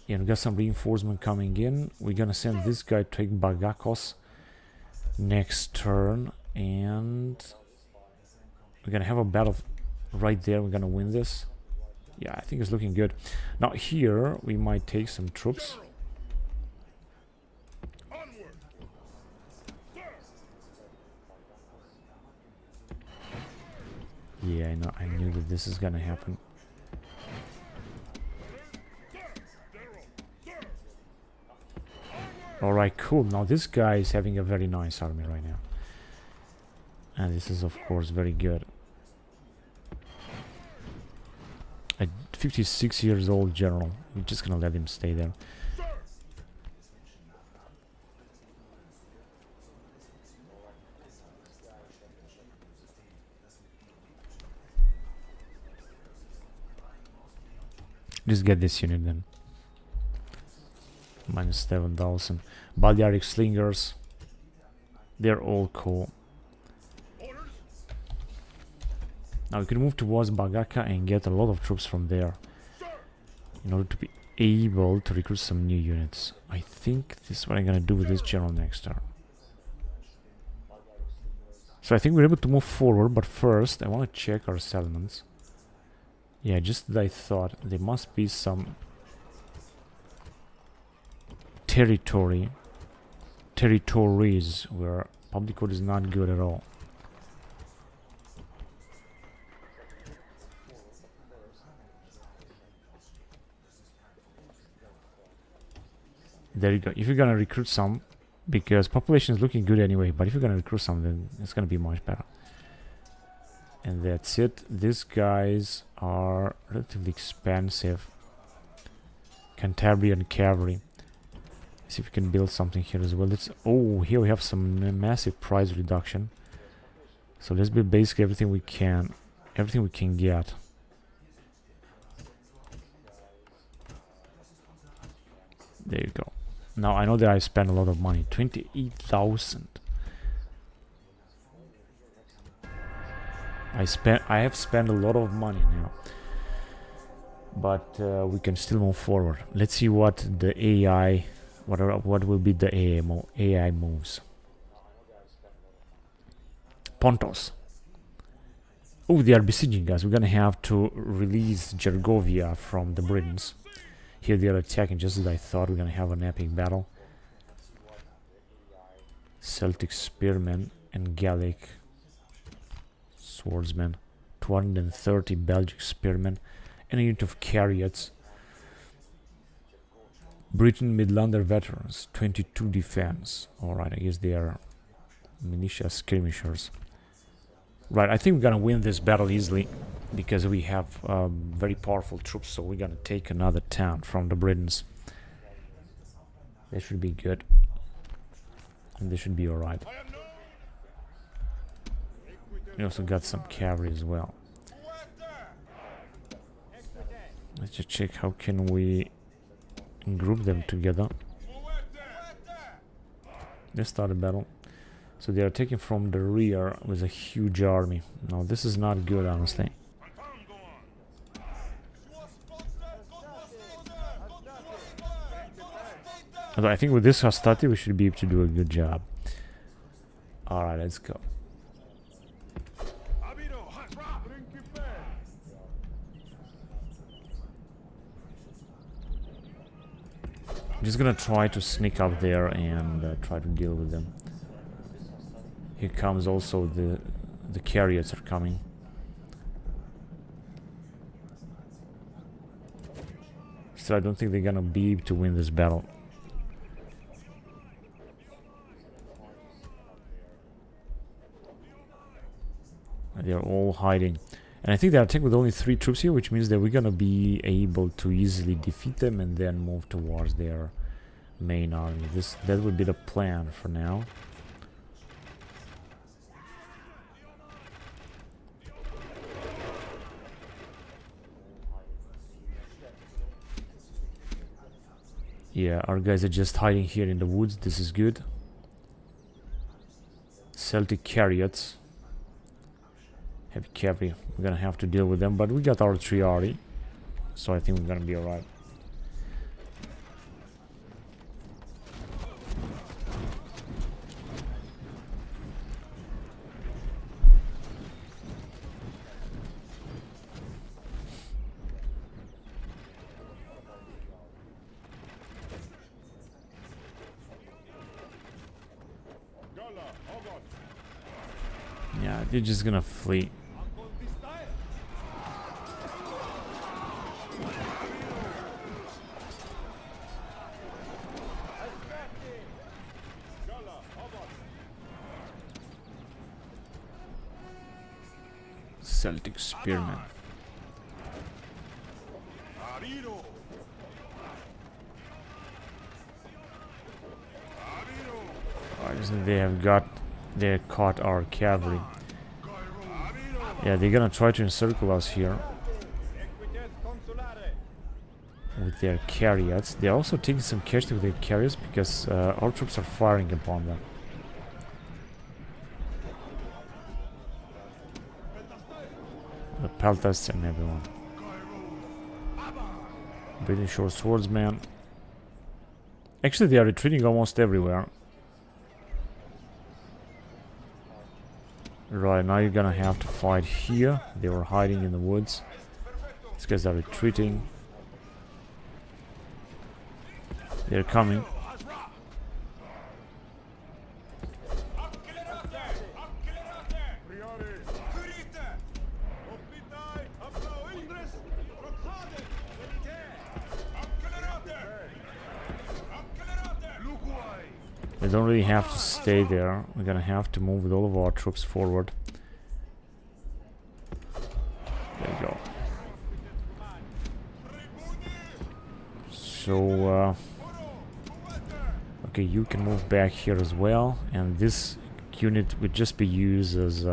Yeah, we got some reinforcement coming in. We're gonna send this guy to take Bagakos next turn, and we're gonna have a battle right there. We're gonna win this. Yeah, I think it's looking good. Now here we might take some troops. Yeah, I know. I knew that this is gonna happen. Alright, cool. Now this guy is having a very nice army right now. And this is of course very good. A 56 years old general. We're just gonna let him stay there. Just get this unit then. Minus 7,000. Balearic slingers. They're all cool. Now we can move towards Bagaka and get a lot of troops from there. In order to be able to recruit some new units. I think this is what I'm gonna do with this general next turn. So I think we're able to move forward, but first I want to check our settlements. Yeah, just as I thought, there must be some territories where public code is not good at all. There you go. If you're gonna recruit some, because population is looking good anyway, but if you're gonna recruit some, then it's gonna be much better. And that's it. These guys are relatively expensive. Cantabrian cavalry. See if we can build something here as well. Oh, here we have some massive price reduction. So let's build basically everything we can get. There you go. Now I know that I spent a lot of money. 28,000. I have spent a lot of money now. But we can still move forward. Let's see what the AI, what will be the AI moves. Pontos. Oh, they are besieging us. We're gonna have to release Gergovia from the Britons. Here they are attacking just as I thought. We're gonna have an epic battle. Celtic spearmen and Gallic swordsmen. 230 Belgic spearmen. And a unit of chariots. Britain Midlander veterans. 22 defense. Alright, I guess they are militia skirmishers. Right, I think we're gonna win this battle easily because we have very powerful troops, so we're gonna take another town from the Britons. They should be good. And they should be alright. We also got some cavalry as well. Let's just check how can we group them together. Let's start a battle. So they are taking from the rear with a huge army. Now this is not good, honestly. Although I think with this hostility we should be able to do a good job. Alright, let's go. I'm just gonna try to sneak up there and try to deal with them. Here comes also the chariots are coming. So I don't think they're gonna be able to win this battle. They're all hiding. And I think they attack with only 3 troops here, which means that we're gonna be able to easily defeat them and then move towards their main army. That would be the plan for now. Yeah, our guys are just hiding here in the woods. This is good. Celtic chariots. Heavy cavalry. We're gonna have to deal with them, but we got our artillery, so I think we're gonna be alright. Yeah, they're just gonna flee. Celtic spearmen. They caught our cavalry. Yeah, they're gonna try to encircle us here with their chariots. They're also taking some casualty with their chariots because our troops are firing upon them. The peltas and everyone. British short swordsman. Actually, they are retreating almost everywhere. Right, now you're gonna have to fight here. They were hiding in the woods. These guys are retreating. They're coming. They don't really have to stay there. We're gonna have to move with all of our troops forward. There you go. So, okay, you can move back here as well. And this unit would just be used as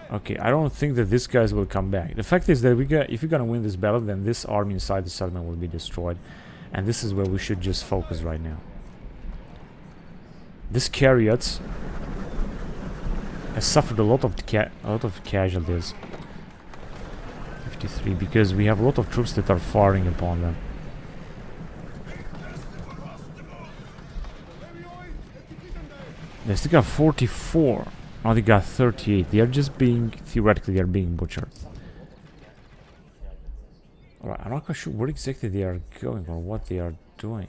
Okay, I don't think that these guys will come back. The fact is that if we're gonna win this battle, then this army inside the settlement will be destroyed. And this is where we should just focus right now. This chariots has suffered a lot of casualties. 53, because we have a lot of troops that are firing upon them. They still got 44. Now they got 38. They are just being, theoretically, they are being butchered. Alright, I'm not quite sure where exactly they are going or what they are doing.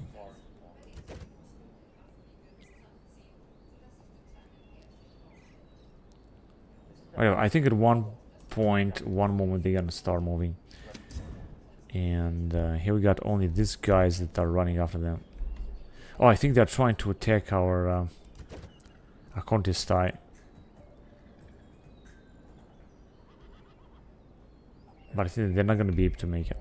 Oh, I think at one moment they're gonna start moving. And here we got only these guys that are running after them. Oh, I think they're trying to attack our contestai. But I think they're not gonna be able to make it.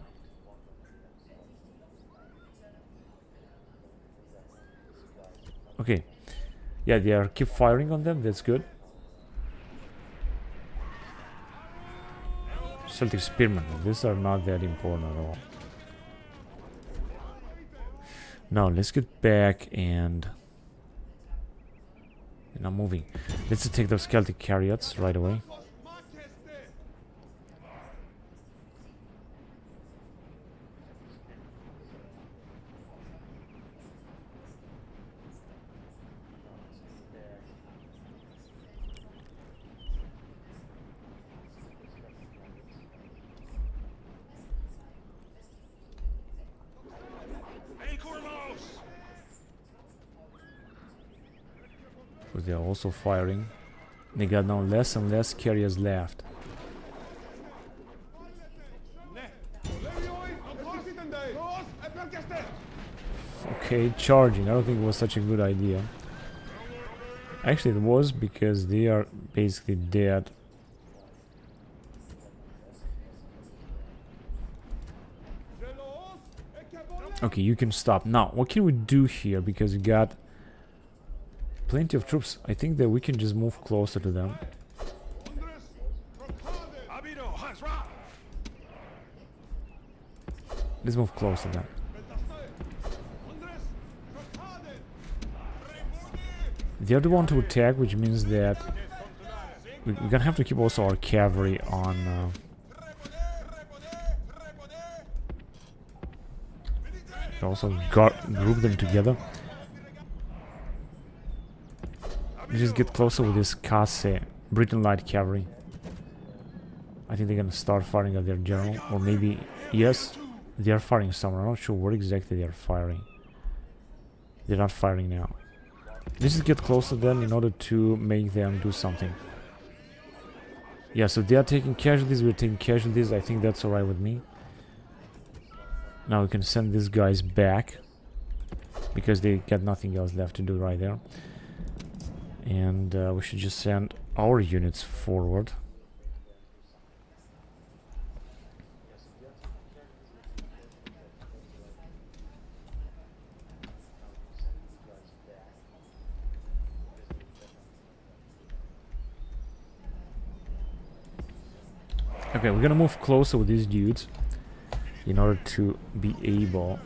Okay. Yeah, they are keep firing on them, that's good. Celtic spearmen, these are not that important at all. Now let's get back and they're not moving. Let's take those Celtic chariots right away. They are also firing. They got now less and less carriers left. Okay, charging. I don't think it was such a good idea. Actually, it was, because they are basically dead. Okay, you can stop. Now, what can we do here? Because we got plenty of troops. I think that we can just move closer to them. Let's move close to them. They're the one to attack, which means that we're gonna have to keep also our cavalry on. Also group them together. We just get closer with this Casse, Britain Light Cavalry. I think they're gonna start firing at their general, or maybe, yes, they are firing somewhere. I'm not sure where exactly they are firing. They're not firing now. Let's just get close to them in order to make them do something. Yeah, so they are taking casualties, we're taking casualties. I think that's alright with me. Now we can send these guys back, because they got nothing else left to do right there. And we should just send our units forward. Okay, we're gonna move closer with these dudes in order to be able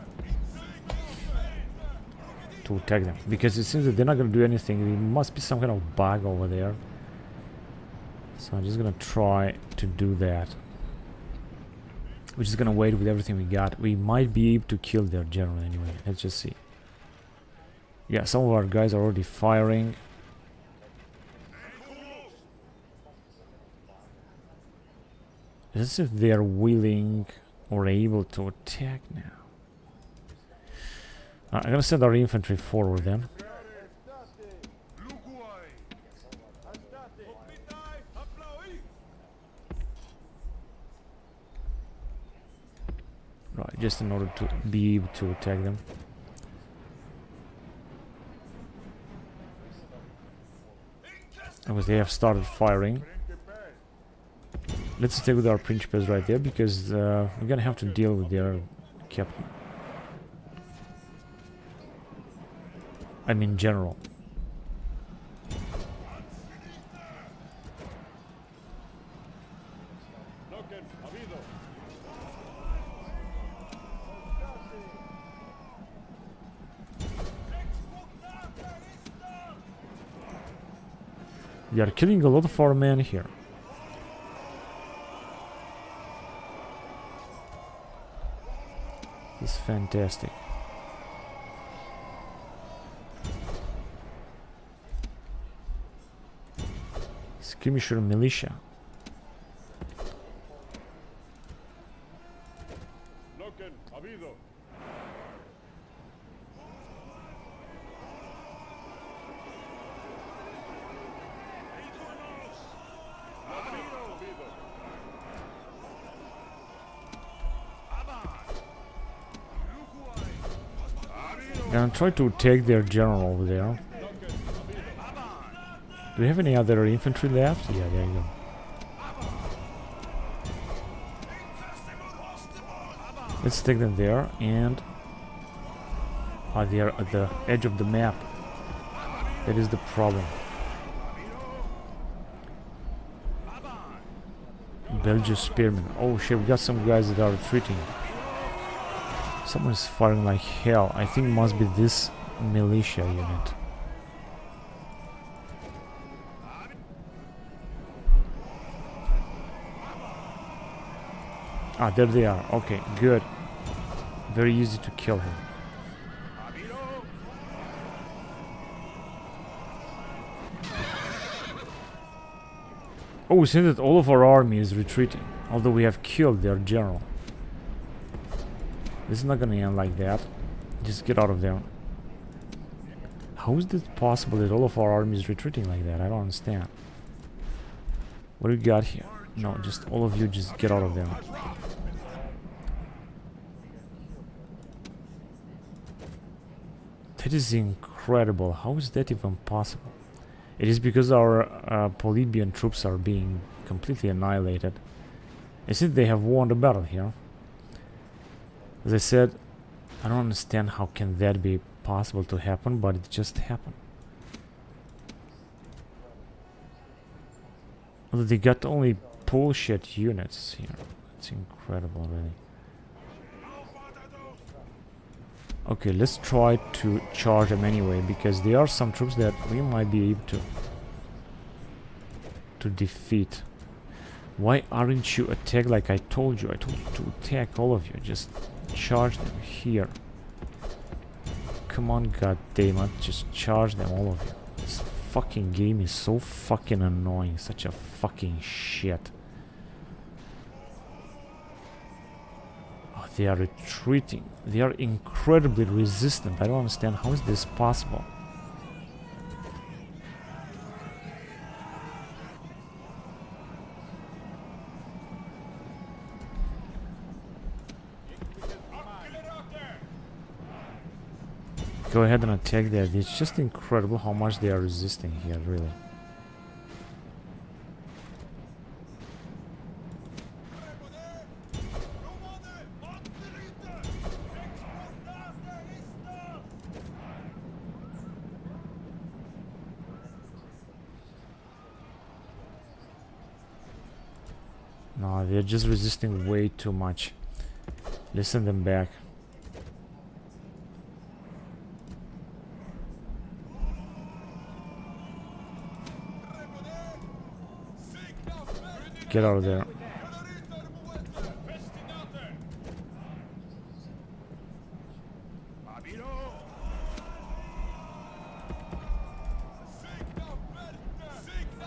to attack them, because it seems that they're not gonna do anything. There must be some kind of bug over there, so I'm just gonna try to do that. We're just gonna wait with everything we got. We might be able to kill their general anyway. Let's just see. Yeah, some of our guys are already firing. Let's see if they are willing or able to attack now. I'm gonna send our infantry forward then. Right, just in order to be able to attack them. Because they have started firing. Let's stay with our Principes right there, because we're gonna have to deal with their captain. I mean general. We are killing a lot of our men here. It's fantastic. Skirmisher militia. Gonna try to take their general over there. Do we have any other infantry left? Yeah, there you go. Let's take them there, and they are at the edge of the map. That is the problem. Belgian spearmen. Oh shit, we got some guys that are retreating. Someone's firing like hell. I think it must be this militia unit. Ah, there they are. Okay, good. Very easy to kill him. Oh, we see that all of our army is retreating, although we have killed their general. This is not gonna end like that. Just get out of there. How is it possible that all of our army is retreating like that? I don't understand. What do we got here? No, just all of you just get out of there. That is incredible. How is that even possible? It is because our Polybian troops are being completely annihilated. I think they have won the battle here. As I said, I don't understand how can that be possible to happen, but it just happened. Although they got only bullshit units here. It's incredible, really. Okay, let's try to charge them anyway, because there are some troops that we might be able to defeat. Why aren't you attacked like I told you? I told you to attack all of you. Just charge them here. Come on, goddammit, just charge them, all of you. This fucking game is so fucking annoying. Such a fucking shit. Oh, they are retreating. They are incredibly resistant. I don't understand how is this possible. Go ahead and attack that. It's just incredible how much they are resisting here, really. No, they're just resisting way too much. Let's send them back. Get out of there.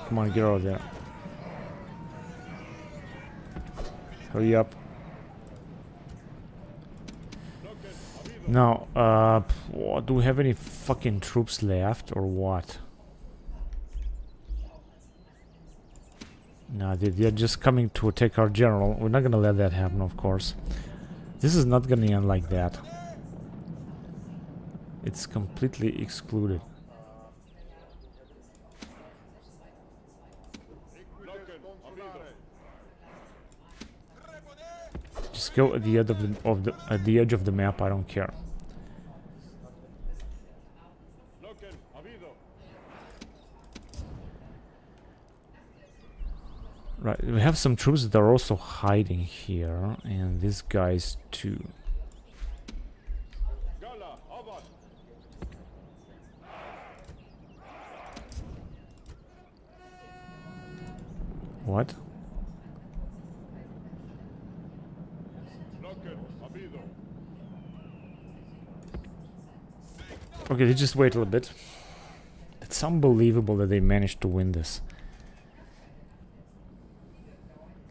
Come on, get out of there. Hurry up. Now, do we have any fucking troops left or what? No, they're just coming to attack our general. We're not gonna let that happen, of course. This is not gonna end like that. It's completely excluded. Just go at the edge at the edge of the map. I don't care. Right, we have have some troops that are also hiding here, and these guys too. What? Okay, they just wait a little bit. It's unbelievable that they managed to win this.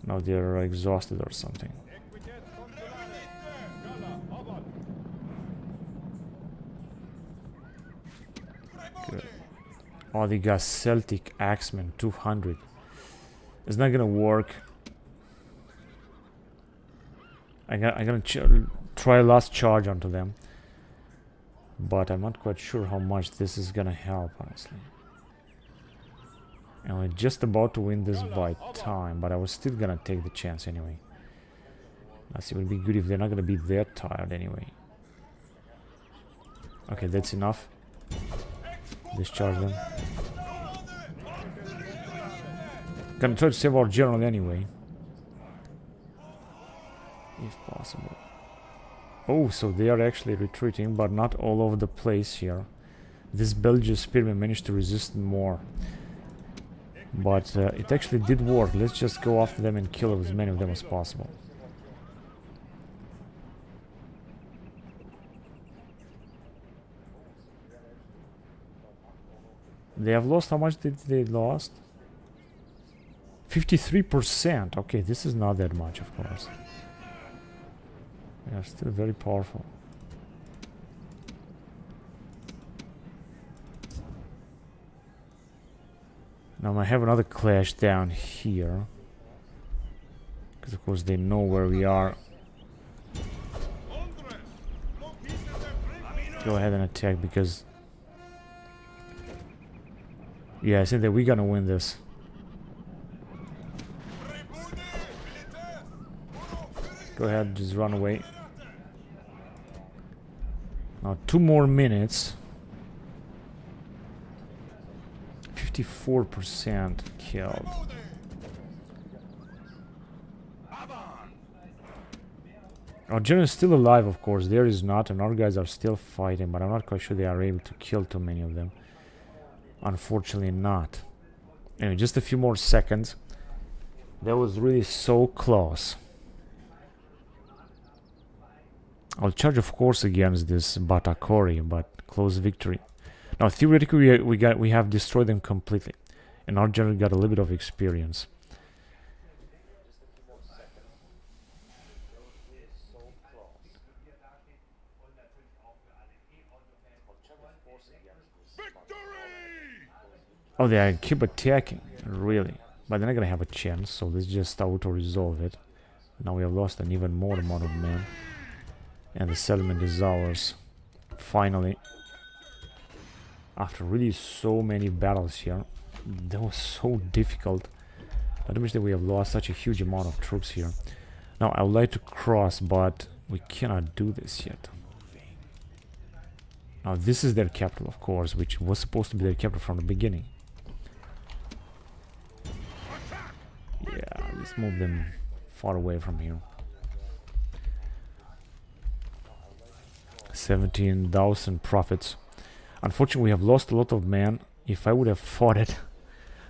Now they're exhausted or something. Good. Oh, they got Celtic Axemen 200. It's not gonna work. I'm gonna try last charge onto them, but I'm not quite sure how much this is gonna help, honestly. And we're just about to win this by time, but I was still gonna take the chance anyway. It would be good if they're not gonna be that tired anyway. Okay, that's enough. Discharge them. Gonna try to save our general anyway, if possible. Oh, so they are actually retreating, but not all over the place here. This Belgian spearman managed to resist more, but it actually did work. Let's just go after them and kill as many of them as possible. They have lost. How much did they lost? 53%. Okay, this is not that much, of course. They are still very powerful. Now I have another clash down here, because of course they know where we are. Go ahead and attack, because yeah, I think that we're gonna win this. Go ahead, just run away. Now 2 more minutes. 54% killed. Our general is still alive, of course. There is not, and our guys are still fighting, but I'm not quite sure they are able to kill too many of them. Unfortunately not. Anyway, just a few more seconds. That was really so close. I'll charge, of course, against this Batakori, but close victory. Now, theoretically, we have destroyed them completely, and our general got a little bit of experience. Oh, they keep attacking, really, but they're not gonna have a chance. So let's just auto-resolve it. Now we have lost an even more amount of men. And the settlement is ours. Finally. After really so many battles here. That was so difficult. I don't wish that we have lost such a huge amount of troops here. Now I would like to cross, but we cannot do this yet. Now this is their capital, of course, which was supposed to be their capital from the beginning. Yeah, let's move them far away from here. 17,000 profits. Unfortunately, we have lost a lot of men. If I would have fought it,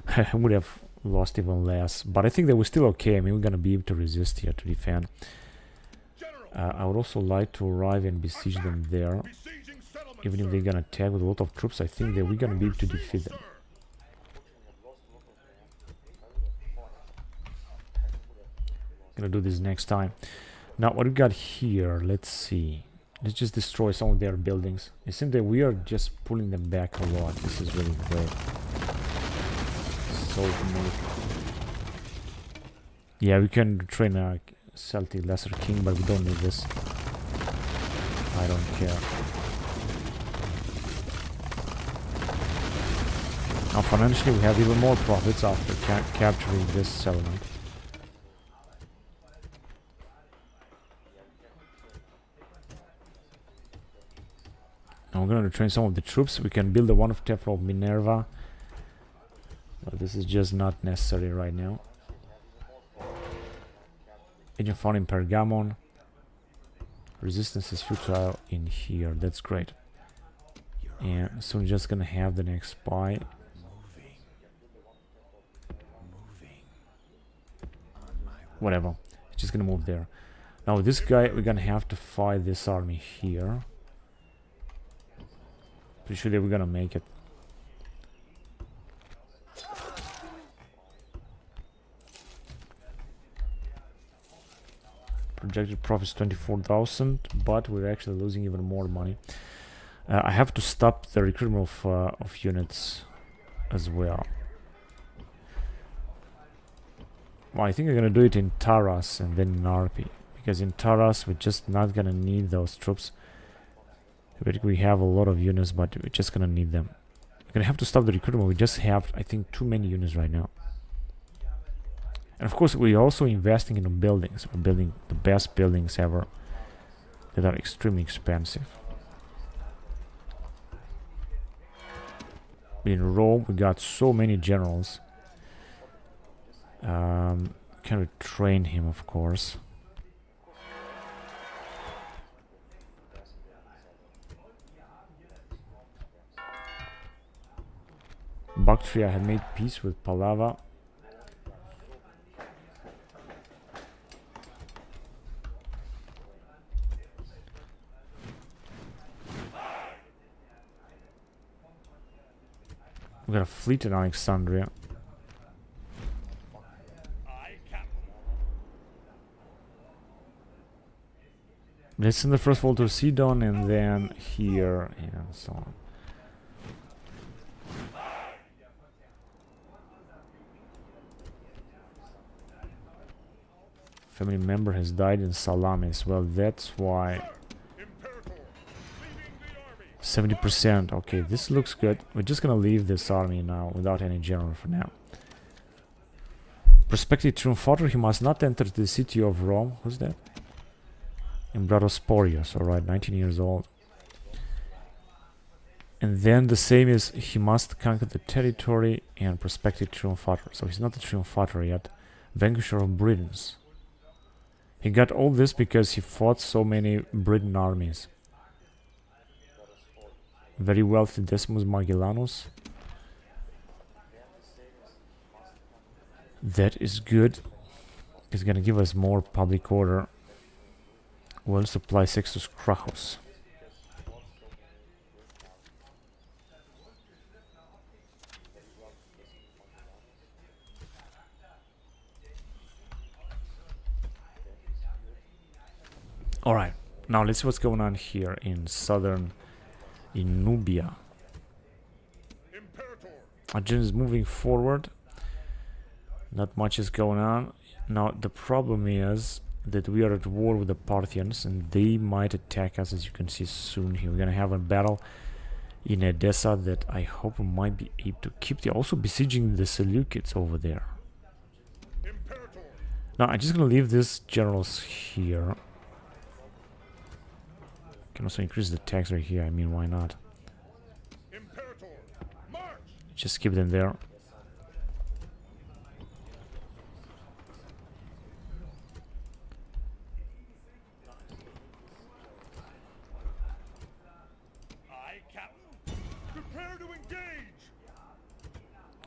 I would have lost even less. But I think that we're still okay. I mean, we're gonna be able to resist here, to defend. I would also like to arrive and besiege them there. Even if they're gonna attack with a lot of troops, I think that we're gonna be able to defeat them. Gonna do this next time. Now, what we got here? Let's see. Let's just destroy some of their buildings. It seems that we are just pulling them back a lot. This is really great. So amazing. Yeah, we can train a Celtic Lesser King, but we don't need this. I don't care. Now financially we have even more profits after capturing this settlement. Now we're going to train some of the troops. We can build the one of Temple of Minerva. But this is just not necessary right now. Agent found in Pergamon. Resistance is futile in here. That's great. And so we're just gonna have the next spy. Whatever. It's just gonna move there. Now this guy, we're gonna have to fight this army here. Pretty sure that we're gonna make it. Projected profits 24,000, but we're actually losing even more money. I have to stop the recruitment of units as well. Well, I think I'm gonna do it in Taras and then in Arpi, because in Taras we're just not gonna need those troops. We have a lot of units, but we're just gonna need them. We're gonna have to stop the recruitment. We just have, I think, too many units right now. And of course, we're also investing in buildings. We're building the best buildings ever that are extremely expensive. In Rome, we got so many generals. Can we train him, of course? Bactria had made peace with Palava. We got a fleet in Alexandria. Let's send the first vol to Sidon and then here and so on. Family member has died in Salamis. Well, that's why 70%. Okay, this looks good. We're just gonna leave this army now without any general for now. Prospective triumphator, he must not enter the city of Rome. Who's that? Imperatores, alright, 19 years old. And then the same is he must conquer the territory and prospective triumphator. So he's not a triumphator yet. Vanquisher of Britons. He got all this because he fought so many Briton armies. Very wealthy Decimus Magellanus. That is good. It's gonna give us more public order. Well supply Sextus Crachus. Alright, now let's see what's going on here in southern Nubia. Argent is moving forward. Not much is going on. Now the problem is that we are at war with the Parthians and they might attack us, as you can see soon here. We're gonna have a battle in Edessa that I hope we might be able to keep. They're also besieging the Seleucids over there. Now I'm just gonna leave these generals here. Can also increase the tax right here. I mean, why not? Just keep them there.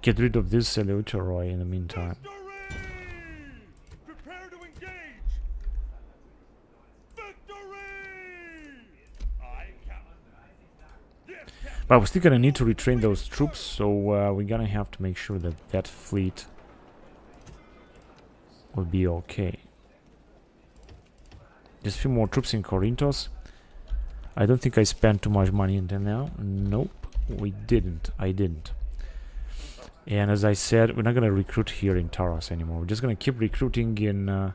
Get rid of this Seleuceroi in the meantime. But we're still gonna need to retrain those troops, so we're gonna have to make sure that that fleet will be okay. Just a few more troops in Corinthos. I don't think I spent too much money until now. Nope, we didn't. I didn't. And as I said, we're not gonna recruit here in Taras anymore. We're just gonna keep recruiting in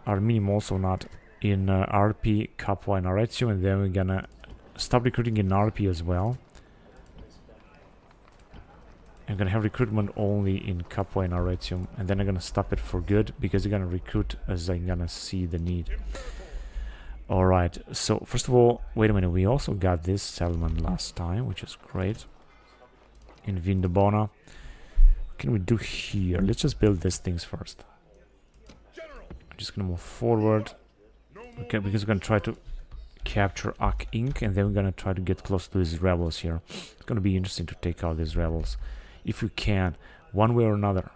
Arminium, also not in Arpi, Capua, and Arretium, and then we're gonna stop recruiting in Arpi as well. I'm gonna have recruitment only in Capua and Arretium, and then I'm gonna stop it for good because I'm gonna recruit as I'm gonna see the need. Alright, so first of all, wait a minute, we also got this settlement last time, which is great. In Vindobona. What can we do here? Let's just build these things first. I'm just gonna move forward. Okay, because we're gonna try to capture Ak Inc, and then we're gonna try to get close to these rebels here. It's gonna be interesting to take out these rebels if we can, one way or another.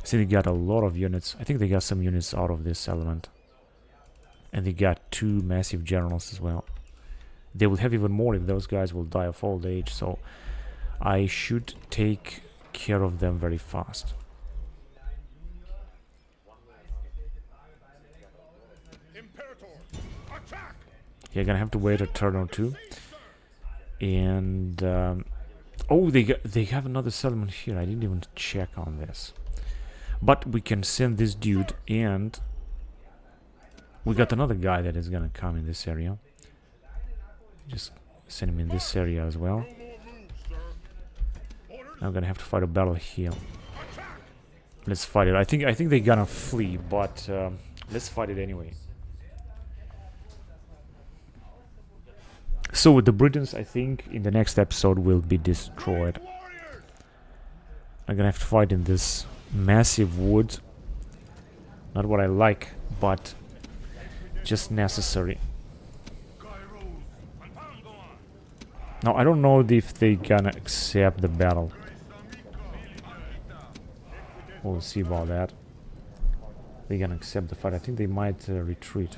See, they got a lot of units. I think they got some units out of this element, and they got 2 massive generals as well. They will have even more if those guys will die of old age, so I should take care of them very fast. You're gonna have to wait a turn or two. And oh, they have another settlement here. I didn't even check on this. But we can send this dude, and we got another guy that is gonna come in this area. Just send him in this area as well. I'm gonna have to fight a battle here. Let's fight it. I think they're gonna flee, but let's fight it anyway. So with the Britons, I think in the next episode will be destroyed. I'm gonna have to fight in this massive wood. Not what I like, but just necessary. Now I don't know if they gonna accept the battle. We'll see about that. They're gonna accept the fight. I think they might retreat.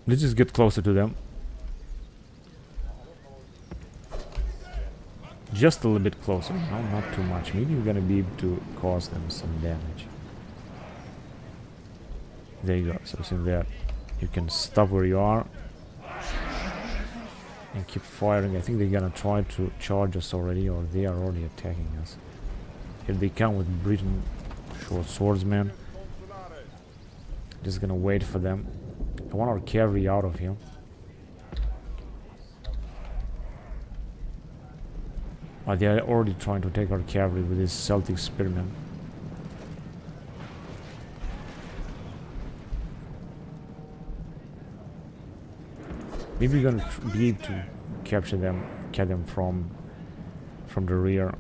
Let's just get closer to them. Just a little bit closer. No, not too much. Maybe we're gonna be able to cause them some damage. There you go. So see there. You can stop where you are and keep firing. I think they're gonna try to charge us already, or they are already attacking us. Here they come with Britain short swordsmen. Just gonna wait for them. I want our cavalry out of here. Oh, they are already trying to take our cavalry with this Celtic spearmen. Maybe we're gonna be able to capture them, get them from the rear.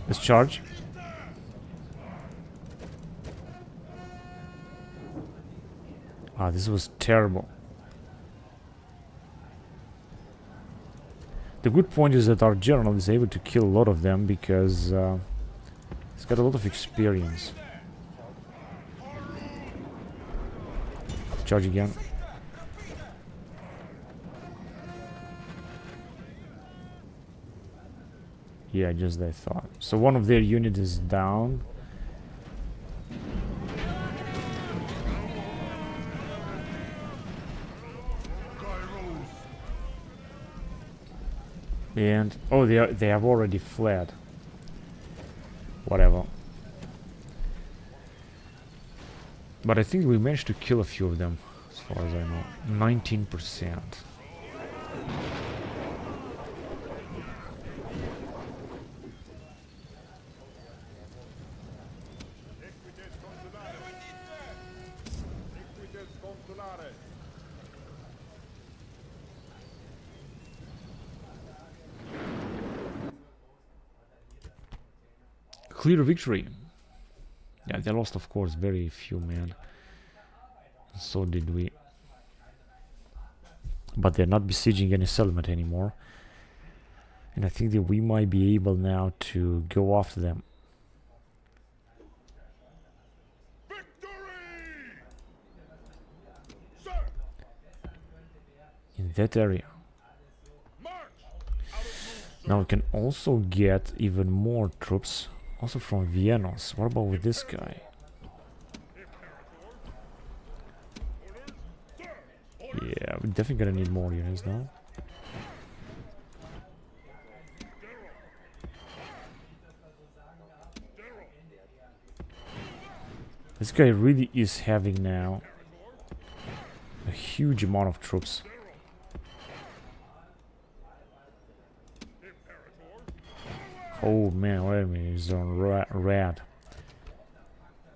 Let's charge. Ah, this was terrible. The good point is that our general is able to kill a lot of them because he's got a lot of experience. Charge again. Yeah, just as I thought. So one of their units is down. And oh, they have already fled. Whatever. But I think we managed to kill a few of them, as far as I know. 19%. Clear victory. Yeah, they lost, of course, very few men. So did we. But they're not besieging any settlement anymore. And I think that we might be able now to go after them. In that area. Now we can also get even more troops. Also from Viennos. What about with this guy? Yeah, we're definitely gonna need more units now. This guy really is having now a huge amount of troops. Oh man, wait a minute, he's on red.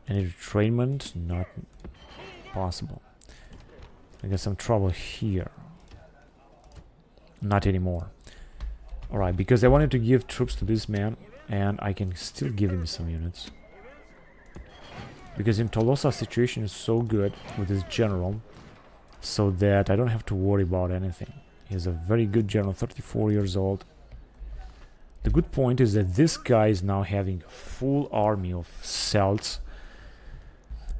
Any retrainment? Not possible. I got some trouble here. Not anymore. Alright, because I wanted to give troops to this man. And I can still give him some units. Because in Tolosa's situation is so good with his general, so that I don't have to worry about anything. He's a very good general, 34 years old. The good point is that this guy is now having a full army of Celts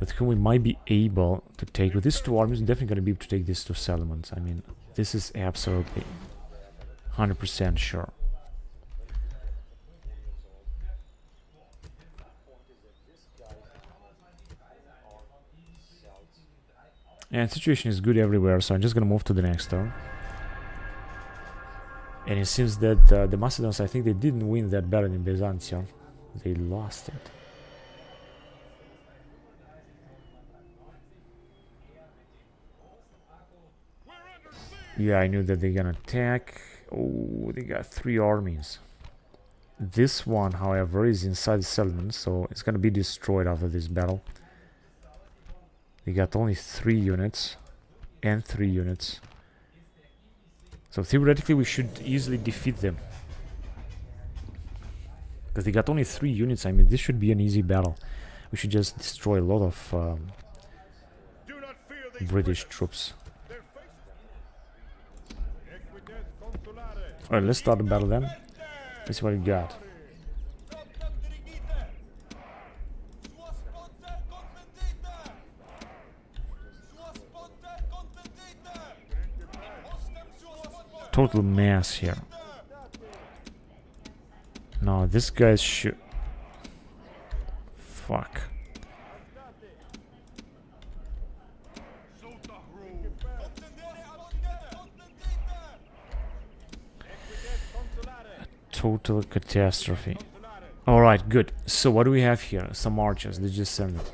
with whom we might be able to take. With these two armies, we're definitely going to be able to take these two settlements. I mean, this is absolutely 100% sure. And situation is good everywhere, so I'm just going to move to the next turn. And it seems that the Macedons, I think they didn't win that battle in Byzantium. They lost it. Yeah, I knew that they're gonna attack. Oh, they got 3 armies. This one, however, is inside the settlement, so it's gonna be destroyed after this battle. They got only 3 units and 3 units. So theoretically we should easily defeat them. Because they got only 3 units, I mean this should be an easy battle. We should just destroy a lot of British troops. Alright, let's start the battle then. Let's see what we got. Total mass here. No, this guy's fuck. Total catastrophe. Alright, good. So what do we have here? Some archers. Let's just send them.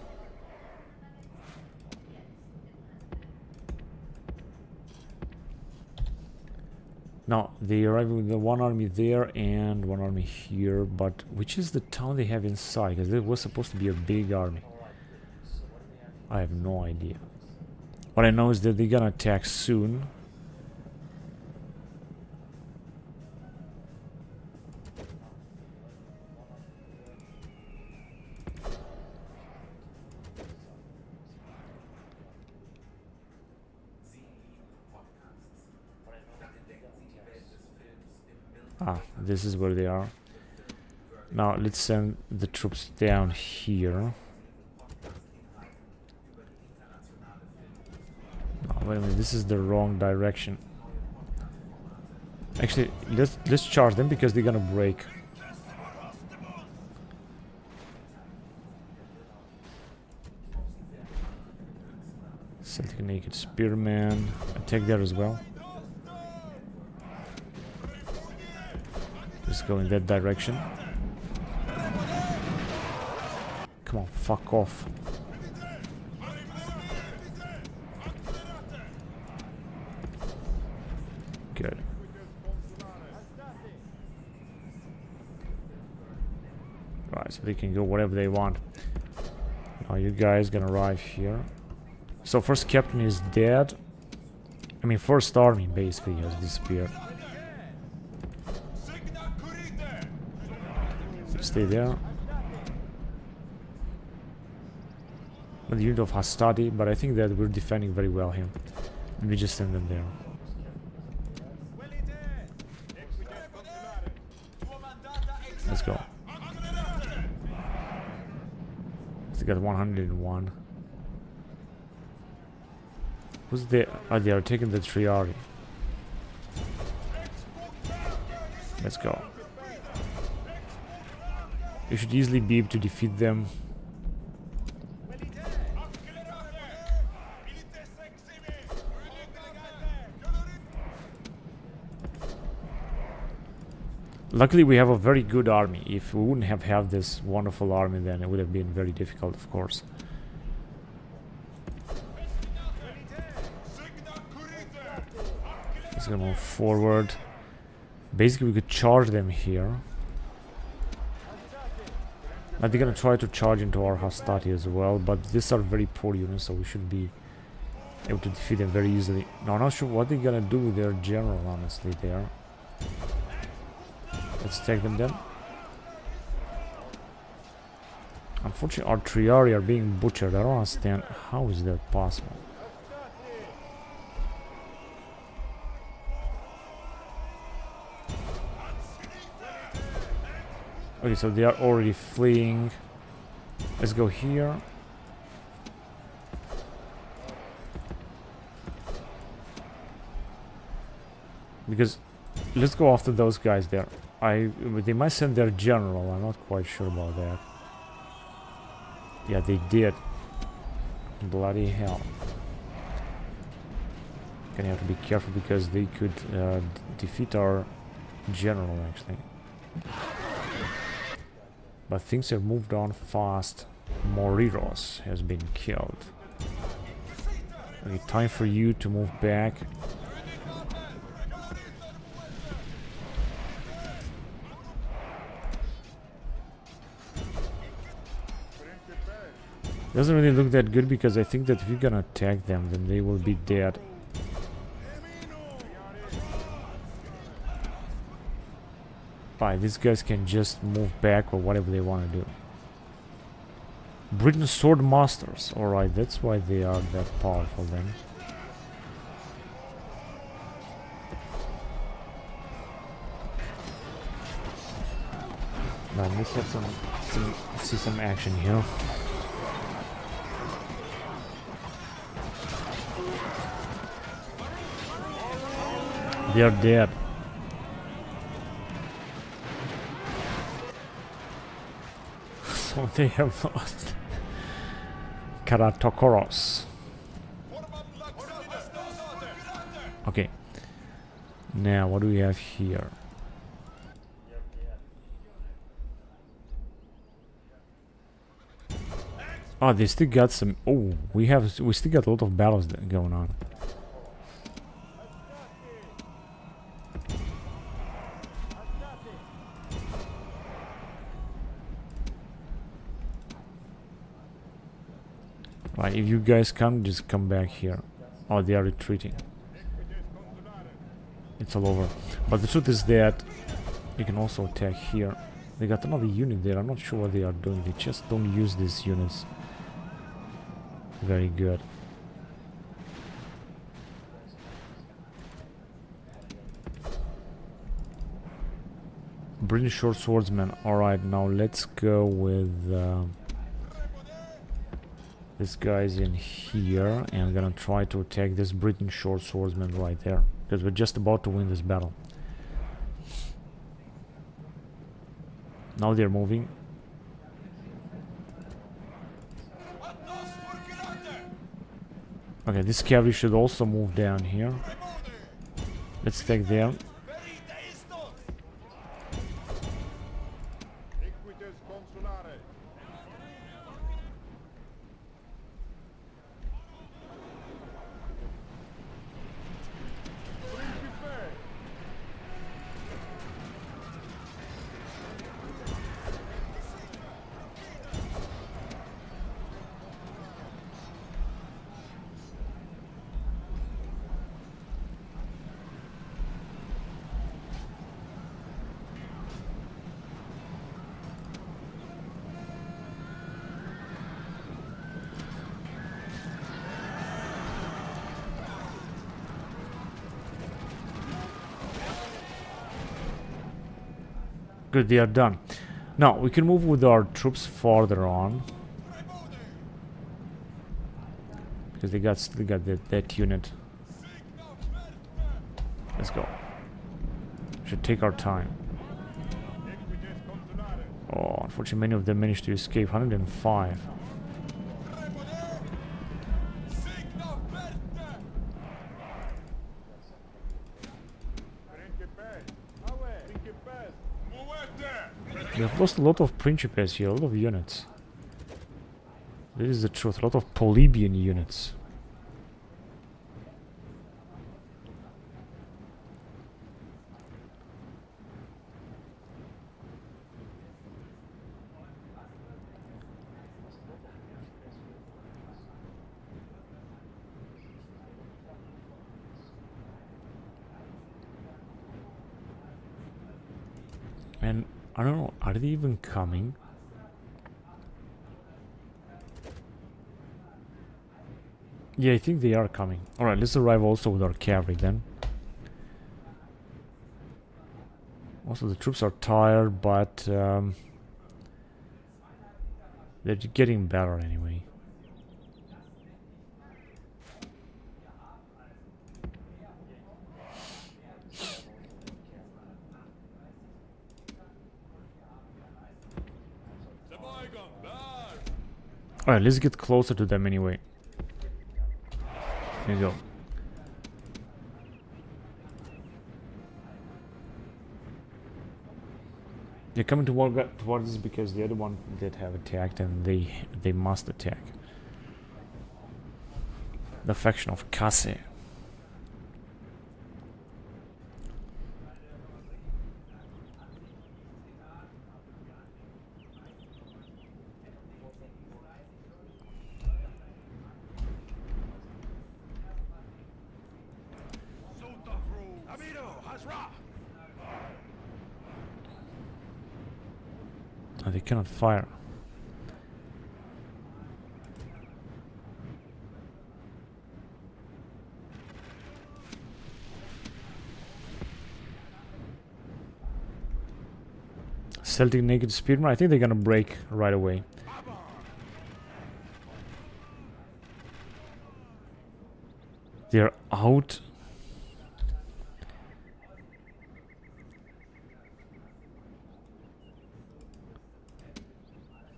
Now, they arrive with the 1 army there and 1 army here, but which is the town they have inside? Because it was supposed to be a big army. I have no idea. What I know is that they're gonna attack soon. Ah, this is where they are. Now let's send the troops down here. Oh, wait a minute, this is the wrong direction. Actually, let's charge them because they're gonna break. Celtic naked spearman, attack there as well. Just go in that direction. Come on, fuck off. Good. Right, so they can go whatever they want. Now you guys gonna arrive here. So first captain is dead. I mean, first army basically has disappeared. Stay there. The unit of Hastati, but I think that we're defending very well here. Let me just send them there. Let's go. They got 101. Who's there? Oh, they are taking the Triari. Let's go. You should easily be able to defeat them. Luckily we have a very good army. If we wouldn't have this wonderful army, then it would have been very difficult, of course. Let's go move forward. Basically we could charge them here. But they're gonna try to charge into our Hastati as well, but these are very poor units, so we should be able to defeat them very easily. Now, I'm not sure what they're gonna do with their general, honestly, there. Let's take them then. Unfortunately, our triarii are being butchered. I don't understand how is that possible. Okay, so they are already fleeing. Let's go here. Because let's go after those guys there. They might send their general. I'm not quite sure about that. Yeah, they did. Bloody hell. Gonna have to be careful because they could defeat our general actually. But things have moved on fast. Moriros has been killed. Okay, time for you to move back. Doesn't really look that good because I think that if you're gonna attack them, then they will be dead. Right, these guys can just move back or whatever they want to do. Britain sword masters. Alright, that's why they are that powerful then. Now let's have see some action here. They are dead. So they have lost. Karatokoros. Okay. Now what do we have here? Oh, they still got some. Oh, we still got a lot of battles going on. Right, if you guys come, just come back here. Oh, they are retreating. It's all over. But the truth is that you can also attack here. They got another unit there. I'm not sure what they are doing. They just don't use these units very good. British short swordsman. Alright, now let's go with this guy's in here, and I'm gonna try to attack this Britain short swordsman right there, because we're just about to win this battle. Now they're moving. Okay, this cavalry should also move down here. Let's take them. Good, they are done. Now we can move with our troops farther on, because they still got that unit. Let's go. Should take our time. Oh, unfortunately, many of them managed to escape. 105. We have lost a lot of Principes here, a lot of units. This is the truth, a lot of Polybian units. And I don't know, are they even coming? Yeah, I think they are coming. Alright, let's arrive also with our cavalry then. Also, the troops are tired, but they're getting better anyway. Alright, let's get closer to them anyway. Here you go. They're coming towards us because the other one did have attacked, and they must attack. The faction of Casse. Oh, they cannot fire. Celtic naked spearmen. I think they're gonna break right away. They're out.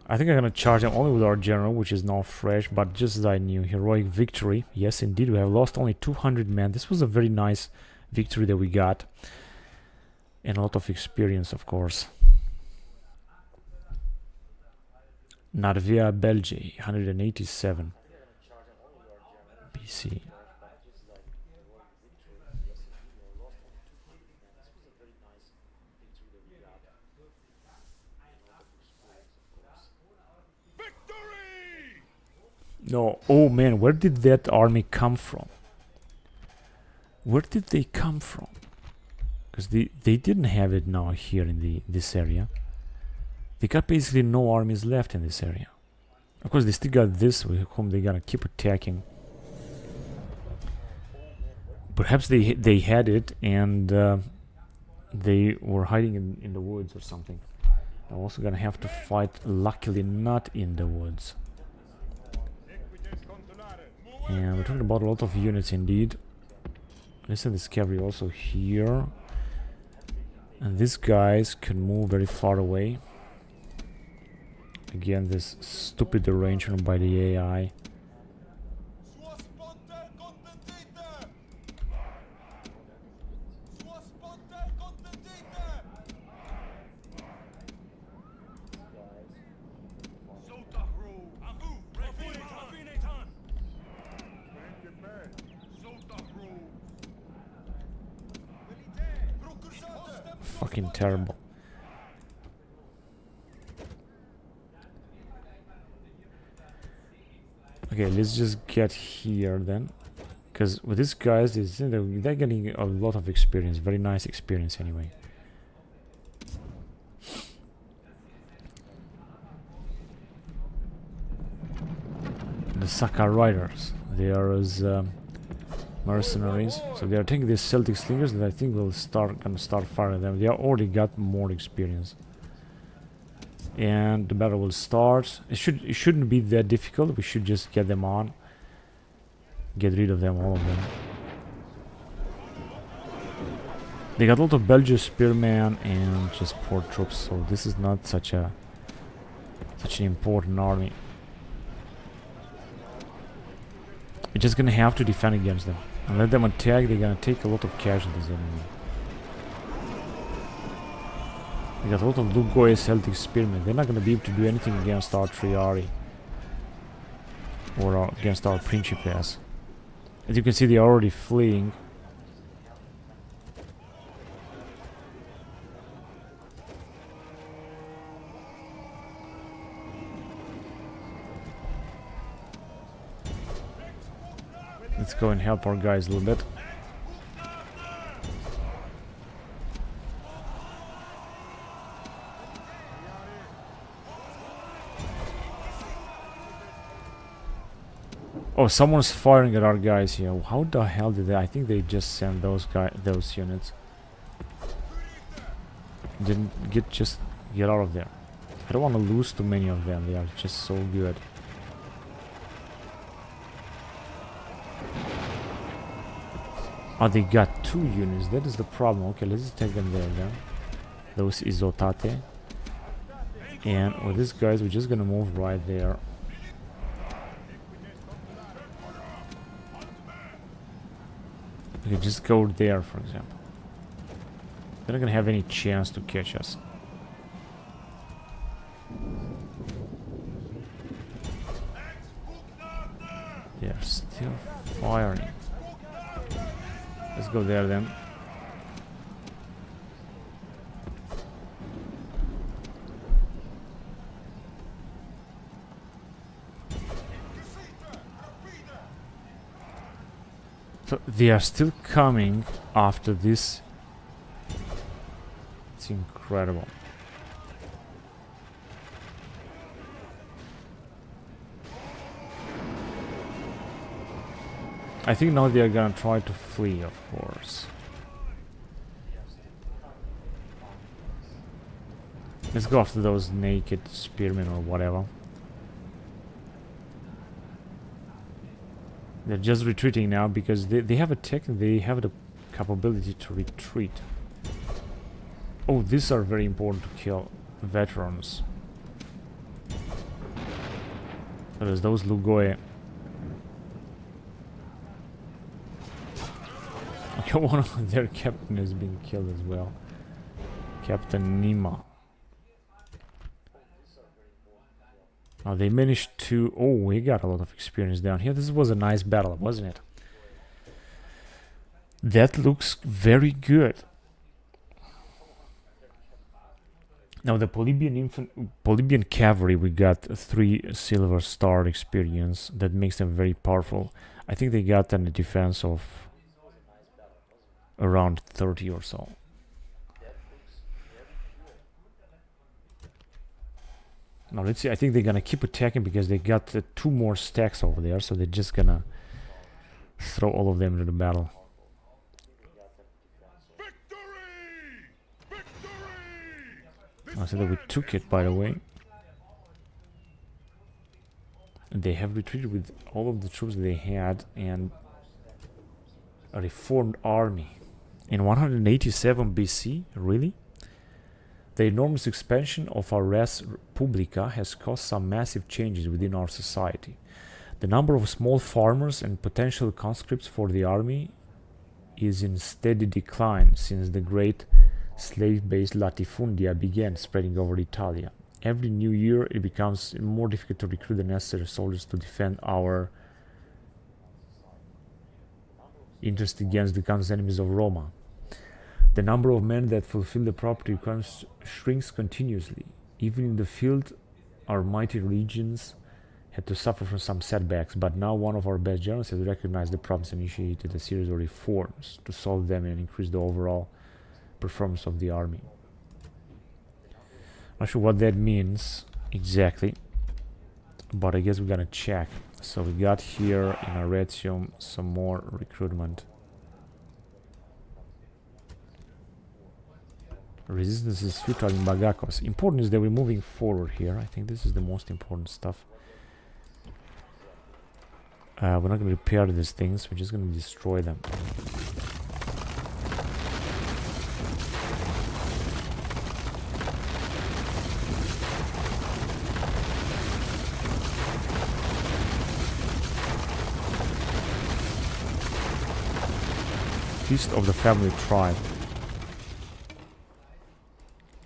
I think I'm gonna charge them only with our general, which is now fresh, but just as I knew. Heroic victory. Yes, indeed, we have lost only 200 men. This was a very nice victory that we got. And a lot of experience, of course. Narvia, Belgium, 187 BC. No, oh man, where did that army come from? Where did they come from? Because they didn't have it now here in this area. They got basically no armies left in this area. Of course, they still got this with whom they're gonna keep attacking. Perhaps they had it and they were hiding in the woods or something. I'm also gonna have to fight, luckily not in the woods. And we're talking about a lot of units indeed. Let's send this cavalry also here. And these guys can move very far away. Again, this stupid arrangement by the AI. Fucking terrible. Okay, let's just get here then. Because with these guys, they're getting a lot of experience. Very nice experience anyway. The Saka Riders. They are as mercenaries. So they are taking these Celtic slingers that I think will gonna start firing them. They already got more experience. And the battle will start. It shouldn't be that difficult. We should just get them on. Get rid of them, all of them. They got a lot of Belgian spearmen and just poor troops, so this is not such an important army. We're just gonna have to defend against them. And let them attack, they're gonna take a lot of casualties anyway. We got a lot of Lugoy Celtic spearmen. They're not gonna be able to do anything against our Triari. Or against our Principes. As you can see, they're already fleeing. Let's go and help our guys a little bit. Oh, someone's firing at our guys here. How the hell did they? I think they just sent those units. Just get out of there. I don't want to lose too many of them. They are just so good. Oh, they got 2 units. That is the problem. Okay, let's just take them there then. Those Isotate. And with these guys, we're just gonna move right there. We can just go there, for example. They're not gonna have any chance to catch us. They're still firing. Let's go there then. So they are still coming after this. It's incredible. I think now they are gonna try to flee, of course. Let's go after those naked spearmen or whatever. They're just retreating now because they have a tech and they have the capability to retreat. Oh, these are very important to kill. Veterans. There's those Lugoe. Okay, one of their captain has been killed as well. Captain Nima. Now they managed to... Oh, we got a lot of experience down here. This was a nice battle, wasn't it? That looks very good. Now the Polybian cavalry, we got 3 silver star experience. That makes them very powerful. I think they got a defense of around 30 or so. Now let's see, I think they're gonna keep attacking because they got 2 more stacks over there, so they're just gonna throw all of them into the battle. I said that we took it, by the way. And they have retreated with all of the troops they had and a reformed army. In 187 BC, really? The enormous expansion of our res publica has caused some massive changes within our society. The number of small farmers and potential conscripts for the army is in steady decline since the great slave-based latifundia began spreading over Italia. Every new year it becomes more difficult to recruit the necessary soldiers to defend our interest against the countless enemies of Roma. The number of men that fulfill the property requirements shrinks continuously. Even in the field, our mighty legions had to suffer from some setbacks, but now one of our best generals has recognized the problems and initiated a series of reforms to solve them and increase the overall performance of the army. Not sure what that means exactly, but I guess we're gonna check. So we got here in Arretium some more recruitment. Resistance is futile in Bagakos. Important is that we're moving forward here. I think this is the most important stuff. We're not going to repair these things. We're just going to destroy them. Feast of the Family Tribe.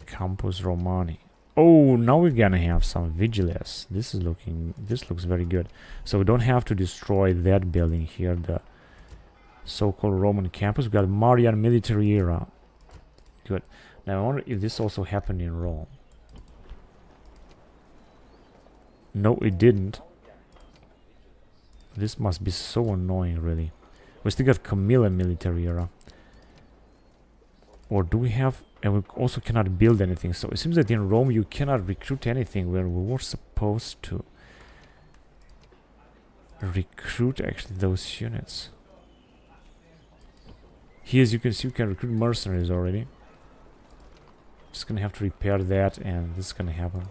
Campus Romani. Oh, now we're gonna have some vigiles. This looks very good. So we don't have to destroy that building here, the so-called Roman campus. We got Marian military era. Good. Now I wonder if this also happened in Rome. No, it didn't. This must be so annoying, really. We still got Camilla military era. Or do we have... And we also cannot build anything. So it seems that in Rome you cannot recruit anything where we were supposed to. recruit actually those units. Here, as you can see, we can recruit mercenaries already. Just gonna have to repair that, and this is gonna happen.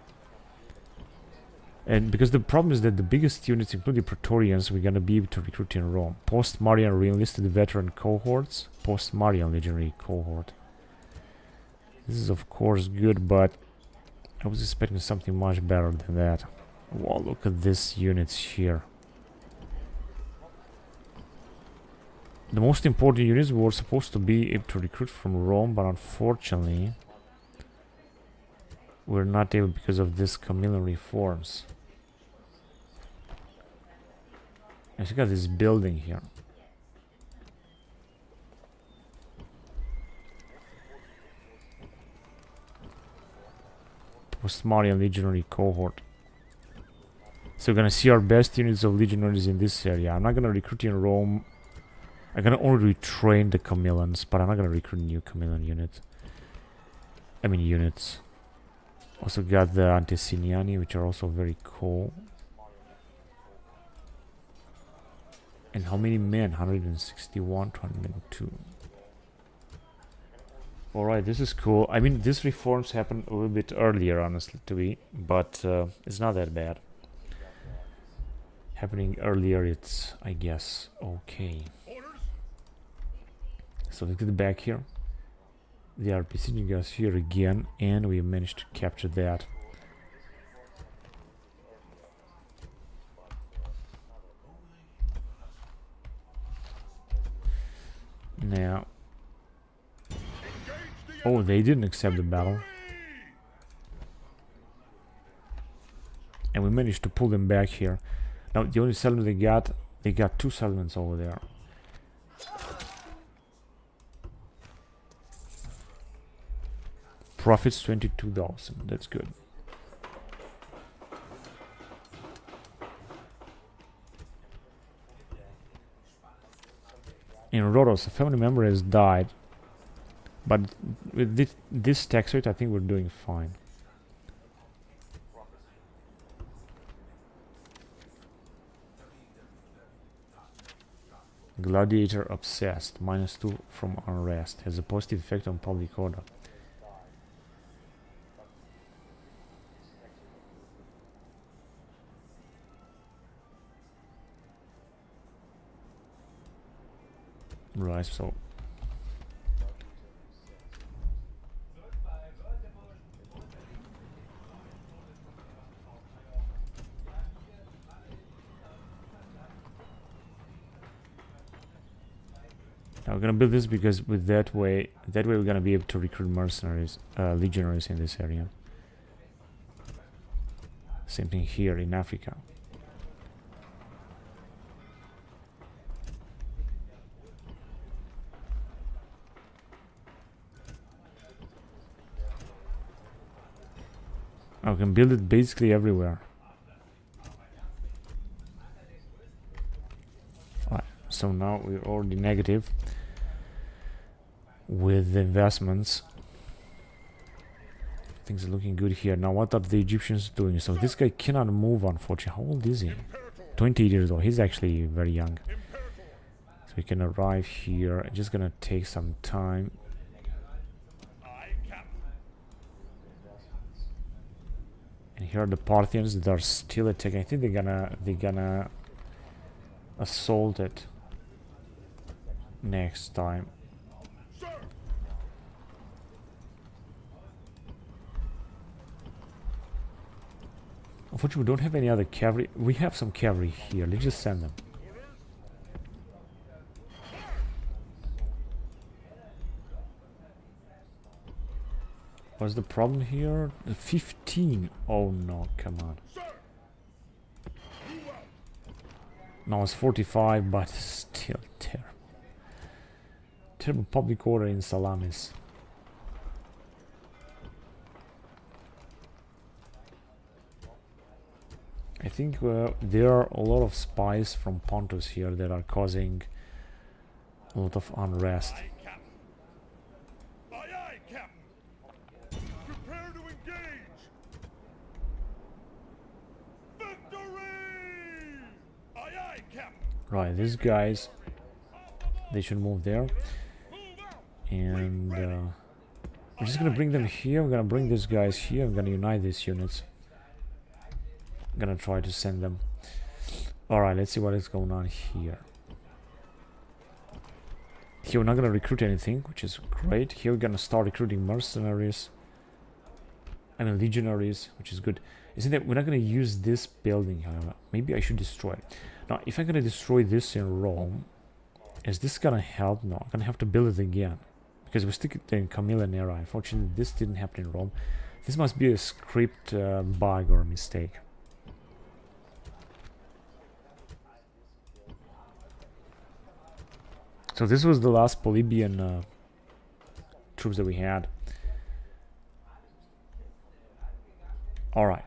And because the problem is that the biggest units, including Praetorians, we're gonna be able to recruit in Rome. Post-Marian re-enlisted veteran cohorts, post-Marian legionary cohort. This is of course good, but I was expecting something much better than that. Wow, look at these units here. The most important units were supposed to be able to recruit from Rome, but unfortunately we're not able because of this Polybian Reforms. I just got this building here. Post-Marian legionary cohort. So we're gonna see our best units of legionaries in this area. I'm not gonna recruit in Rome. I'm gonna only retrain the Camillans, but I'm not gonna recruit new Camillan units. Units. Also got the Anteciniani, which are also very cool. And how many men? 161, 202. Alright, this is cool. I mean, these reforms happened a little bit earlier, honestly, to me, but it's not that bad. Happening earlier, it's, I guess, okay. So let's get back here. They are besieging us here again, and we managed to capture that. Now, oh, they didn't accept the battle, and we managed to pull them back here. Now, the only settlement they got 2 settlements over there. Profits 22,000. That's good. In Rhodos, a family member has died, but with this tax rate, I think we're doing fine. Gladiator obsessed, -2 from unrest, has a positive effect on public order. Right, so now we're gonna build this because with that way we're gonna be able to recruit mercenaries, legionaries in this area. Same thing here in Africa. I can build it basically everywhere. Alright, so now we're already negative with the investments. Things are looking good here. Now what are the Egyptians doing? So this guy cannot move, unfortunately. How old is he? 28 years old. He's actually very young. So we can arrive here. It's just gonna take some time. And here are the Parthians that are still attacking. I think they're gonna assault it next time. Unfortunately, we don't have any other cavalry. We have some cavalry here. Let's just send them. What's the problem here? 15. Oh no, come on. No, it's 45, but still terrible. Terrible public order in Salamis. I think there are a lot of spies from Pontus here that are causing a lot of unrest. Right, these guys, they should move there. And we're just gonna bring them here. I'm gonna bring these guys here. I'm gonna unite these units. I'm gonna try to send them. Alright, let's see what is going on here. Here we're not gonna recruit anything, which is great. Here we're gonna start recruiting mercenaries. I mean legionaries, which is good. Isn't it? We're not gonna use this building, however. Maybe I should destroy it. Now, if I'm gonna destroy this in Rome, is this gonna help? No, I'm gonna have to build it again. Because we stick it in Camillian era. Unfortunately, this didn't happen in Rome. This must be a script bug or a mistake. So this was the last Polybian troops that we had. Alright.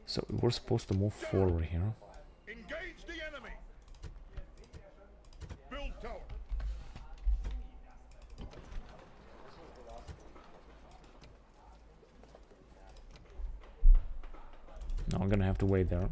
So we're supposed to move forward here. Engage the enemy. Build tower. No, I'm gonna have to wait there.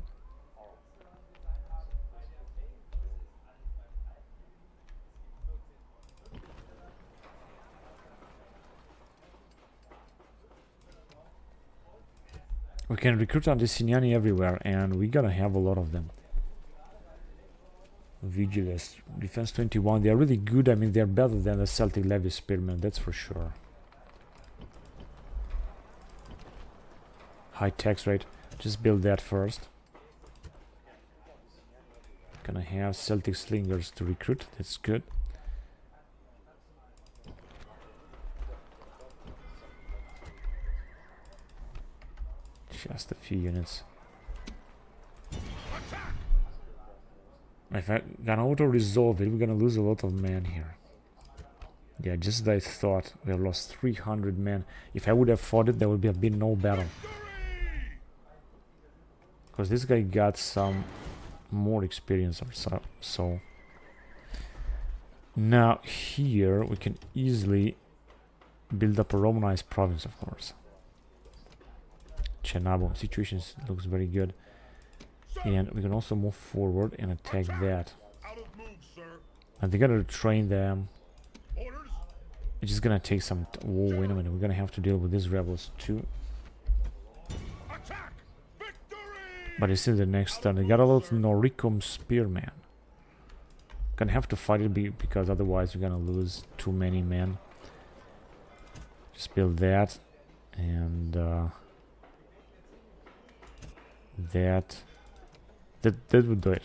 We can recruit Anticiani everywhere, and we gotta have a lot of them. Vigilist, defense 21, they are really good. I mean, they're better than the Celtic Levy Spearmen, that's for sure. High tax rate, just build that first. Gonna have Celtic Slingers to recruit, that's good. Just a few units. If I'm gonna auto-resolve it, we're gonna lose a lot of men here. Yeah, just as I thought. We have lost 300 men. If I would have fought it, there would have been no battle. Because this guy got some more experience or so. Now, here, we can easily build up a Romanized province, of course. Cenabum situation looks very good, and we can also move forward and attack that. And they gotta train them. It's just gonna take some. Whoa, wait a minute! We're gonna have to deal with these rebels too. But it's in the next turn. They got a lot of Noricum spearmen. Gonna have to fight it because otherwise we're gonna lose too many men. Just build that and. That would do it.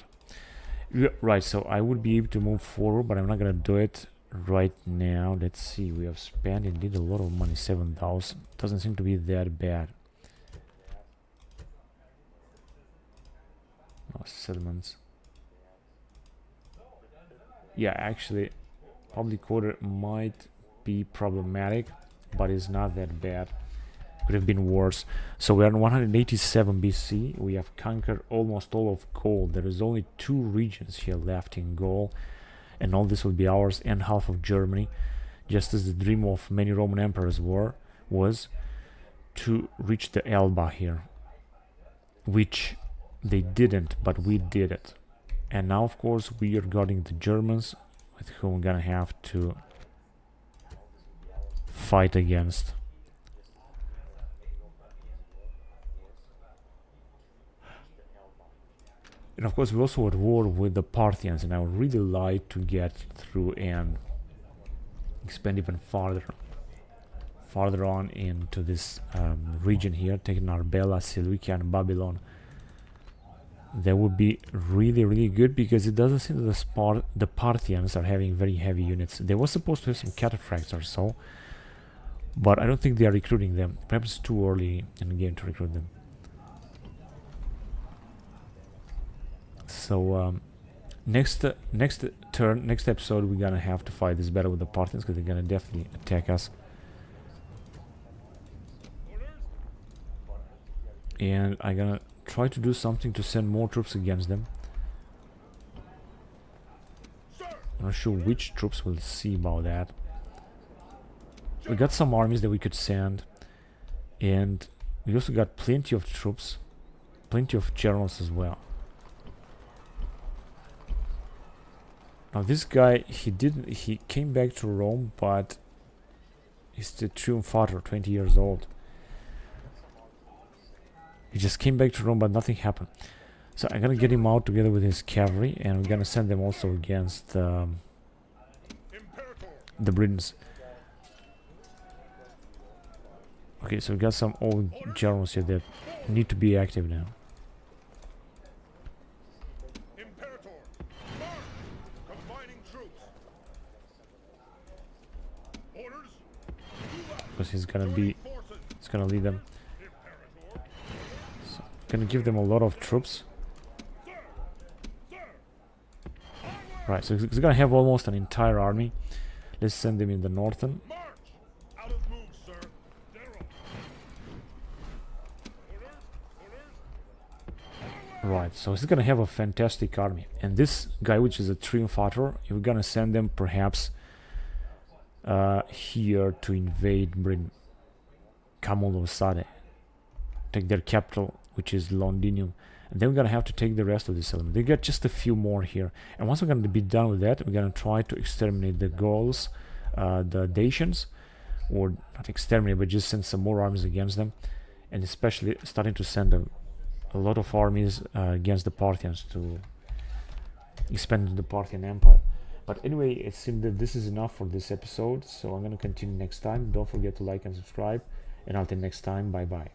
Right, so I would be able to move forward, but I'm not gonna do it right now. Let's see, we have spent indeed a lot of money, 7,000. Doesn't seem to be that bad. No settlements. Yeah, actually, public order might be problematic, but it's not that bad. Could have been worse. So we are in 187 BC. We have conquered almost all of Gaul. There is only 2 regions here left in Gaul, and all this will be ours, and half of Germany, just as the dream of many Roman emperors was to reach the Elba here, which they didn't, but we did it. And now, of course, we are guarding the Germans, with whom we're gonna have to fight against. And of course, we're also at war with the Parthians, and I would really like to get through and expand even farther on into this region here, taking Arbela, Seleucia, and Babylon. That would be really, really good, because it doesn't seem that the Parthians are having very heavy units. They were supposed to have some cataphracts or so, but I don't think they are recruiting them. Perhaps it's too early in the game to recruit them. So next episode, we're gonna have to fight this battle with the Parthians, because they're gonna definitely attack us. And I'm gonna try to do something to send more troops against them. I'm not sure which troops, we'll see about that. We got some armies that we could send, and we also got plenty of troops, plenty of generals as well. Now this guy, he came back to Rome, but he's the Triumphator, 20 years old. He just came back to Rome, but nothing happened. So I'm gonna get him out together with his cavalry, and we're gonna send them also against the Britons. Okay, so we got some old generals here that need to be active now. Because he's gonna lead them. So, gonna give them a lot of troops. Right, so he's gonna have almost an entire army. Let's send them in the northern. Right, so he's gonna have a fantastic army. And this guy, which is a Triumphator, we're gonna send them perhaps here to invade Britain. Camullo Sade. Take their capital, which is Londinium. And then we're gonna have to take the rest of this element. They got just a few more here. And once we're gonna be done with that, we're gonna try to exterminate the Gauls, the Dacians, or not exterminate, but just send some more armies against them. And especially starting to send a lot of armies against the Parthians to expand the Parthian Empire. But anyway, it seems that this is enough for this episode, so I'm going to continue next time. Don't forget to like and subscribe, and until next time, bye bye.